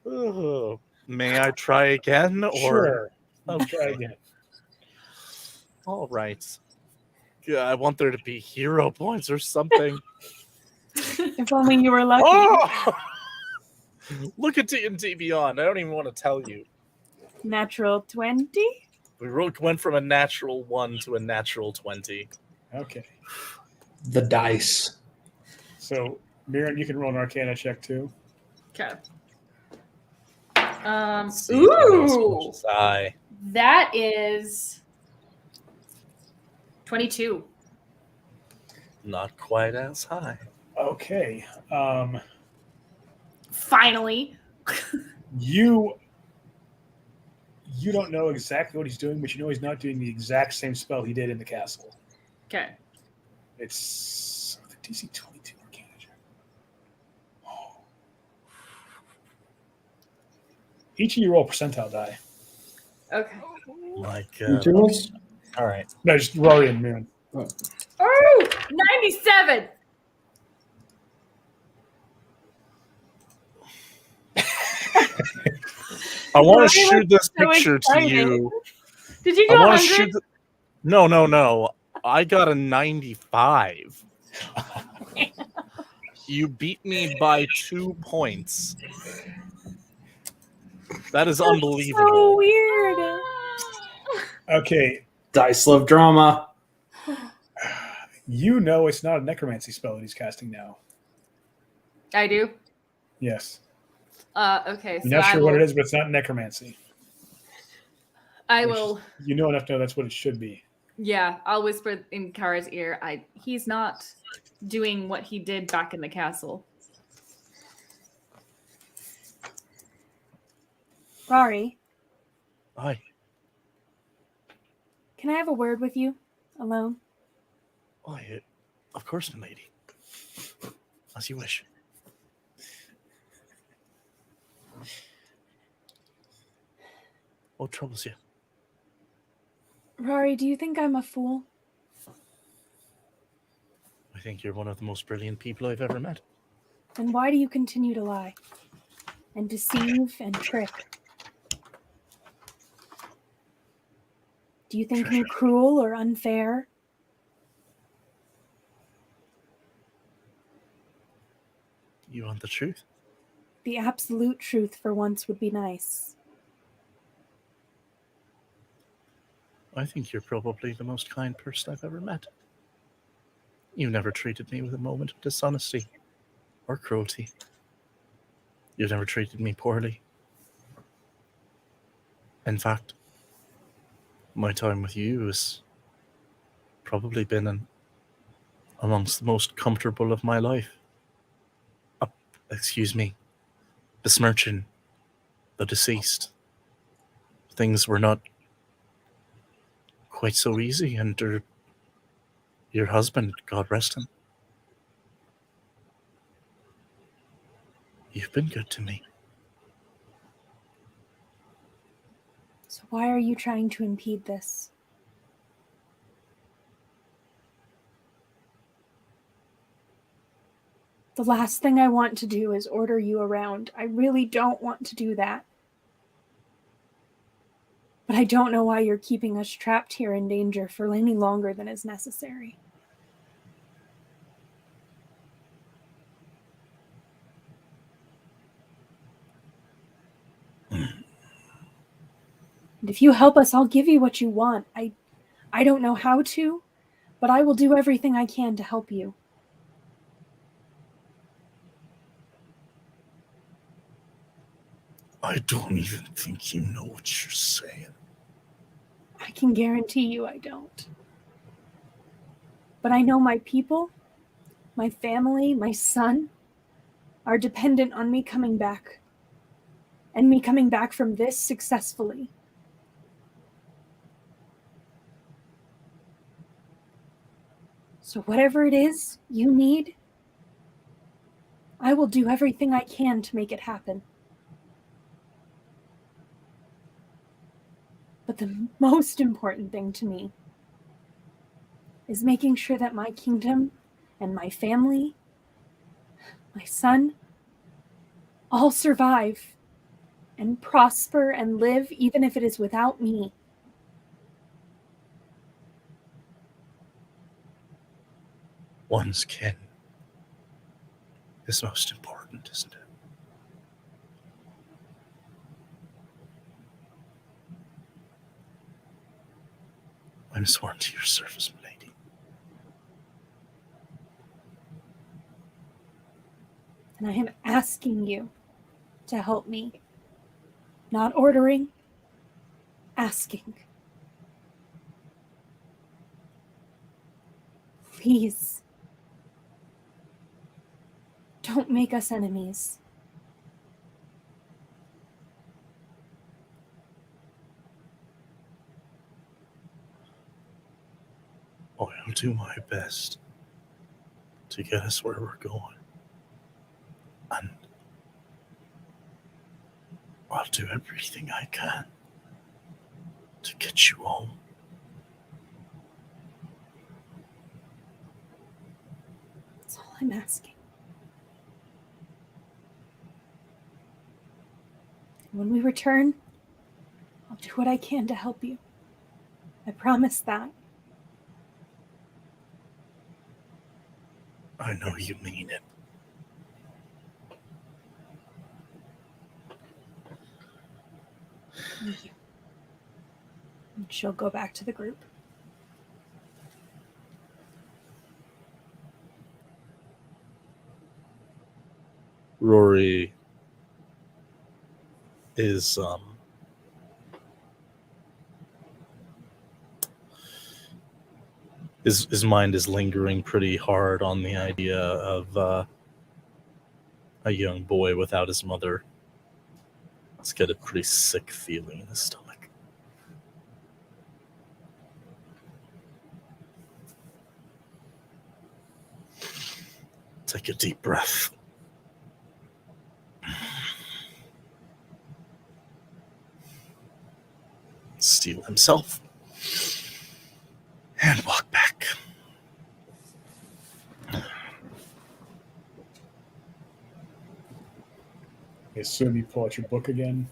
C: Oh, may I try again? Or
B: Sure.
C: Okay.
B: Try again.
C: All right. Yeah, I want there to be hero points or something.
D: If only you were lucky.
C: Oh! Look at D&D Beyond. I don't even want to tell you.
D: Natural 20?
C: We went from a natural 1 to a natural 20.
B: Okay.
E: The dice.
B: So, Mirren, you can roll an Arcana check too.
A: Okay.
C: See if you know as much
A: Ooh,
C: as I.
A: that is 22.
C: Not quite as high.
B: Okay.
A: Finally.
B: You don't know exactly what he's doing, but you know he's not doing the exact same spell he did in the castle.
A: Okay.
B: It's the DC 22 Arcana check. Oh. Each of you roll a percentile die.
A: Okay.
C: Like,
E: Materials?
C: all right.
B: No, just Rory and Mirren.
A: Oh, 97.
C: I want to
D: Why
C: shoot this
D: so
C: picture to
D: excited?
C: you.
A: Did you
C: I
A: do
C: want to
A: 100?
C: shoot. No. I got a 95. You beat me by 2 points. That is
D: So
C: unbelievable.
D: weird.
B: Okay,
E: Dice love drama.
B: you know it's not a necromancy spell that he's casting now.
A: I do.
B: Yes.
A: Okay. So
B: You're not
A: I
B: sure
A: will,
B: what it is, but it's not necromancy.
A: I
B: Which
A: will.
B: You know enough to know that's what it should be.
A: Yeah, I'll whisper in Kara's ear. He's not doing what he did back in the castle.
D: Rory,
C: Aye.
D: Can I have a word with you? Alone?
C: Why, of course, my lady. As you wish. What troubles you?
D: Rauri, do you think I'm a fool?
C: I think you're one of the most brilliant people I've ever met.
D: Then why do you continue to lie? And deceive and trick? Do you think me
C: Treasure.
D: cruel or unfair?
C: You want the truth?
D: The absolute truth for once would be nice.
C: I think you're probably the most kind person I've ever met. You never treated me with a moment of dishonesty or cruelty. You've never treated me poorly. In fact, my time with you has probably been amongst the most comfortable of my life. Besmirching the deceased. Things were not quite so easy under your husband, God rest him. You've been good to me.
D: So why are you trying to impede this? The last thing I want to do is order you around. I really don't want to do that. But I don't know why you're keeping us trapped here in danger for any longer than is necessary. And if you help us, I'll give you what you want. I don't know how to, but I will do everything I can to help you.
C: I don't even think you know what you're saying.
D: I can guarantee you I don't. But I know my people, my family, my son, are dependent on me coming back. And me coming back from this successfully. So whatever it is you need, I will do everything I can to make it happen. But the most important thing to me is making sure that my kingdom and my family, my son, all survive and prosper and live, even if it is without me.
C: One's kin is most important, isn't it? I'm sworn to your service, milady.
D: And I am asking you to help me. Not ordering, asking. Please. Don't make us enemies.
C: I'll do my best to get us where we're going. And I'll do everything I can to get you home.
D: That's all I'm asking. When we return, I'll do what I can to help you. I promise that.
C: I know you mean it.
D: Thank you. And she'll go back to the group.
C: Rauri is his mind is lingering pretty hard on the idea of a young boy without his mother. Let's get a pretty sick feeling in his stomach. Take a deep breath. Steel himself. And walk back.
B: I assume you pull out your book again,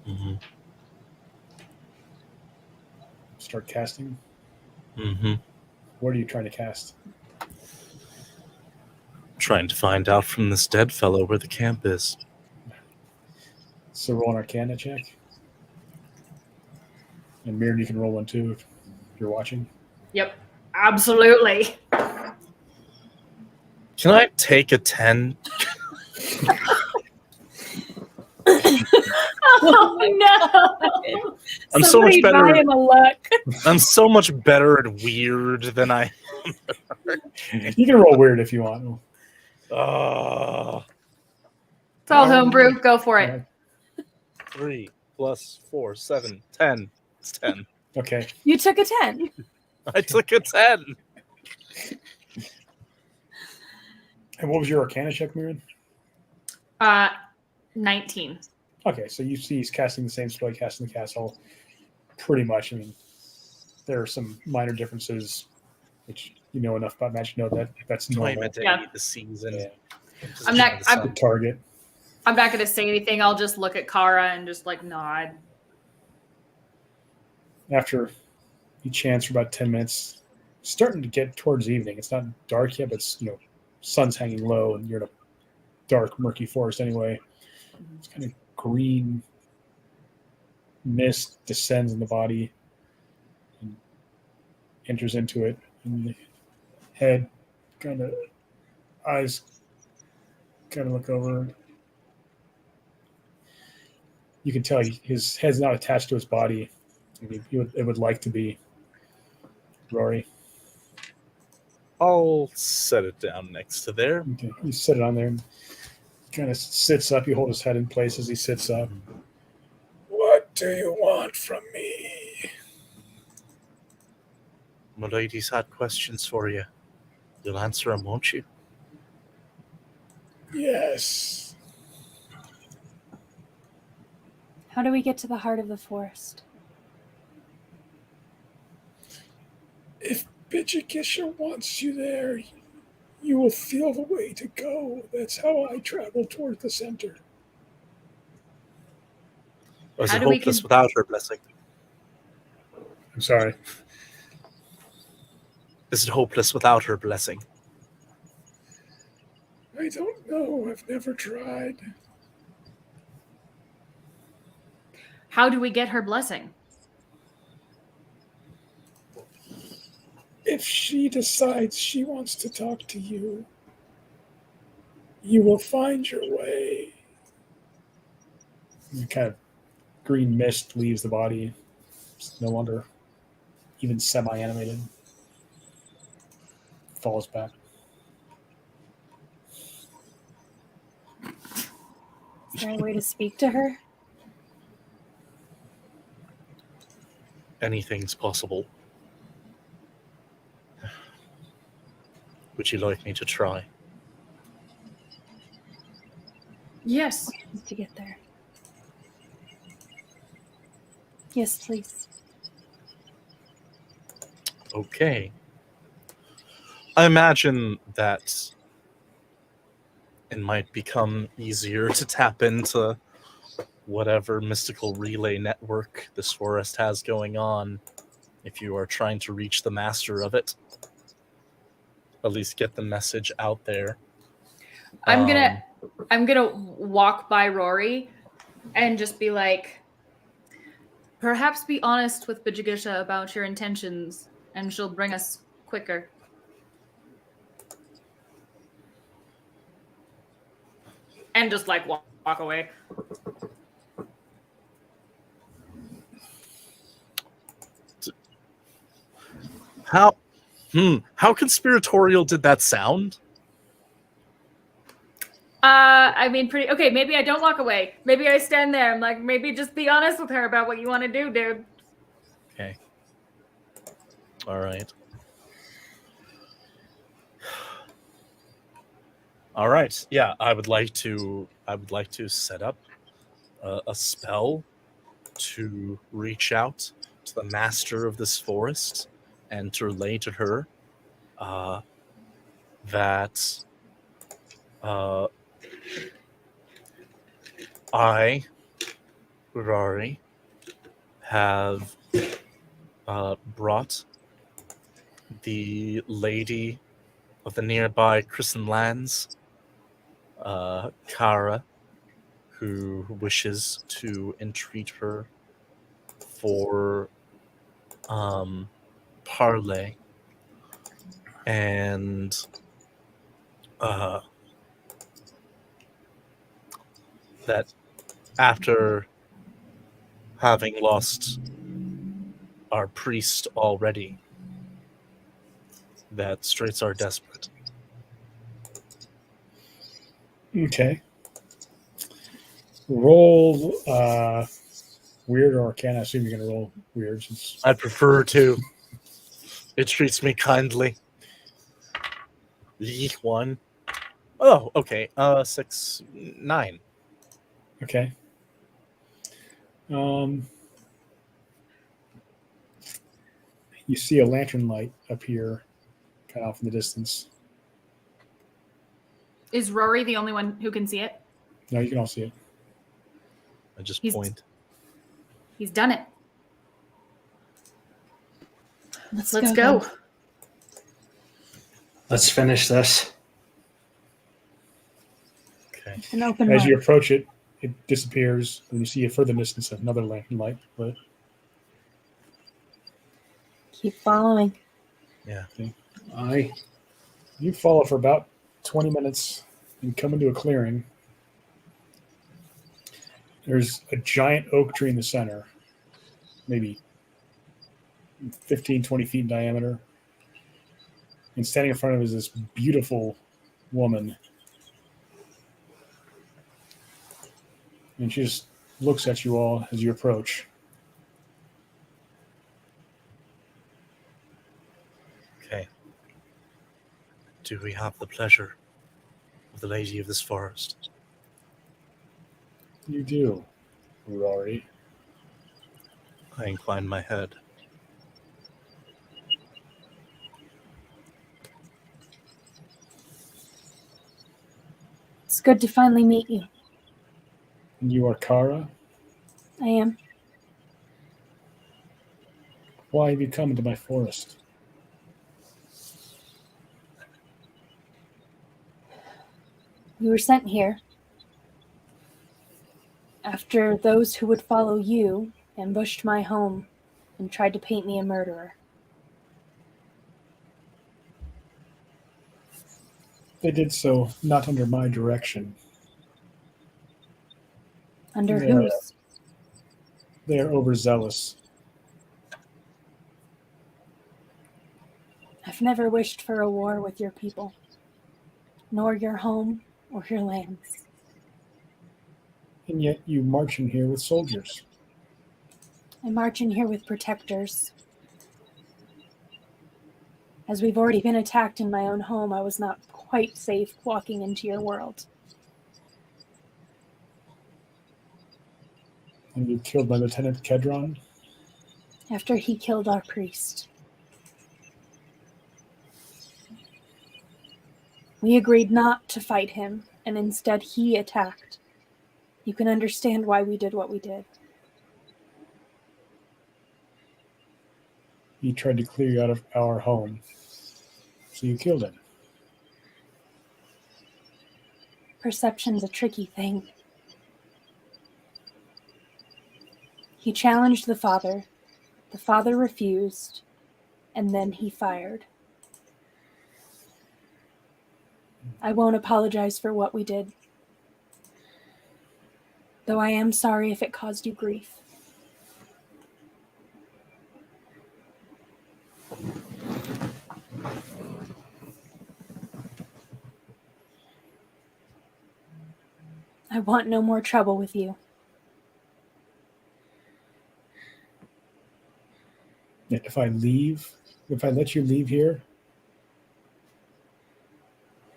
C: Mm-hmm.
B: start casting.
C: Mm-hmm.
B: What are you trying to cast?
C: Trying to find out from this dead fellow where the camp is.
B: So roll an Arcana check. And Mirren, you can roll one too if you're watching.
A: Yep, absolutely.
C: Can I take a 10?
A: Oh no!
C: I'm so much
D: Somebody
C: better.
D: buy him a luck.
C: I'm so much better at weird than I.
B: You can roll weird if you want.
A: It's all homebrew. Go for it.
C: 3 plus 4, 7, 10. It's 10.
B: Okay.
D: You took a 10.
C: I took a 10.
B: And what was your Arcana check, Mirren?
A: 19.
B: Okay, so you see he's casting the same spell he cast in the castle. Pretty much. I mean, there are some minor differences, which you know enough about magic to know that that's
C: Time
B: normal.
C: of day,
A: Yeah.
C: the season.
B: Yeah.
A: I'm not-
C: position of the
B: The target.
A: I'm not going to say anything. I'll just look at Kara and just like nod.
B: After you chance for about 10 minutes, it's starting to get towards evening. It's not dark yet, but it's, sun's hanging low and you're in a dark, murky forest anyway. It's kind of green mist descends in the body and enters into it. And the head kind of, eyes kind of look over. You can tell his head's not attached to his body. I mean, it would like to be. Rauri.
C: I'll set it down next to there.
B: Okay. You sit it on there and kind of sits up. You hold his head in place as he sits up. What do you want from me?
C: My lady's had questions for you. You'll answer them, won't you?
B: Yes.
D: How do we get to the heart of the forest?
B: If Bijikisha wants you there, you will feel the way to go. That's how I travel toward the center.
C: Or is
A: How
C: it
A: do we
C: hopeless
A: con-
C: without her blessing?
B: I'm sorry.
C: Is it hopeless without her blessing?
B: I don't know. I've never tried.
A: How do we get her blessing?
B: If she decides she wants to talk to you, you will find your way. And kind of green mist leaves the body. It's no longer even semi-animated. Falls back.
D: Is there a way to speak to her?
C: Anything's possible. Would you like me to try?
A: Yes.
D: To get there. Yes, please.
C: Okay. I imagine that it might become easier to tap into whatever mystical relay network this forest has going on if you are trying to reach the master of it. At least get the message out there.
A: I'm gonna walk by Rauri and just be like, perhaps be honest with Bijigisha about your intentions, and she'll bring us quicker. And just like walk away.
C: How conspiratorial did that sound?
A: I mean, pretty okay. Maybe I don't walk away. Maybe I stand there. I'm like, maybe just be honest with her about what you want to do, dude.
C: Okay. All right. All right. Yeah, I would like to set up a spell to reach out to the master of this forest and to relay to her uh, that uh, I, Rauri, have brought the lady of the nearby Christen lands, Kara, who wishes to entreat her for parley, and that after having lost our priest already, that straits are desperate.
B: Okay. Roll weird or arcana. I assume you're going to roll weird. Since...
C: I prefer to. It treats me kindly. Yeek 1. Oh, okay. 6, 9.
B: Okay. You see a lantern light appear kind of off in the distance.
A: Is Rory the only one who can see it?
B: No, you can all see it.
C: I just
A: He's-
C: point.
A: He's done it.
D: Let's
A: go.
D: then.
E: Let's finish this.
C: Okay.
D: An open
B: As
D: mind.
B: you approach it, it disappears, and you see a further distance another lantern light. But
D: Keep following.
C: Yeah.
E: Aye.
B: you follow for about 20 minutes and come into a clearing. There's a giant oak tree in the center, maybe 15, 20 feet in diameter. And standing in front of it is this beautiful woman. And she just looks at you all as you approach.
C: Okay. Do we have the pleasure of the lady of this forest?
B: You do, Rauri.
C: I incline my head.
D: It's good to finally meet you.
B: And you are Kara.
D: I am.
B: Why have you come into my forest?
D: We were sent here after those who would follow you ambushed my home and tried to paint me a murderer.
B: They did so not under my direction.
D: Under
B: Yeah.
D: whose?
B: They are overzealous.
D: I've never wished for a war with your people, nor your home or your lands.
B: And yet you march in here with soldiers.
D: I march in here with protectors. As we've already been attacked in my own home, I was not quite safe walking into your world.
B: And you killed my Lieutenant Kedron.
D: After he killed our priest. We agreed not to fight him, and instead he attacked. You can understand why we did what we did.
B: He tried to clear you out of our home. So you killed him.
D: Perception's a tricky thing. He challenged the father refused, and then he fired. I won't apologize for what we did, though I am sorry if it caused you grief. I want no more trouble with you.
B: If I let you leave here,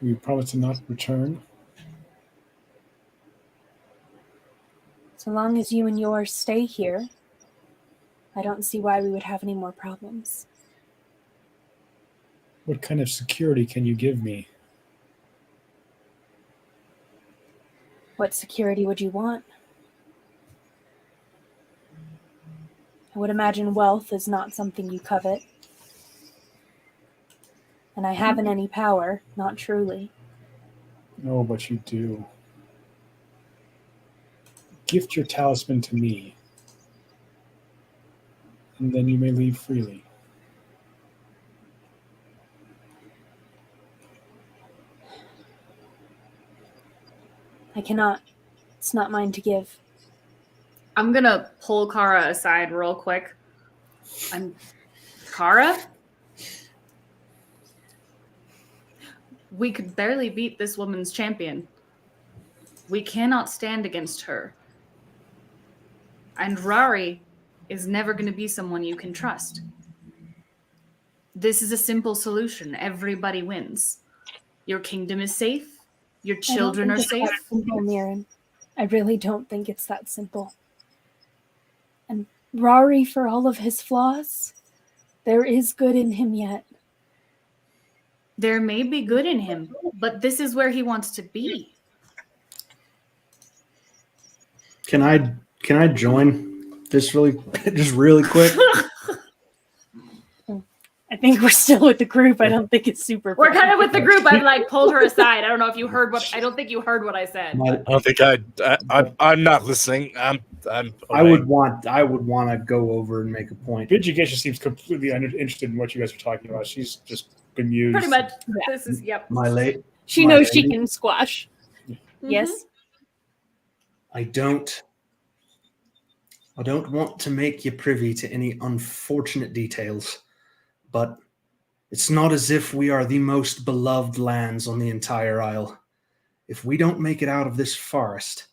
B: We promise to not return.
D: So long as you and yours stay here, I don't see why we would have any more problems.
B: What kind of security can you give me?
D: What security would you want? I would imagine wealth is not something you covet. And I haven't any power, not truly.
B: No, but you do. Gift your talisman to me, and then you may leave freely.
D: I cannot. It's not mine to give.
A: I'm gonna pull Kara aside real quick. Kara? We could barely beat this woman's champion. We cannot stand against her. And Rauri is never going to be someone you can trust. This is a simple solution. Everybody wins. Your kingdom is safe. Your children are safe.
D: Simple, Mirren. I really don't think it's that simple. And Rauri, for all of his flaws, there is good in him yet.
A: There may be good in him, but this is where he wants to be.
E: Can I join this really quick?
D: I think we're still with the group. I don't think it's super.
A: We're kind of with the group. I've like pulled her aside. I don't know if you heard what. I don't think you heard what I said.
C: I don't think I'm not listening. I
E: would want to go over and make a point.
B: Vigigesha seems completely uninterested in what you guys are talking about. She's just bemused.
A: Pretty much. This is
D: She knows she can squash.
A: Mm-hmm.
D: Yes.
E: I don't want to make you privy to any unfortunate details, but it's not as if we are the most beloved lands on the entire isle. If we don't make it out of this forest,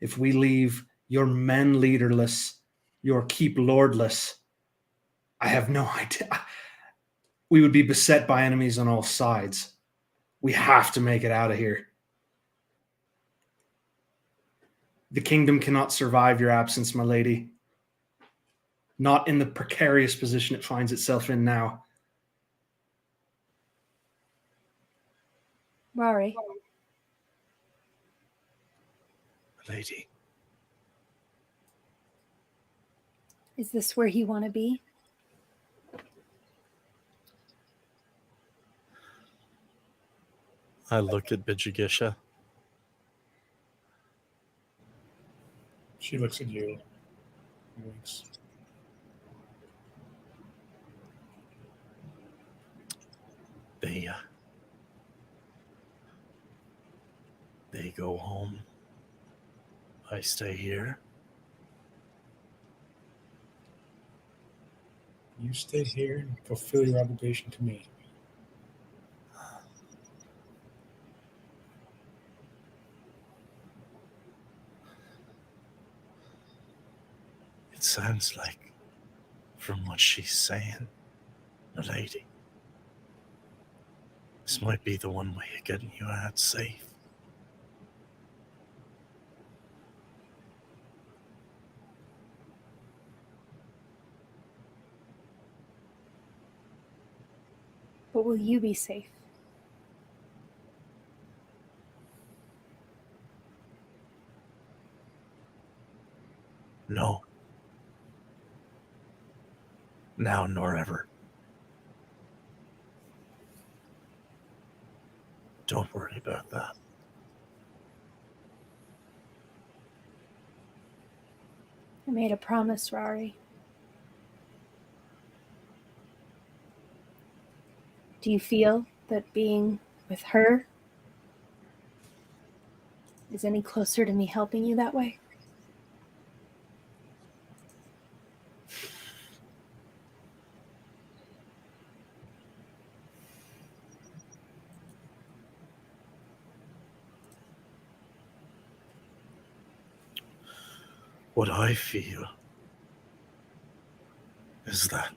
E: if we leave your men leaderless, your keep lordless, I have no idea. We would be beset by enemies on all sides. We have to make it out of here. The kingdom cannot survive your absence, my lady. Not in the precarious position it finds itself in now.
D: Rauri.
C: Lady.
D: Is this where you want to be?
C: I look at Bijigisha.
B: She looks at you. Winks.
C: They go home. I stay here.
B: You stay here and fulfill your obligation to me.
C: It sounds like, from what she's saying, the lady, this might be the one way of getting you out safe.
D: But will you be safe?
C: No. Now nor ever. Don't worry about that.
D: I made a promise, Rauri. Do you feel that being with her is any closer to me helping you that way?
C: What I feel is that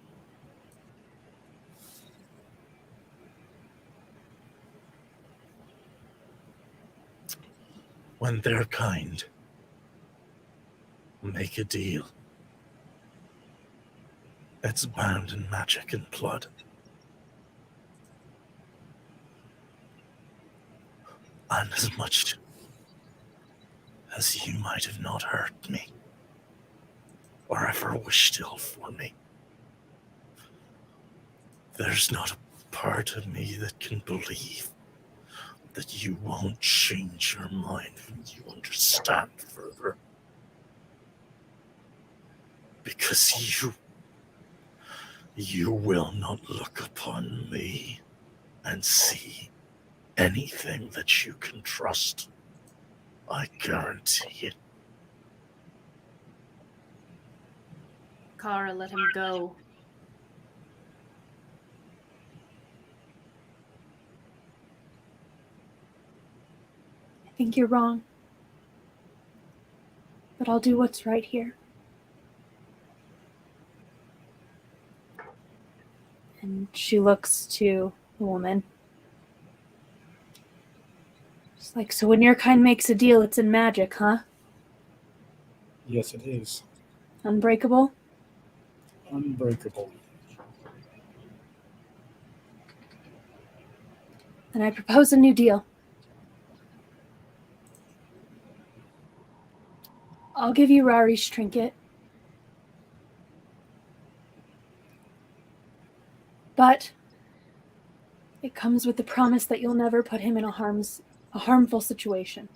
C: when their kind make a deal, it's bound in magic and blood. And as much as you might have not hurt me, or ever wished ill for me, there's not a part of me that can believe that you won't change your mind when you understand further. Because you will not look upon me and see anything that you can trust. I guarantee it.
A: Kara, let him go.
D: I think you're wrong. But I'll do what's right here. And she looks to the woman. She's like, so when your kind makes a deal, it's in magic, huh?
B: Yes, it is.
D: Unbreakable?
B: Unbreakable.
D: Then I propose a new deal. I'll give you Rauri's trinket. But it comes with the promise that you'll never put him in a harmful situation.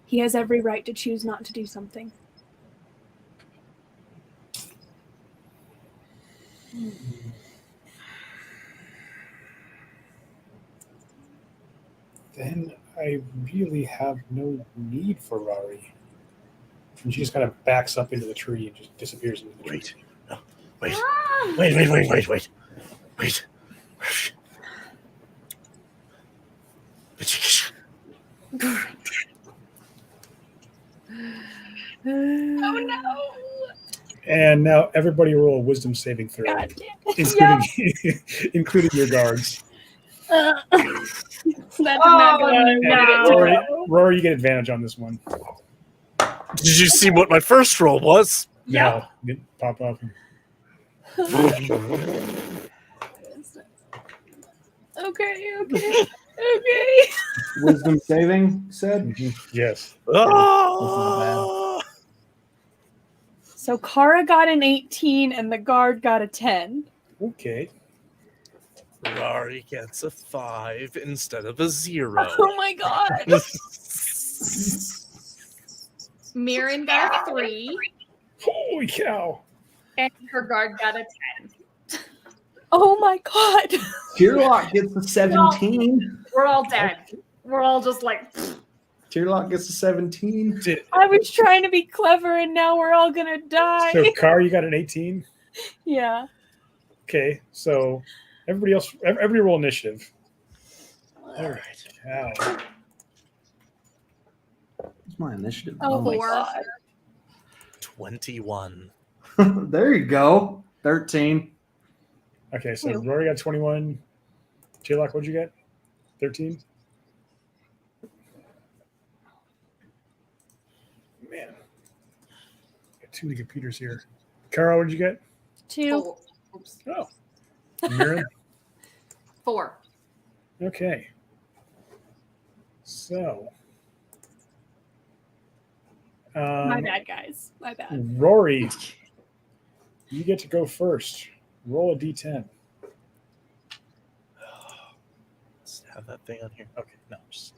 D: He has every right to choose not to do something.
B: Then I really have no need for Rauri. And she just kind of backs up into the tree and just disappears into the tree.
C: Wait. No. Wait.
D: Oh no!
B: And now everybody roll a wisdom saving throw,
D: God damn it.
B: including your guards.
D: That's not going
B: And Rory, you get advantage on this one.
C: Did you see what my first roll was?
B: No, didn't pop up.
D: Okay.
E: Wisdom saving, said?
B: Yes.
C: Oh!
D: So Kara got an 18 and the guard got a 10.
B: Okay.
C: Rauri gets a 5 instead of a 0.
D: Oh my god.
A: Mirren got a 3,
B: Holy cow.
A: and her guard got a 10.
D: Oh my god.
E: Tierlock gets a 17.
A: We're all dead. We're all just like,
E: Tierlock gets a 17.
D: I was trying to be clever and now we're all gonna die.
B: So, Car, you got an 18?
D: Yeah.
B: Okay, so everybody else, everybody roll initiative.
C: All right.
B: Cow.
E: What's my initiative?
D: Oh my
A: 4.
D: god.
C: 21.
E: There you go. 13.
B: Okay, so
D: Ew.
B: Rory got 21. J-Lock, what'd you get? 13? Man. Got too many computers here. Carol, what'd you get?
D: 2.
A: 4. Oops.
B: Oh. Mirren?
A: 4.
B: Okay. So.
D: My bad, guys. My bad.
B: Rory, you get to go first. Roll a d10.
C: Let's have that thing on here. Okay, no, just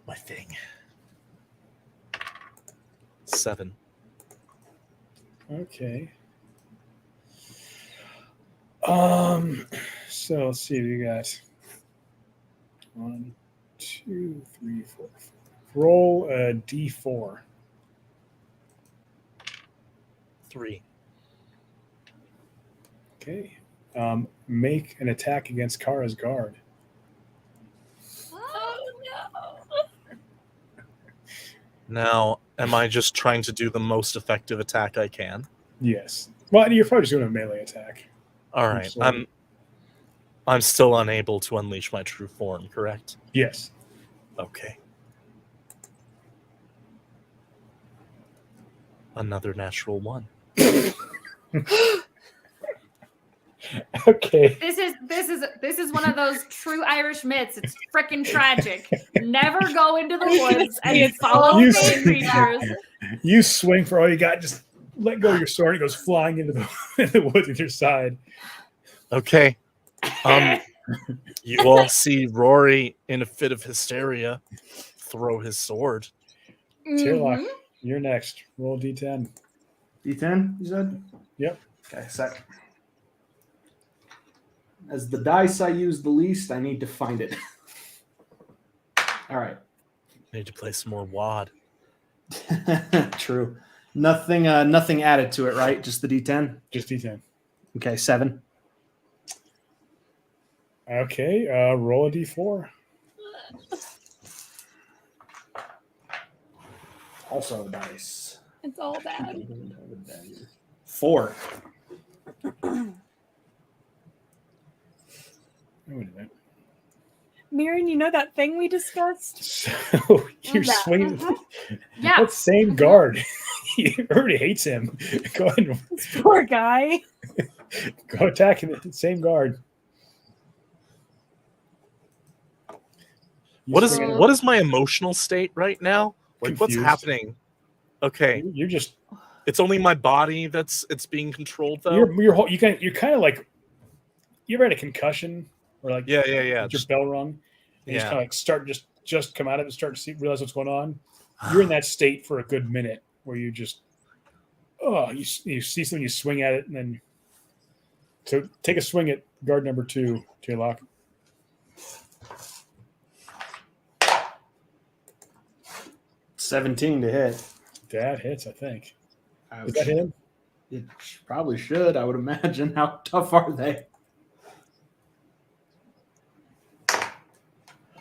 C: my thing. 7.
B: Okay. So let's see. We got 1, 2, 3, 4. Roll a d4.
C: 3.
B: Okay. Make an attack against Kara's guard.
D: Oh no.
C: Now, am I just trying to do the most effective attack I can?
B: Yes. Well, you're probably just doing a melee attack.
C: All right.
B: Absolutely.
C: I'm still unable to unleash my true form, correct?
B: Yes.
C: Okay. Another natural one.
B: Okay.
A: This is one of those true Irish myths. It's freaking tragic. Never go into the woods and follow
B: You
A: fey
B: see-
A: creatures.
B: You swing for all you got. Just let go of your sword. It goes flying into the woods at your side.
C: Okay. You all see Rory in a fit of hysteria throw his sword.
B: Tearlock,
A: Mhm.
B: you're next. Roll D10.
E: D10, you said?
B: Yep.
E: Okay, sec. As the dice I use the least, I need to find it. All right.
C: Need to play some more WAD.
E: True. Nothing added to it, right? Just the D10?
B: Just D10.
E: Okay, 7.
B: Okay. Roll a D4.
E: Also dice.
D: It's all bad.
E: 4.
B: Wait a minute.
D: Mirren, you know that thing we discussed?
B: So you're
D: That.
B: swinging.
A: Yeah.
B: That same guard. Everybody hates him. Go ahead and
D: This poor guy.
B: go attack him. Same guard. You
C: What is
B: swing at him.
C: what is my emotional state right now? Like what's
B: Confused.
C: happening? Okay,
B: You're just
C: it's only my body it's being controlled though.
B: you're kind of like you ever had a concussion or like
C: Yeah.
B: your bell rung and you just
C: Yeah.
B: kind of like start just come out of it, start to realize what's going on. You're in that state for a good minute where you just you see something, you swing at it, and then so take a swing at guard number 2, Taylock.
E: $17 to hit.
B: That hits, I think.
E: Ouch.
B: Does that hit him?
E: It probably should, I would imagine. How tough are they?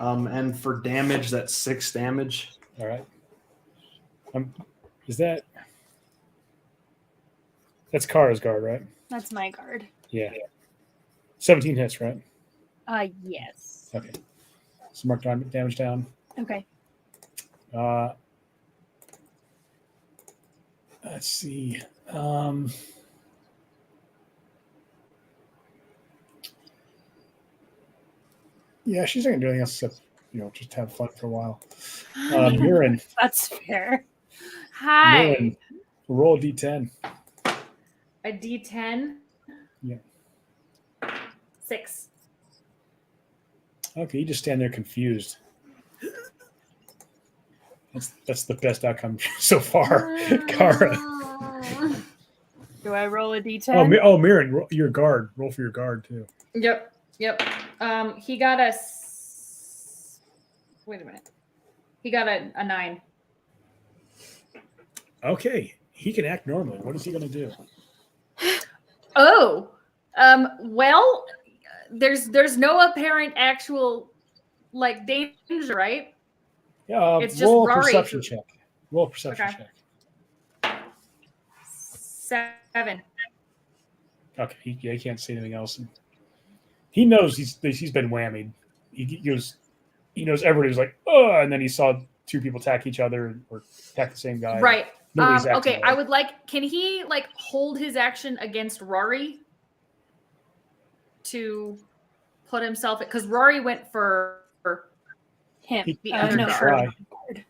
E: And for damage, that's 6 damage.
B: All right. That's Kara's guard, right?
D: That's my guard.
B: Yeah. 17 hits, right?
D: Yes.
B: Okay. So mark damage down.
D: Okay.
B: Let's see. Yeah, she's not gonna do anything else except just have fun for a while. Mirren,
D: That's fair.
A: Hi.
B: Mirren, roll a D10.
A: A D10.
B: Yeah.
A: 6.
B: Okay, you just stand there confused. That's the best outcome so far, Kara.
D: Do I roll a d10?
B: Mirren, your guard. Roll for your guard too.
A: Yep. He got a. Wait a minute. He got a 9.
B: Okay, he can act normally. What is he going to do?
A: Oh. Well, there's no apparent actual like danger, right?
B: Yeah,
A: It's just
B: roll a
A: Rauri
B: perception
A: who-
B: check. Roll a perception
A: Okay.
B: check.
A: 7.
B: Okay, he can't see anything else. He knows he's been whammied. He knows everybody was like, oh, and then he saw 2 people attack each other or attack the same guy.
A: Right.
B: Nobody's acting
A: Okay,
B: right.
A: I would like. Can he like hold his action against Rauri to put himself? Because Rauri went for
D: Him.
B: He
A: other
D: no,
A: guard.
B: try.
D: guard.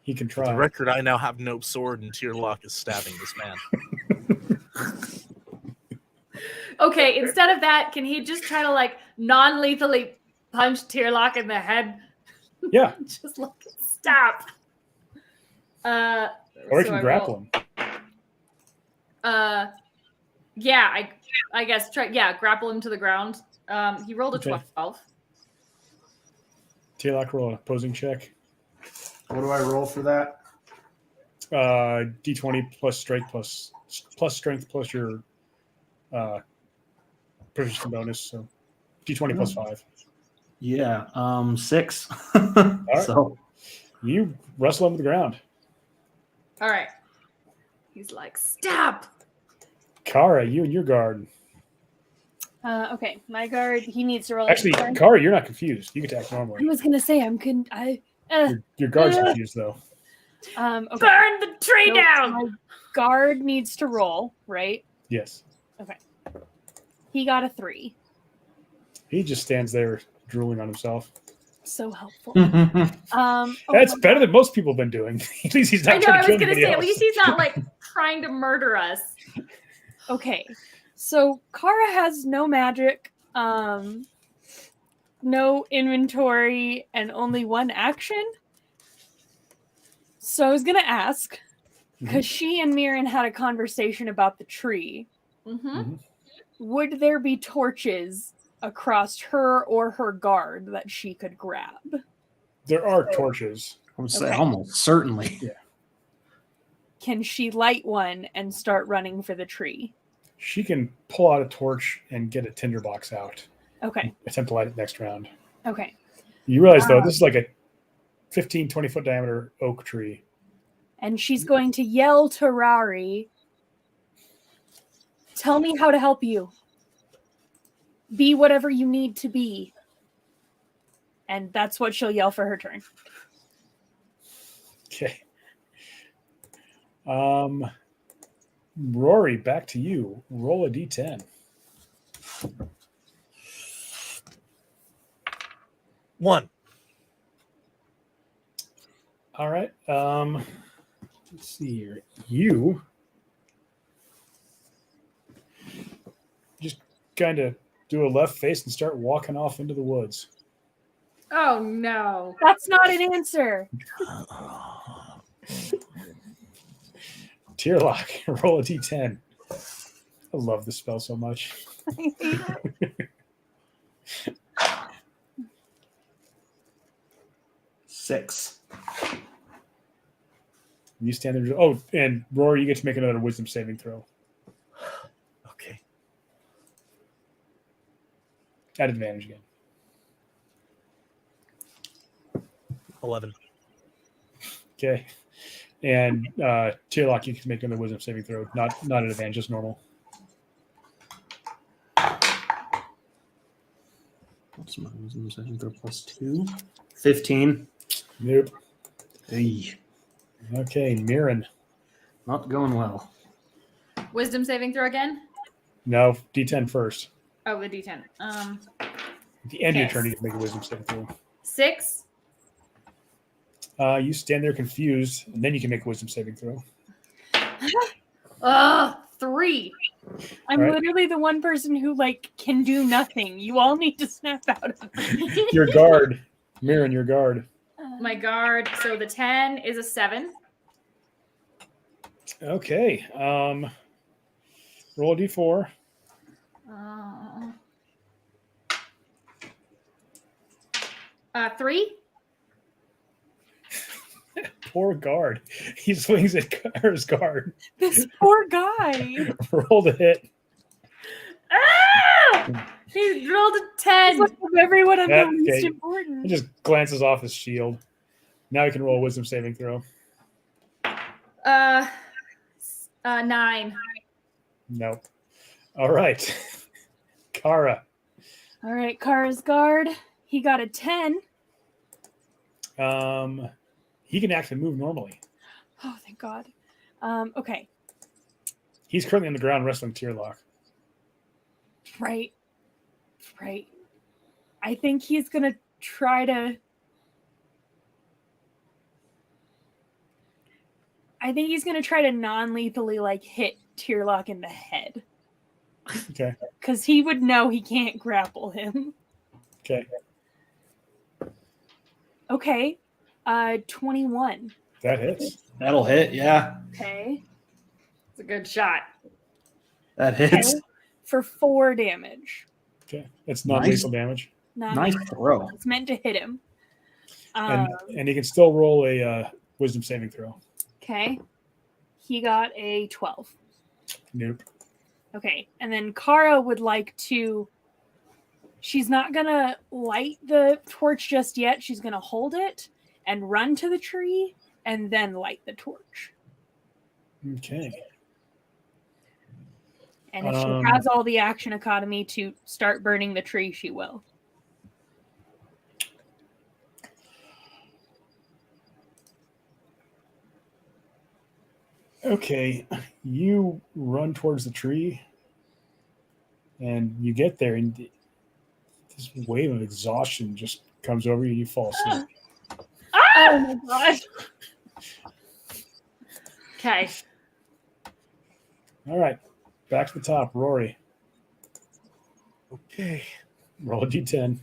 B: He can
C: For the
B: try.
C: record, I now have no sword and Tierlock is stabbing this man.
A: Okay, instead of that, can he just try to like non-lethally punch Tierlock in the head?
B: Yeah,
A: Just like stop.
B: or he
A: so
B: can
A: I
B: grapple him.
A: Yeah, I guess try. Yeah, grapple him to the ground. He rolled a
B: Okay.
A: 12.
B: Taylock, roll an opposing check.
E: What do I roll for that?
B: D20 plus strength plus your proficiency bonus. So D20 plus 5.
E: Yeah, 6.
B: right.
E: So
B: You wrestle him to the ground.
A: All right. He's like, stop.
B: Kara, you and your guard.
D: Okay, my guard. He needs to roll. a
B: Actually,
D: d10.
B: Kara, you're not confused. You can attack
D: I
B: normally.
D: was gonna say I'm
B: Your guard's confused though.
D: Okay.
A: Burn the tree
D: So
A: down.
D: my guard needs to roll, right?
B: Yes.
D: He got a 3.
B: He just stands there drooling on himself.
D: So helpful.
E: That's
B: That's better than most people have been doing. At least he's
A: I
B: not
A: know.
B: trying
A: I
B: to
A: was
B: kill
A: gonna
B: anybody
A: say,
B: else.
A: at least he's not like trying to murder us.
D: Okay. So Kara has no magic, no inventory, and only one action. So I was gonna ask, because she and Mirren had a conversation about the tree.
A: Mm-hmm.
D: Would there be torches across her or her guard that she could grab?
B: There are torches.
E: I would say
D: Okay.
E: almost certainly.
D: Can she light one and start running for the tree?
B: She can pull out a torch and get a tinderbox out.
D: Okay.
B: Attempt to light it next round.
D: Okay.
B: You realize, though, this is like a 15, 20-foot diameter oak tree.
D: And she's going to yell to Rauri, tell me how to help you. Be whatever you need to be. And that's what she'll yell for her turn.
B: Okay. Rory, back to you. Roll a d10.
C: 1.
B: All right. Let's see here. You just kind of do a left face and start walking off into the woods.
A: Oh no.
D: That's not an answer.
B: Tearlock, roll a d10. I love this spell so much.
E: 6.
B: You stand there. Oh, and Rory, you get to make another wisdom saving throw.
C: Okay.
B: At advantage again.
C: 11.
B: Okay. And Tearlock, you can make another wisdom saving throw. Not at advantage, just normal.
E: What's my wisdom saving throw plus 2? 15.
B: Nope.
E: Hey,
B: Okay, Mirren.
E: not going well.
A: Wisdom saving throw again.
B: No, d10 first.
A: Oh, the D10.
B: At the end of your
A: Yes.
B: turn, you can make a wisdom saving throw.
A: 6.
B: You stand there confused, and then you can make a wisdom saving throw.
A: 3.
D: I'm
B: Right.
D: literally the one person who can do nothing. You all need to snap out of it.
B: Your guard. Mirren, your guard.
A: My guard. So the 10 is a 7.
B: Okay. Roll a d4.
A: 3.
B: Poor guard. He swings at Kara's guard.
D: This poor guy.
B: Roll to hit.
A: Ah! He rolled a 10.
D: He's like of everyone I'm
B: Yeah,
D: the least
B: okay.
D: important.
B: He just glances off his shield. Now he can roll a wisdom saving throw.
A: 9.
B: Nope. All right. Kara.
D: All right, Kara's guard. He got a 10.
B: He can actually move normally.
D: Oh, thank God. Okay.
B: He's currently on the ground wrestling Tearlock.
D: Right. I think he's gonna try to. Non-lethally hit Tearlock in the head.
B: Okay.
D: Because he would know he can't grapple him.
B: Okay.
D: Okay. 21.
B: That hits.
E: That'll hit, yeah.
D: Okay.
A: It's a good shot.
E: That hits.
D: Okay. For 4 damage.
B: Okay. It's not lethal damage.
E: Nice throw.
D: It's meant to hit him.
B: And he can still roll a wisdom saving throw.
D: Okay. He got a 12.
B: Nope.
D: Okay. And then Kara would like to. She's not going to light the torch just yet. She's going to hold it and run to the tree and then light the torch.
B: Okay.
D: And if she has all the action economy to start burning the tree, she will.
B: Okay, you run towards the tree, and you get there, and this wave of exhaustion just comes over you, and you fall asleep.
D: Oh my god.
A: Okay.
B: All right, back to the top. Rory,
C: Okay.
B: roll a d10.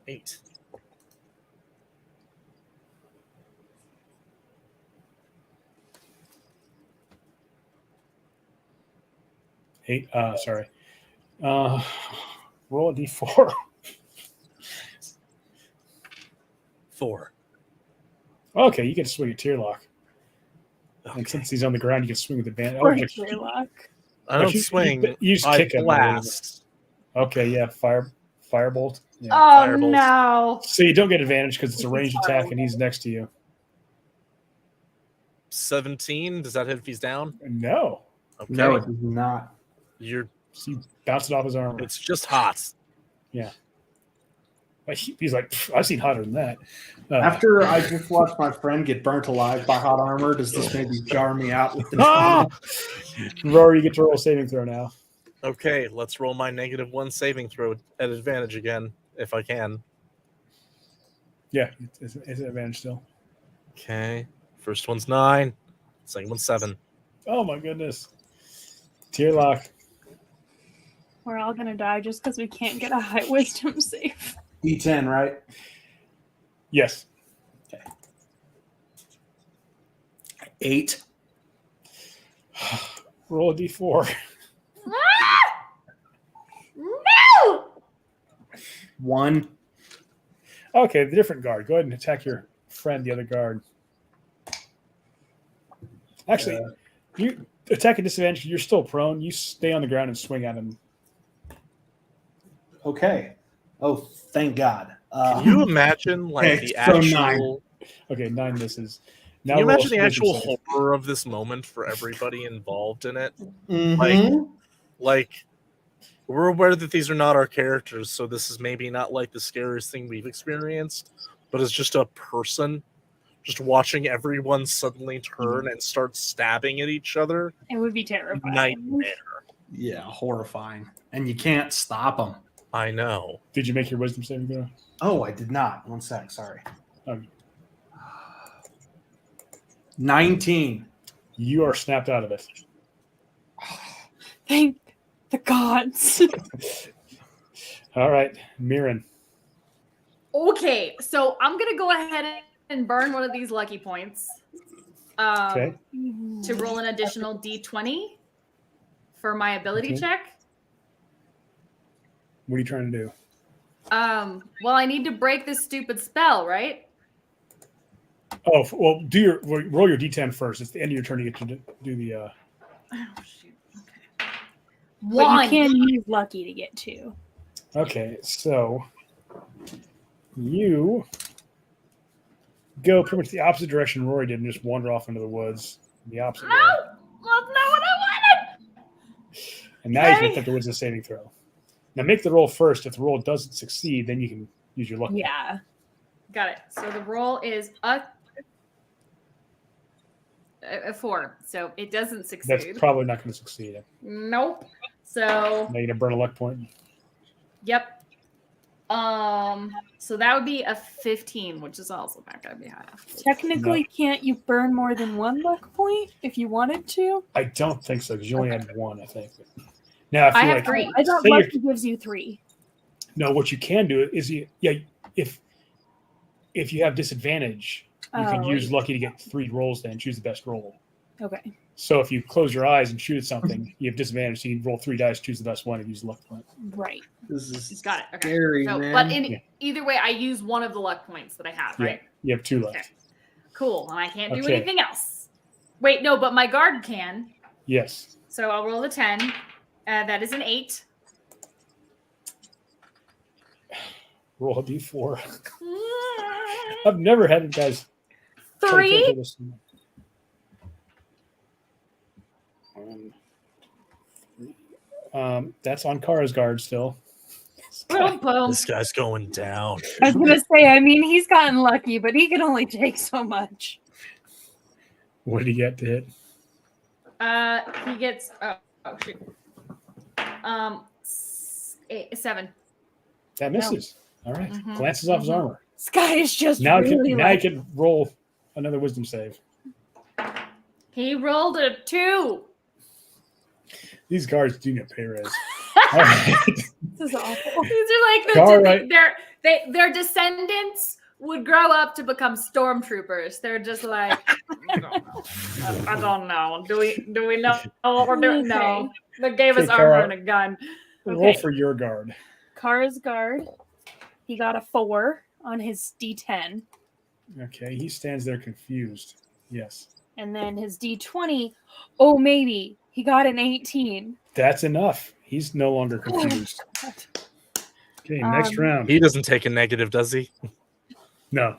C: 8.
B: Eight. Sorry. Roll a d4.
C: 4.
B: Okay, you get to swing a tear lock.
C: Okay.
B: And since he's on the ground, you can swing with the band.
D: Poor
B: but
D: Sherlock.
C: I don't
B: you-
C: swing.
B: you just
C: I
B: kick him.
C: blast.
B: Okay, yeah, firebolt. Yeah.
A: Oh
C: Firebolt.
A: no.
B: So you don't get advantage because it's a
D: This is
B: ranged attack
D: horrible.
B: and he's next to you.
C: 17. Does that hit if he's down?
B: No.
C: Okay.
E: No, it does not.
C: You're.
B: So you bounce it off his armor.
C: It's just hot.
B: Like, he's like, I've seen hotter than that.
E: After I just watched my friend get burnt alive by hot armor, does this maybe jar me out with the
B: Ah! Rory, you get to roll a saving throw now.
C: Okay, let's roll my -1 saving throw at advantage again, if I can.
B: Yeah, it's an advantage still.
C: Okay. First one's 9. Second one's 7.
B: Oh my goodness. Tear lock.
D: We're all gonna die just because we can't get a high wisdom save.
E: D10, right?
B: Yes.
E: 8.
B: Roll a d4.
A: No.
E: 1.
B: Okay, the different guard. Go ahead and attack your friend, the other guard. Actually, you attack at disadvantage. You're still prone. You stay on the ground and swing at him.
E: Okay. Oh, thank God.
C: Can you imagine like
E: Okay,
C: the
E: so
C: actual?
B: Okay, 9 misses.
C: Can you
B: roll a
C: imagine the
B: wisdom
C: actual
B: save.
C: horror of this moment for everybody involved in it?
E: Mhm.
C: Like, we're aware that these are not our characters, so this is maybe not like the scariest thing we've experienced, but it's just a person just watching everyone suddenly turn and start stabbing at each other.
D: It would be terrifying.
C: Nightmare.
E: Yeah, horrifying. And you can't stop them.
C: I know.
B: Did you make your wisdom saving throw?
E: Oh, I did not. 1 sec. Sorry.
B: Okay.
E: 19.
B: You are snapped out of it.
D: Thank the gods.
B: All right, Mirren.
A: Okay, so I'm gonna go ahead and burn one of these lucky points.
B: Okay.
A: To roll an additional d20 for my ability
B: Okay.
A: check.
B: What are you trying to do?
A: Well, I need to break this stupid spell, right?
B: Oh, well, roll your d10 first. It's the end of your turn. You get to do the.
A: Oh shoot. Okay.
D: But
A: One.
D: you can use lucky to get 2.
B: Okay, so you go pretty much the opposite direction Rory did and just wander off into the woods. The opposite way.
A: No, that's not what I wanted.
B: And now you can
A: Okay.
B: attempt the wisdom saving throw. Now make the roll first. If the roll doesn't succeed, then you can use your luck.
D: Yeah.
A: Got it. So the roll is a 4, so it doesn't succeed.
B: That's probably not going to succeed.
A: Nope. So
B: Now you to burn a luck point.
A: yep. So that would be a 15, which is also not going to be high enough.
D: Technically, can't you burn more than 1 luck point if you wanted to?
B: I don't think so because you only had one, I think. Now, if
A: I
B: you
A: have
B: like,
A: 3.
D: I thought
B: Say you're-
D: lucky gives you 3.
B: no, what you can do is if you have disadvantage, you can
D: Oh,
B: use lucky to get 3 rolls. Then choose the best roll.
D: Okay.
B: So if you close your eyes and shoot at something, you have disadvantage. So you roll 3 dice, choose the best one, and use the luck point.
D: Right.
E: This is
A: He's got it. Okay.
E: scary,
A: So,
E: man.
A: but in
B: Yeah.
A: either way, I use one of the luck points that I have, right?
B: You have 2 left.
A: Okay. Cool. And I can't do
B: Okay.
A: anything else. Wait, no, but my guard can.
B: Yes.
A: So I'll roll the 10. That is an 8.
B: Roll a d4. I've never had guys. play
A: 3.
B: this. 1, 3. That's on Kara's guard still.
A: Boom, boom.
C: This guy's going down.
D: I was gonna say, I mean, he's gotten lucky, but he can only take so much.
B: What did he get to hit?
A: He gets shoot. 7.
B: That misses. All right. Glances off his armor.
D: This guy is just
B: Now
D: really
B: he can roll another wisdom save.
A: He rolled a 2.
B: These guards do get pay raise. All right.
D: This is awful.
A: These are like their descendants would grow up to become stormtroopers. They're just like, I don't know. Do we know what we're doing? No. They gave us armor and a gun.
B: Roll for your guard.
D: Kara's guard. He got a 4 on his D10.
B: Okay, he stands there confused. Yes.
D: And then his D20, oh, maybe. He got an 18.
B: That's enough. He's no longer confused. Okay, next round.
C: He doesn't take a negative, does he?
B: No.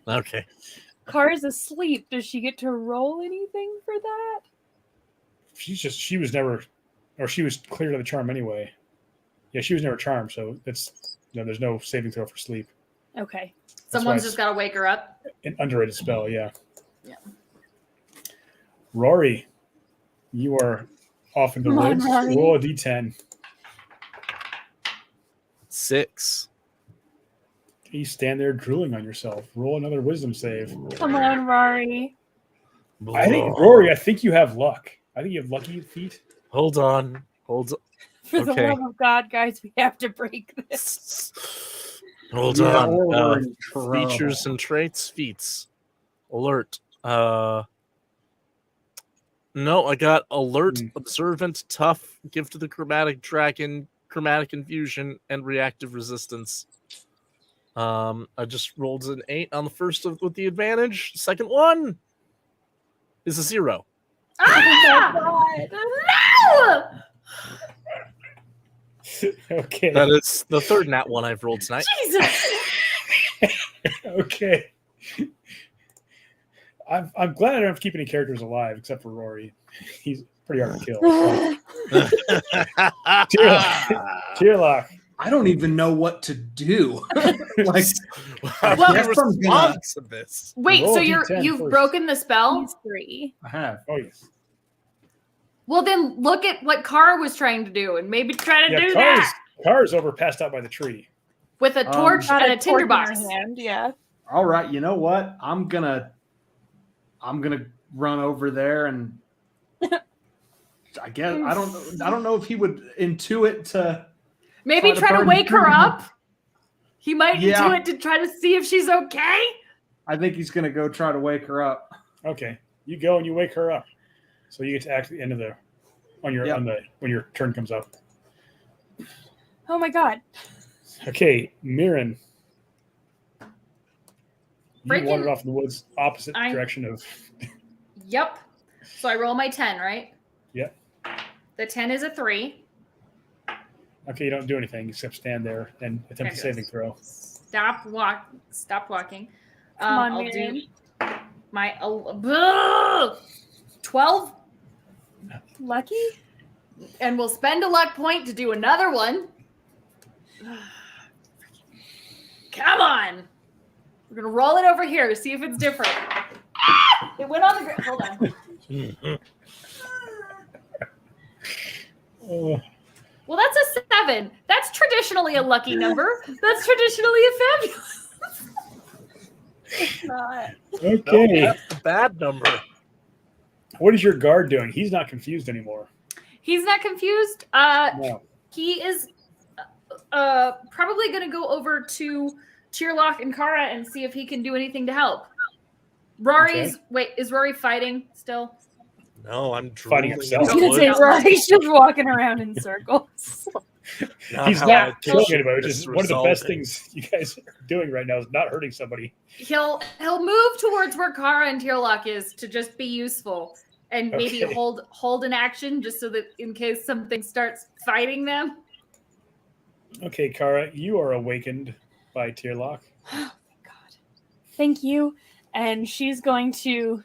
C: Okay.
D: Kara's asleep. Does she get to roll anything for that?
B: She was cleared of the charm anyway. Yeah, she was never charmed, so there's no saving throw for sleep.
D: Okay.
A: Someone's just got to wake her up.
B: An underrated spell, yeah.
A: Yeah.
B: Rauri, you are off in the woods. Roll a d10.
C: 6.
B: You stand there drooling on yourself. Roll another wisdom save.
D: Come on, Rauri.
B: I think you have luck. I think you have lucky feet.
C: Hold on.
D: For the love of God, guys, we have to break this.
C: Hold on. Features and traits. Feats. Alert. No, I got alert, observant, tough, gift to the chromatic dragon, chromatic infusion, and reactive resistance. I just rolled an 8 on the first with the advantage. Second one is a 0.
A: Ah! No!
B: Okay.
C: That is the third nat one I've rolled tonight.
A: Jesus.
B: Okay. I'm glad I don't have to keep any characters alive except for Rauri. He's pretty hard to kill. Tierlock.
E: I don't even know what to do. Like,
C: response to this.
A: Wait,
B: Roll
A: so
B: D10
A: you've
B: first.
A: broken the spell?
D: He's 3.
E: I have.
B: Oh yes.
A: Well, then look at what Kara was trying to do and maybe try to do that
B: Car's over passed out by the tree.
A: with a torch and a tinderbox.
D: Hand, yeah.
E: All right, you know what? I'm gonna run over there and I guess I don't know if he would intuit to
A: Maybe try to
E: burn
A: wake her
E: him.
A: up. He might
E: Yeah.
A: do it to try to see if she's okay.
E: I think he's gonna go try to wake her up.
B: Okay. You go and you wake her up. So you get to act at the end of when your turn comes up.
D: Oh my God.
B: Okay, Mirren. You
A: Freaking-
B: wandered off in the woods opposite
A: I-
B: direction of
A: Yep. So I roll my 10, right?
B: Yep.
A: The 10 is a 3.
B: Okay, you don't do anything except stand there and attempt a saving throw.
A: Stop walking.
D: Come on,
A: I'll
D: Miriam.
A: do my 12,
D: Lucky?
A: and we'll spend a luck point to do another one. Come on. We're gonna roll it over here to see if it's different. Ah! It went on the ground. Hold on.
B: Oh,
A: Well, that's a 7. That's traditionally a lucky number. That's traditionally a fabulous.
D: It's not.
B: okay.
C: No, that's the bad number.
B: What is your guard doing? He's not confused anymore.
A: He's not confused.
B: No.
A: He is probably going to go over to Tierlock and Kara and see if he can do anything to help. Is Rauri fighting still?
C: No, I'm
B: Fighting himself.
D: I was going to say, Rauri's just walking around in circles.
B: He's not killing anybody, which is one of the best things you guys are doing right now is not hurting somebody.
A: He'll move towards where Kara and Tierlock is to just be useful and maybe hold an action just so that in case something starts fighting them.
B: Okay, Kara, you are awakened by Tierlock.
D: Oh, thank God. Thank you. And she's going to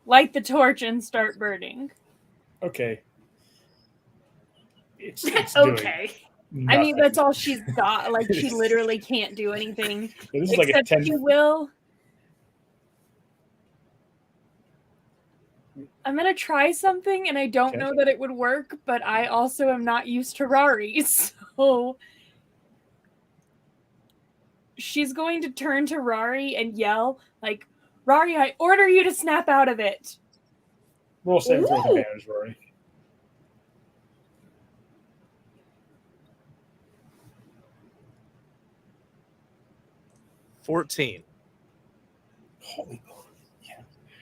D: light the torch and start burning.
B: Okay. It's
A: Okay.
D: I mean, that's all she's got. Like, she literally can't do anything.
B: This is like a
D: Except
B: 10.
D: she will. I'm gonna try something, and I don't
B: Okay.
D: know that it would work, but I also am not used to Rauri, so she's going to turn to Rauri and yell, like, Rauri, I order you to snap out of it.
B: Roll saving throw with
A: Ooh.
B: advantage, Rory.
C: $14.
B: Holy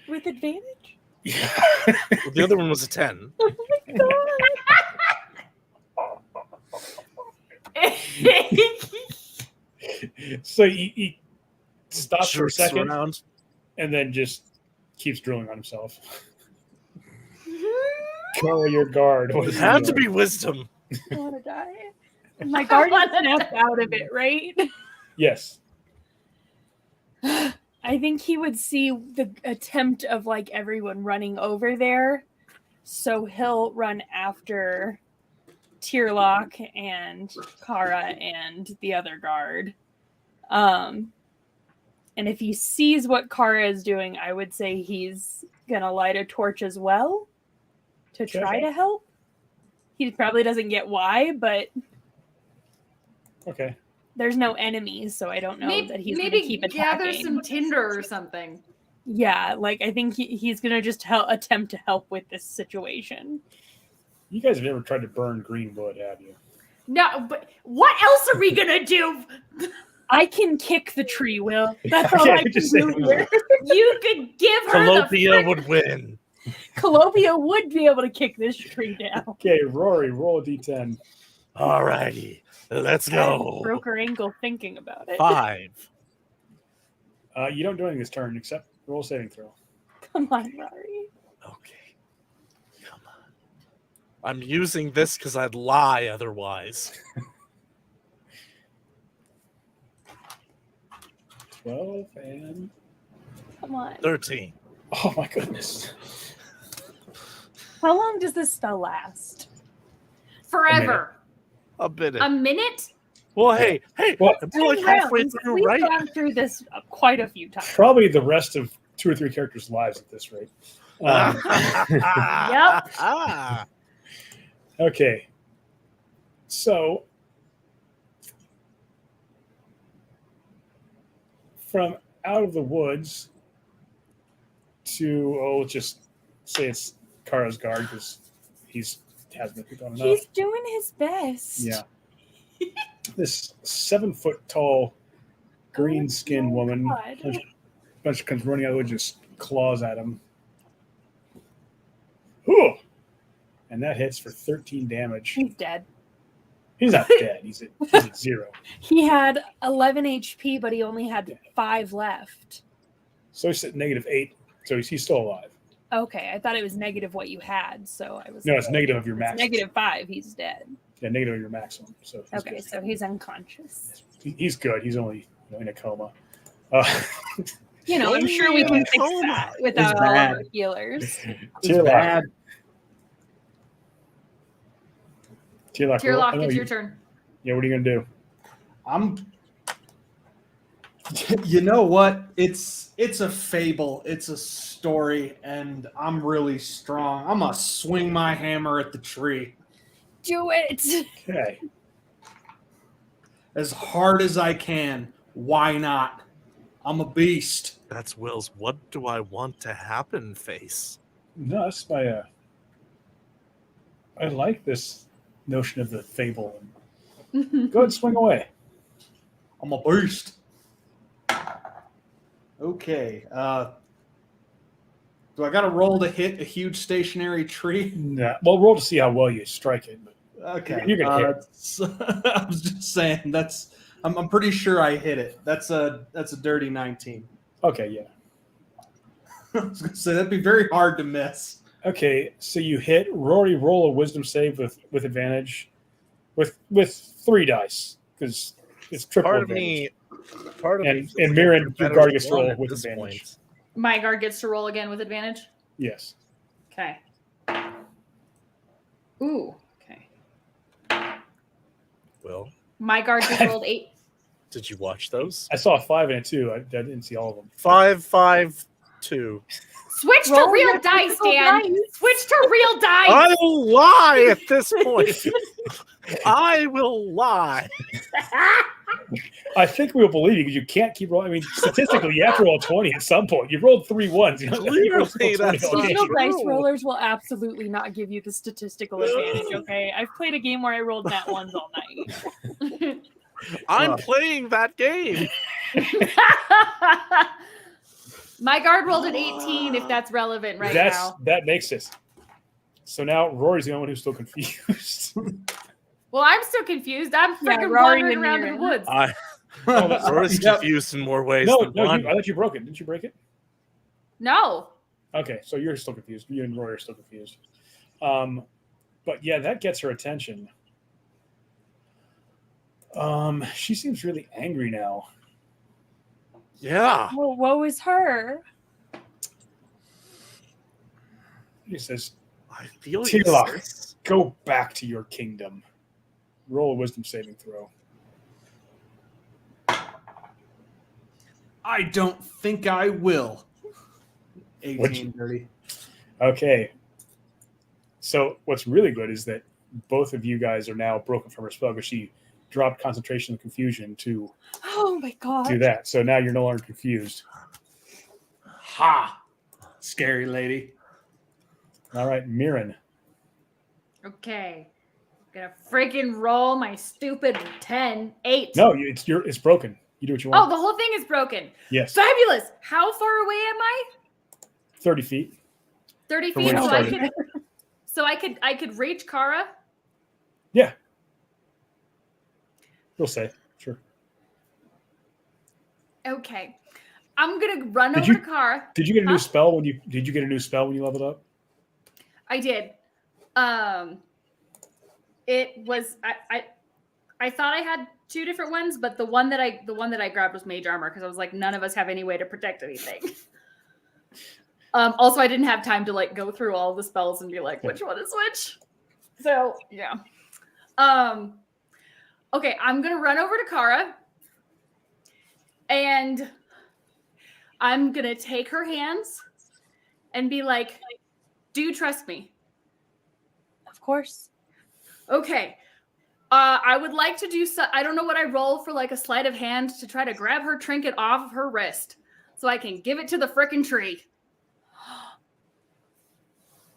D: With advantage?
B: yeah.
C: Well, the other one was a 10.
D: Oh my god.
B: So he stops for a
C: Jerks
B: second
C: around.
B: and then just keeps drilling on himself. Cover your guard. What
C: It
B: is
C: had
B: he
C: to
B: doing?
C: be wisdom.
D: I want to die. My guard is snapped out of it, right?
B: Yes.
D: I think he would see the attempt of like everyone running over there. So he'll run after Tierlock and Kara and the other guard. And if he sees what Kara is doing, I would say he's gonna light a torch as well to try to help. He probably doesn't get why, but
B: Okay.
D: there's no enemies, so I don't know that he's gonna keep attacking.
A: gather some tinder or something.
D: Yeah, like I think he's gonna just attempt to help with this situation.
B: You guys have never tried to burn green wood, have you?
A: No, but what else are we gonna do?
D: I can kick the tree, Will. That's all
B: Okay,
D: I can
B: just
D: do
B: saying.
D: here.
A: You could give her
C: Calopia would win.
D: Calopia would be able to kick this tree down.
B: Okay, Rory, roll a d10.
C: Alrighty, let's
D: I
C: go.
D: broke her ankle thinking about it.
C: 5.
B: You don't do anything this turn except roll a saving throw.
D: Come on, Rauri.
C: Okay. Come on. I'm using this because I'd lie otherwise.
B: 12 and...
D: Come on.
C: 13.
B: Oh my goodness.
D: How long does this spell last?
A: forever.
C: A bit.
A: A minute?
C: Well, hey,
B: What?
C: we're like halfway
D: Rounds.
C: through,
D: We've
C: right?
D: gone through this quite a few times.
B: Probably the rest of 2 or 3 characters' lives at this rate.
C: Yep.
B: Okay. So, from out of the woods to, let's just say it's Kara's guard because hasn't been picked on enough.
D: He's doing his best.
B: Yeah. This 7-foot tall, green skinned
D: my
B: woman
D: God.
B: bunch comes running out of the woods, just claws at him. Whew! And that hits for 13 damage.
D: He's dead.
B: He's not dead. He's at 0.
D: He had 11 HP, but he only had 5 left.
B: So he's at -8. So he's still alive.
D: Okay, I thought it was negative what you had, so I was.
B: No, it's negative of your
D: It's
B: maximum.
D: -5. He's dead.
B: Yeah, negative of your maximum. So he's
D: Okay,
B: good.
D: so he's unconscious.
B: He's good. He's only in a coma.
D: You know, I'm sure we can fix that without all of
E: bad.
D: our healers.
B: Tierlock.
E: bad.
B: Tierlock,
A: Tierlock,
B: oh,
A: it's your turn.
B: Yeah, what are you gonna do?
E: You know what? It's a fable. It's a story, and I'm really strong. I'm gonna swing my hammer at the tree
D: Do it.
B: Okay.
E: as hard as I can. Why not? I'm a beast.
C: That's Will's "what do I want to happen" face.
B: No, that's my. I like this notion of the fable. Go ahead, and swing away.
E: I'm a beast. Okay. Do I got to roll to hit a huge stationary tree?
B: Nah. Well, roll to see how well you strike it. But
E: Okay.
B: You're gonna hit.
E: I was just saying I'm pretty sure I hit it. That's a dirty 19.
B: okay, yeah.
E: I was gonna say that'd be very hard to miss.
B: Okay, so you hit. Rory, roll a wisdom save with advantage, with 3 dice because it's triple
C: Part of
B: advantage.
C: me,
B: And Mirren, your guard gets to roll
C: at
B: with
C: this
B: advantage.
C: point.
A: My guard gets to roll again with advantage.
B: Yes.
A: Okay. Ooh. Okay.
C: Will,
A: My guard just rolled 8.
C: did you watch those?
B: I saw a 5 and a 2. I didn't see all of them.
C: 5, 5, 2.
A: Switch to
D: Roll
A: real
D: your
A: dice,
D: physical
A: Dan.
D: dice.
A: Switch to real dice.
C: I will lie at this point. I will lie.
B: I think we'll believe you because you can't keep rolling. I mean, statistically, you have to roll 20 at some point. You've rolled 3 ones. You know, you roll
C: Clearly,
B: 20
C: that's
B: all
C: not
B: game.
D: Digital dice
C: true.
D: rollers will absolutely not give you the statistical advantage, okay? I've played a game where I rolled nat ones all night.
C: I'm playing that game.
A: My guard rolled an 18, if that's relevant right now.
B: That makes it. So now Rory's the only one who's still confused.
A: Well, I'm still confused. I'm
D: Yeah,
A: freaking
D: Rauri
A: wandering
D: and
A: around in the
D: Mira.
A: woods.
C: Rory's
E: Yep.
C: confused in more ways
B: no,
C: than one.
B: I thought you broke it. Didn't you break it?
A: No.
B: Okay, so you're still confused. You and Rory are still confused. But yeah, that gets her attention. She seems really angry now.
C: Yeah.
D: Well, woe is her.
B: He says,
C: I feel
B: Tirlach,
C: useless.
B: go back to your kingdom. Roll a wisdom saving throw.
E: I don't think I will. 18 dirty.
B: Okay. So what's really good is that both of you guys are now broken from her spell because she dropped concentration and confusion to
D: Oh my god.
B: do that. So now you're no longer confused.
E: Ha! Scary lady.
B: All right, Mirren.
A: Okay. Gonna freaking roll my stupid 10, 8.
B: No, it's broken. You do what you
A: Oh,
B: want.
A: the whole thing is broken.
B: Yes,
A: Fabulous. How far away am I?
B: 30 feet.
A: 30
B: From
A: feet.
B: where you
A: So I
B: started.
A: could reach Kara.
B: Yeah. We'll say. Sure.
A: Okay. I'm gonna run
B: Did
A: over
B: you-
A: to Kara.
B: Did you get a new
A: Huh?
B: spell when you get a new spell when you leveled up?
A: I did. It was I thought I had 2 different ones, but the one that I grabbed was mage armor because I was like, none of us have any way to protect anything. Also, I didn't have time to like go through all the spells and be like, which one is which. So yeah. Okay, I'm gonna run over to Kara, and I'm gonna take her hands and be like, "Do you trust me?"
D: Of course.
A: Okay. I would like to do so. I don't know what I roll for like a sleight of hand to try to grab her trinket off of her wrist so I can give it to the frickin' tree.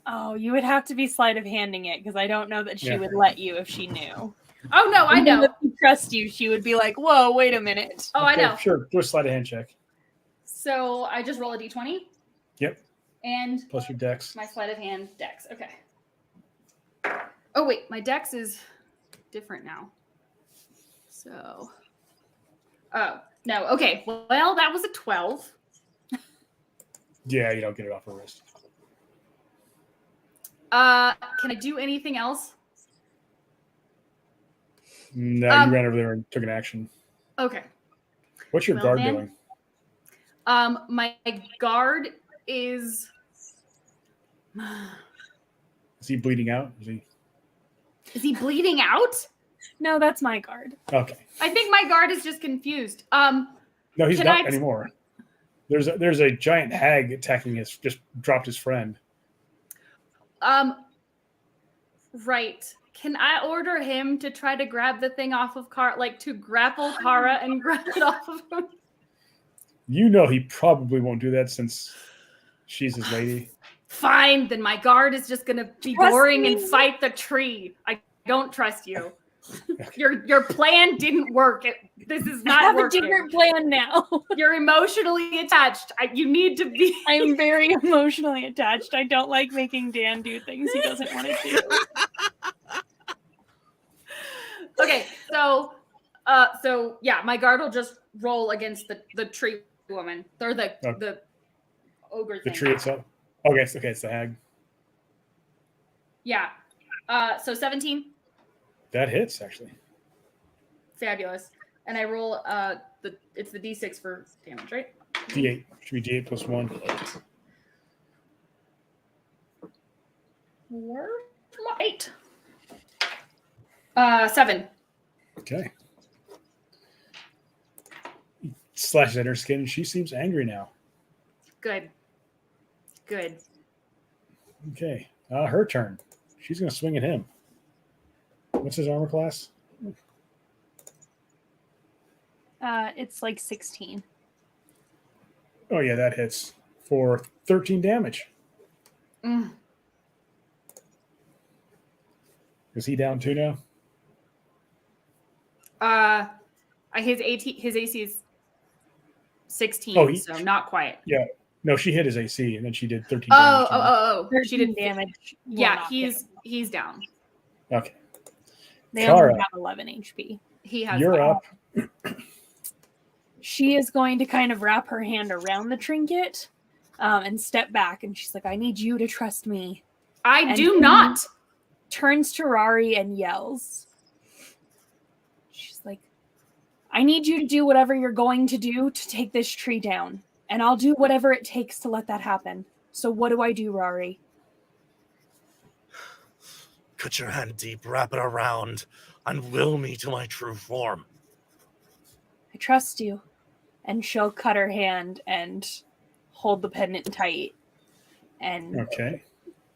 D: Oh, you would have to be sleight of handing it because I don't know that she
B: Yeah.
D: would let you if she knew.
A: Oh no, I
D: Even
A: know.
D: if she trusts you, she would be like, "Whoa, wait a minute."
A: Oh, I
B: Okay,
A: know.
B: Sure. Do a sleight of hand check.
A: So I just roll a d20.
B: Yep.
A: And
B: Plus your dex.
A: my sleight of hand dex. Okay. Oh wait, my dex is different now. So. Oh no. Okay. Well, that was a 12.
B: Yeah, you don't get it off her wrist.
A: Can I do anything else?
B: No, you ran over there and took an action.
A: Okay.
B: What's your
A: Well,
B: guard
A: then-
B: doing?
A: My guard is.
B: Is he bleeding out?
A: Is he bleeding out?
D: No, that's my guard.
B: Okay.
A: I think my guard is just confused.
B: No, he's
A: Can
B: not
A: I-
B: anymore. There's a giant hag attacking just dropped his friend.
A: Right. Can I order him to try to grab the thing off of Kara, like to grapple Kara and grab it off of him?
B: You know he probably won't do that since she's his lady.
A: Fine, then my guard is just gonna be
D: Trust
A: boring
D: me.
A: and fight the tree. I don't trust you. Your plan didn't work. This is
D: I
A: not
D: have
A: working.
D: a different plan now.
A: You're emotionally attached. You need to be.
D: I'm very emotionally attached. I don't like making Dan do things he doesn't want to do.
A: Okay, so yeah, my guard will just roll against the tree woman or the ogre
B: The
A: thing.
B: tree itself. Okay, it's the hag.
A: Yeah. So 17.
B: That hits actually.
A: Fabulous. And I roll it's the D6 for damage, right?
B: D8 should be D8 plus 1.
A: 4, 8. 7.
B: Okay. He slashes at her skin, and she seems angry now.
A: Good. Good.
B: Okay. Her turn. She's going to swing at him. What's his armor class?
D: It's like 16.
B: Oh, yeah, that hits for 13 damage.
A: Mm.
B: Is he down too now?
A: His AC is 16,
B: Oh,
A: so not quite.
B: Yeah. No, she hit his AC, and then she did 13
A: Oh,
B: damage. to him.
A: She did
D: damage.
A: Yeah, he's down.
B: Okay.
D: They
B: Kara,
D: only have 11 HP.
A: He has.
B: you're up.
D: She is going to kind of wrap her hand around the trinket and step back. And she's like, I need you to trust me.
A: I
D: And
A: do
D: she
A: not.
D: Turns to Rauri and yells. She's like, I need you to do whatever you're going to do to take this tree down. And I'll do whatever it takes to let that happen. So what do I do, Rauri?
C: Put your hand deep, wrap it around, and will me to my true form.
D: I trust you. And she'll cut her hand and hold the pendant tight and
B: Okay.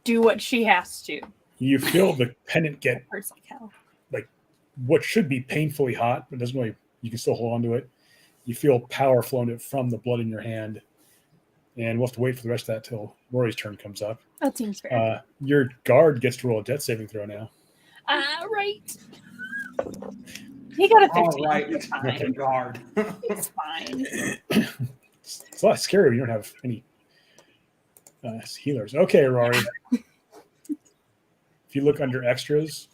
D: do what she has to.
B: You feel the pendant get
D: Hurts like hell.
B: what should be painfully hot, but doesn't really, you can still hold on to it. You feel power flowing it from the blood in your hand. And we'll have to wait for the rest of that till Rory's turn comes up.
D: That seems fair.
B: Your guard gets to roll a death saving throw now.
D: Right. He got a 15.
E: All right,
D: It's fine.
E: guard.
D: It's fine.
B: It's a lot scary when you don't have any healers. Okay, Rory. If you look under extras,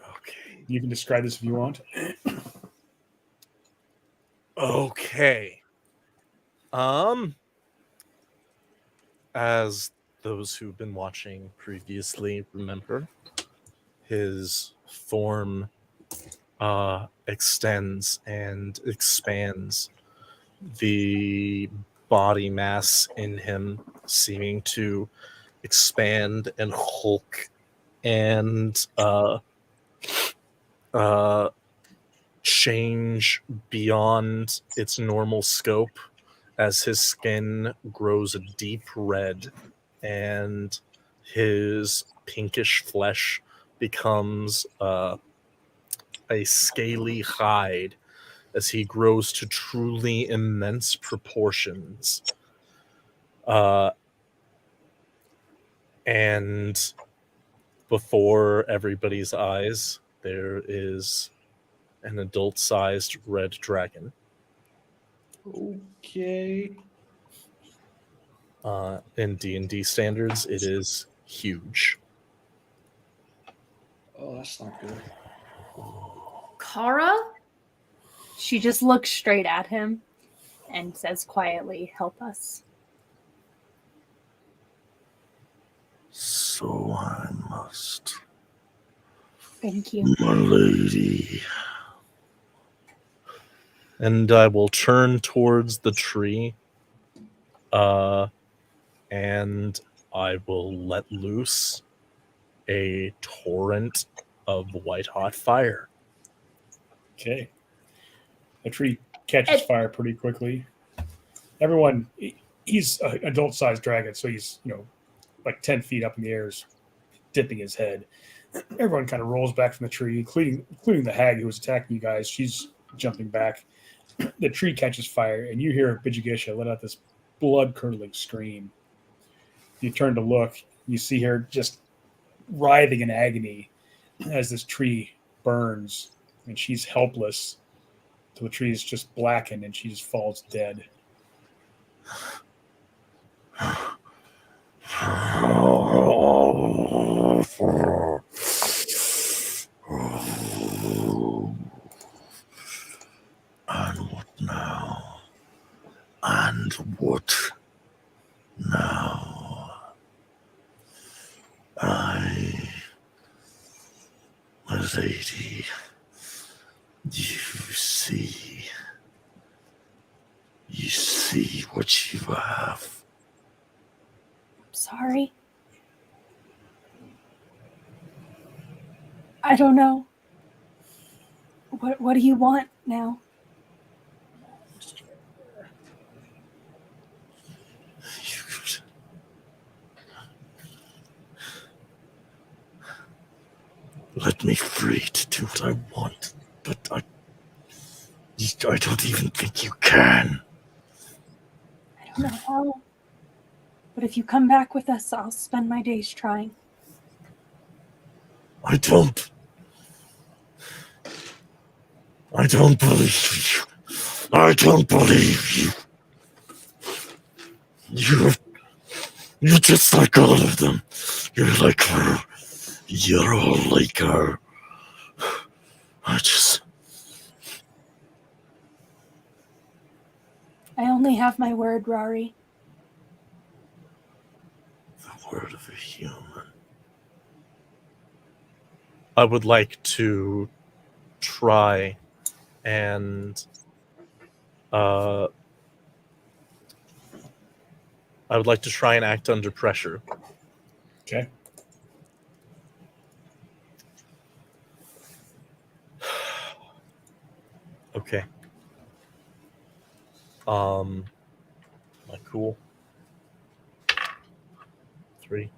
C: Okay.
B: you can describe this if you want.
C: Okay. As those who've been watching previously remember, his form extends and expands, the body mass in him seeming to expand and hulk and change beyond its normal scope as his skin grows a deep red and his pinkish flesh becomes a scaly hide as he grows to truly immense proportions. And before everybody's eyes, there is an adult-sized red dragon.
E: Okay.
C: In D&D standards, it is huge.
E: Oh, that's not good.
A: Kara?
D: She just looks straight at him and says quietly, help us.
C: So I must,
D: Thank you.
C: my lady. And I will turn towards the tree, and I will let loose a torrent of white-hot fire.
B: Okay. The tree catches fire pretty quickly. Everyone, he's an adult-sized dragon, so he's, like 10 feet up in the air, dipping his head. Everyone kind of rolls back from the tree, including the hag who was attacking you guys. She's jumping back. The tree catches fire, and you hear Bijigisha let out this blood-curdling scream. You turn to look. You see her just writhing in agony as this tree burns, and she's helpless till the tree is just blackened, and she just falls dead.
C: And what now? And what now? My lady, you see what you have.
D: Sorry. I don't know. What do you want now?
C: let me free to do what I want, but I don't even think you can.
D: I don't know how. But if you come back with us, I'll spend my days trying.
C: I don't believe you. I don't believe you. You're just like all of them. You're like her. You're all like her. I
D: only have my word, Rauri.
C: The word of a human. I would like to try and act under pressure.
B: Okay.
C: Okay. Am I cool? 3.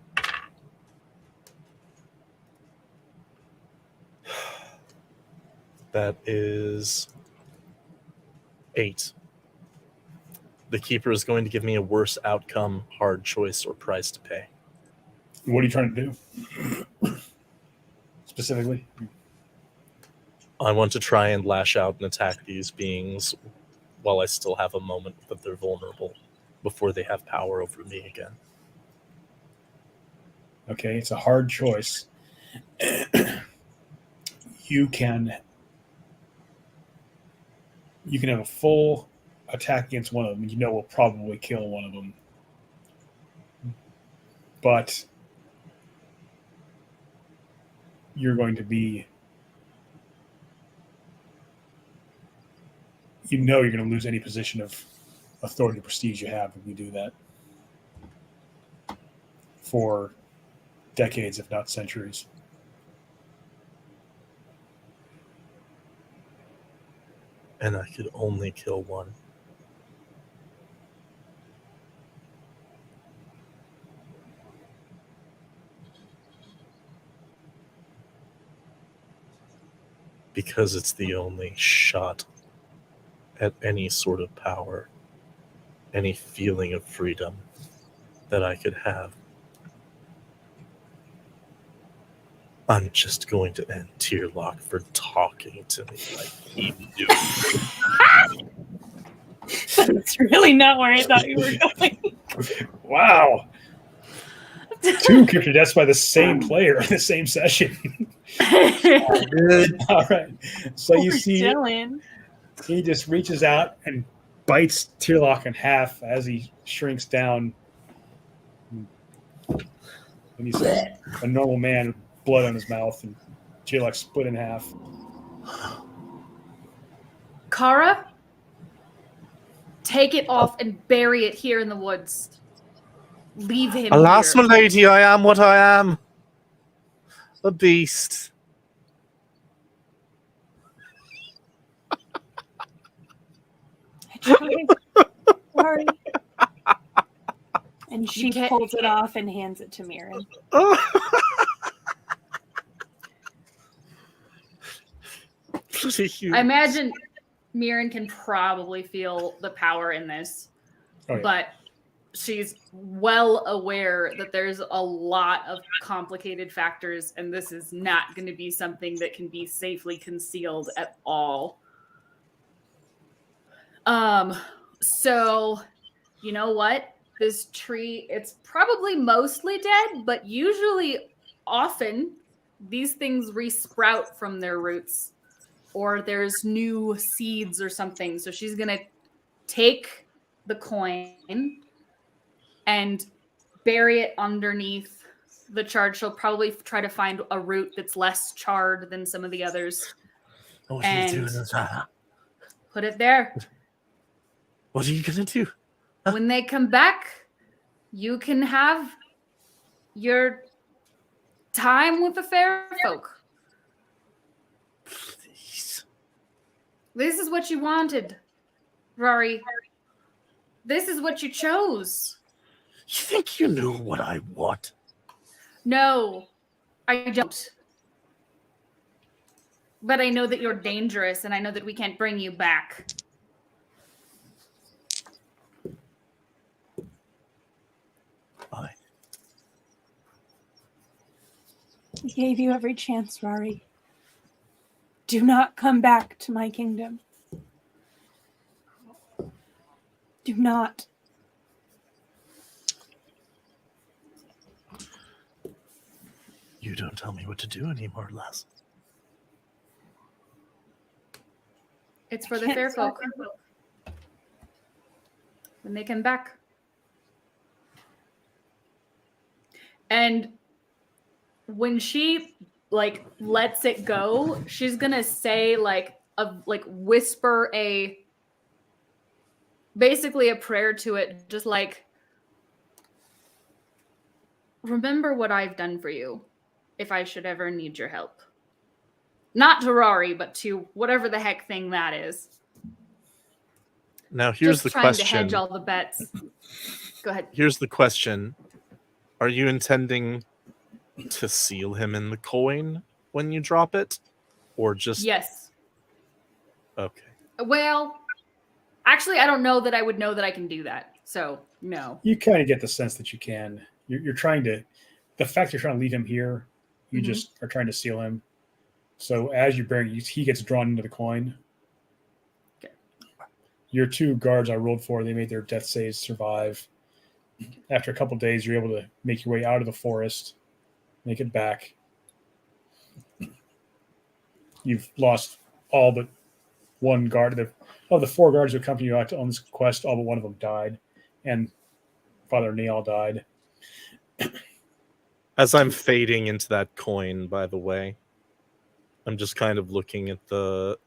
C: That is 8. The keeper is going to give me a worse outcome, hard choice, or price to pay.
B: What are you trying to do? Specifically?
C: I want to try and lash out and attack these beings while I still have a moment that they're vulnerable before they have power over me again.
B: Okay, it's a hard choice. You can have a full attack against one of them, and you know we'll probably kill one of them. But you're going to be, you're going to lose any position of authority or prestige you have if you do that for decades, if not centuries.
C: And I could only kill one. Because it's the only shot at any sort of power, any feeling of freedom that I could have. I'm just going to end Tierlock for talking to me like he knew.
D: That's really not where I thought you were going.
B: Wow. 2 character deaths by the same player in the same session. Good. All right. So you see
D: Dylan.
B: he just reaches out and bites Tierlock in half as he shrinks down. And he's a normal man with blood on his mouth, and Tierlock split in half.
A: Kara, take it off and bury it here in the woods. Leave him
C: Alas,
A: here.
C: my lady, I am what I am. A beast.
D: Sorry. And she pulls it off and hands it to Mirren.
A: I imagine Mirren can probably feel the power in this, but she's well aware that there's a lot of complicated factors, and this is not going to be something that can be safely concealed at all. So, you know what? This tree, it's probably mostly dead, but usually, often, these things resprout from their roots, or there's new seeds or something. So she's going to take the coin and bury it underneath the charred. She'll probably try to find a root that's less charred than some of the others.
C: What are you doing, Zara?
A: Put it there.
C: What are you going to do?
A: When they come back, you can have your time with the fair folk.
C: Please.
A: This is what you wanted, Rauri. This is what you chose.
C: You think you know what I want?
A: No, I don't. But I know that you're dangerous, and I know that we can't bring you back.
C: I
D: I gave you every chance, Rauri. Do not come back to my kingdom. Do not.
C: You don't tell me what to do anymore, lass.
A: It's for the
D: Can't
A: fair
D: stop
A: folk. When they come back. And when she like lets it go, she's gonna say whisper basically a prayer to it, just like, remember what I've done for you if I should ever need your help. Not to Rauri, but to whatever the heck thing that is.
C: Now here's
A: Just
C: the
A: trying to hedge
C: question.
A: all the bets. Go ahead.
C: Here's the question. Are you intending to seal him in the coin when you drop it? Or just...
A: Yes.
C: Okay.
A: Well, actually, I don't know that I would know that I can do that. So, no.
B: You kind of get the sense that you can. You're trying to, the fact you're trying to leave him here, you just are trying to seal him. So as you're bearing, he gets drawn into the coin.
A: Okay.
B: Your two guards I rolled for, they made their death saves survive. After a couple of days, you're able to make your way out of the forest, make it back. You've lost all but one guard. Of the four guards who accompany you out on this quest, all but one of them died. And Father Neal died.
C: As I'm fading into that coin, by the way, I'm just kind of looking at the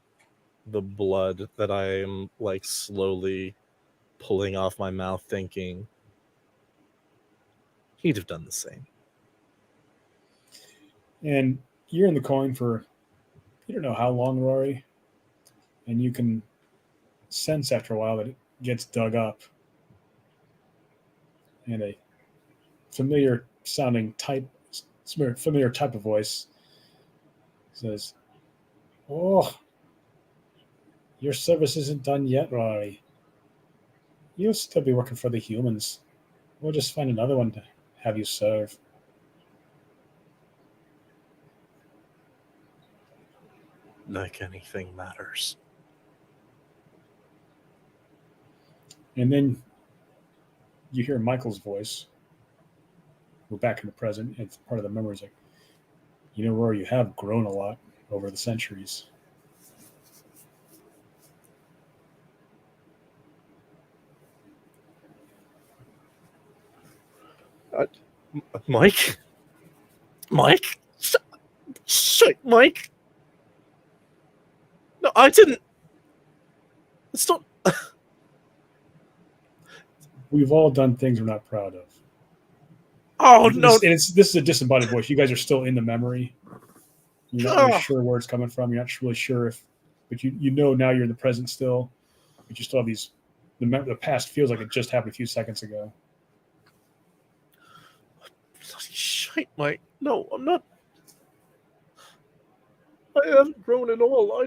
C: blood that I am like slowly pulling off my mouth, thinking he'd have done the same.
B: And you're in the coin for, you don't know how long, Rory. And you can sense after a while that it gets dug up. And a familiar type of voice says, "Oh, your service isn't done yet, Rory. You'll still be working for the humans. We'll just find another one to have you serve."
C: Like anything matters.
B: And then you hear Michael's voice. We're back in the present. It's part of the memories. Like, you know, Rory, you have grown a lot over the centuries.
C: Mike? Shit, Mike. No, I didn't. It's not.
B: We've all done things we're not proud of.
C: Oh, no.
B: This is a disembodied voice. You guys are still in the memory. You're not really sure where it's coming from. You're not really sure if, but you know now you're in the present still. But you still have these. The past feels like it just happened a few seconds ago.
C: Bloody shite, Mike. No, I'm not. I haven't grown at all.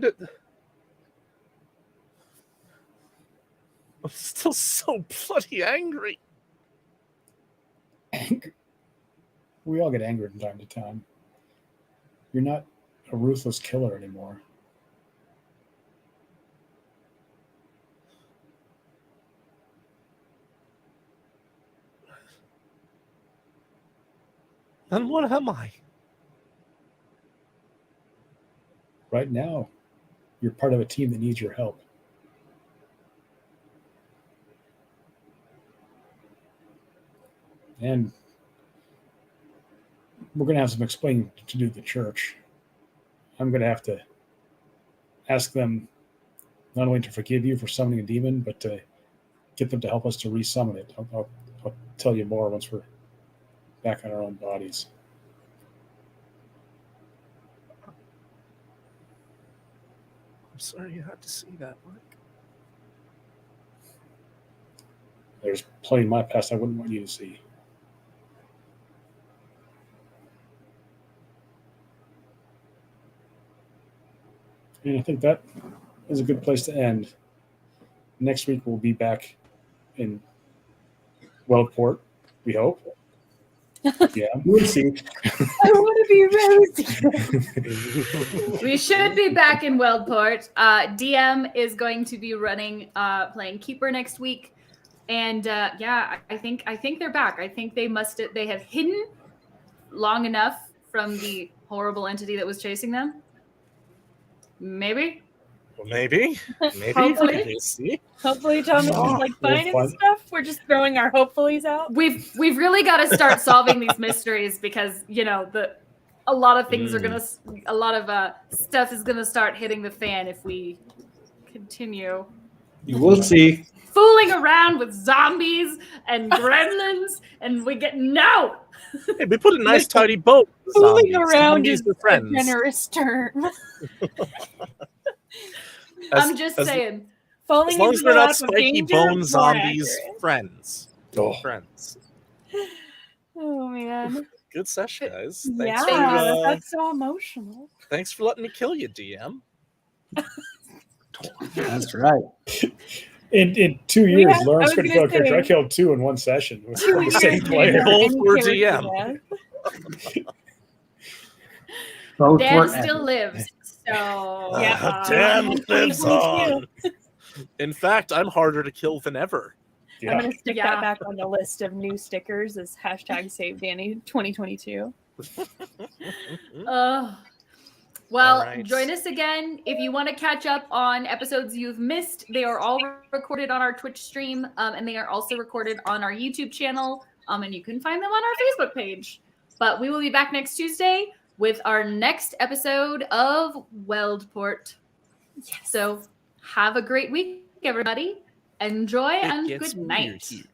C: I'm still so bloody angry.
B: We all get angry from time to time. You're not a ruthless killer anymore.
C: Then what am I?
B: Right now, you're part of a team that needs your help. And we're going to have some explaining to do to the church. I'm going to have to ask them not only to forgive you for summoning a demon, but to get them to help us to resummon it. I'll tell you more once we're back on our own bodies.
C: I'm sorry you had to see that, Mike.
B: There's plenty in my past I wouldn't want you to see. And I think that is a good place to end. Next week we'll be back in Weldport, we hope. Yeah.
E: We'll see.
D: I want to be Rosie.
A: We should be back in Weldport. DM is going to be running, playing Keeper next week, and yeah, I think they're back. I think they have hidden long enough from the horrible entity that was chasing them. Maybe.
C: Well, maybe.
A: Hopefully.
C: We'll see.
D: Hopefully Thomas is like fine and stuff. We're just throwing our hopefullys out.
A: We've really got to start solving these mysteries because a lot of things a lot of stuff is gonna start hitting the fan if we continue.
E: You will see.
A: Fooling around with zombies and gremlins, and we get no.
C: Hey, we put a nice tidy boat.
D: Fooling
C: Zombies.
D: around
C: Zombies
D: is
C: are
D: a
C: friends.
D: generous term.
A: I'm just saying.
D: Falling
C: As long as
D: into
C: they're
D: the
C: not
D: lap of
C: spiky
D: danger,
C: bone
D: more
C: zombies,
D: accurate.
C: friends.
B: Oh.
C: Friends.
D: Oh man.
C: Good session, guys.
D: Yeah, that's so emotional.
C: Thanks for letting me kill you, DM.
E: That's right.
B: In 2
D: We
B: years,
D: had-
B: Lawrence
D: I
B: could
D: was
B: kill a
D: gonna
B: character.
D: say-
B: I killed 2 in one session with
D: 2
B: the
D: years
B: same player.
D: later,
C: Both
D: any
C: were
D: character
C: DM.
D: death.
E: Both
A: Dan
E: were
A: still
E: epic.
A: lives, so
D: Yeah.
C: Dan
D: I'm
C: lives
D: 2022.
C: on. In fact, I'm harder to kill than ever.
B: Yeah.
D: I'm gonna stick
A: Yeah.
D: that back on the list of new stickers as hashtag Save Danny 2022.
A: Well,
C: All right.
A: join us again if you want to catch up on episodes you've missed. They are all recorded on our Twitch stream, and they are also recorded on our YouTube channel, and you can find them on our Facebook page. But we will be back next Tuesday with our next episode of Weldport. So have a great week, everybody. Enjoy
C: It
A: and
C: gets
A: good
C: weird
A: night.
C: here.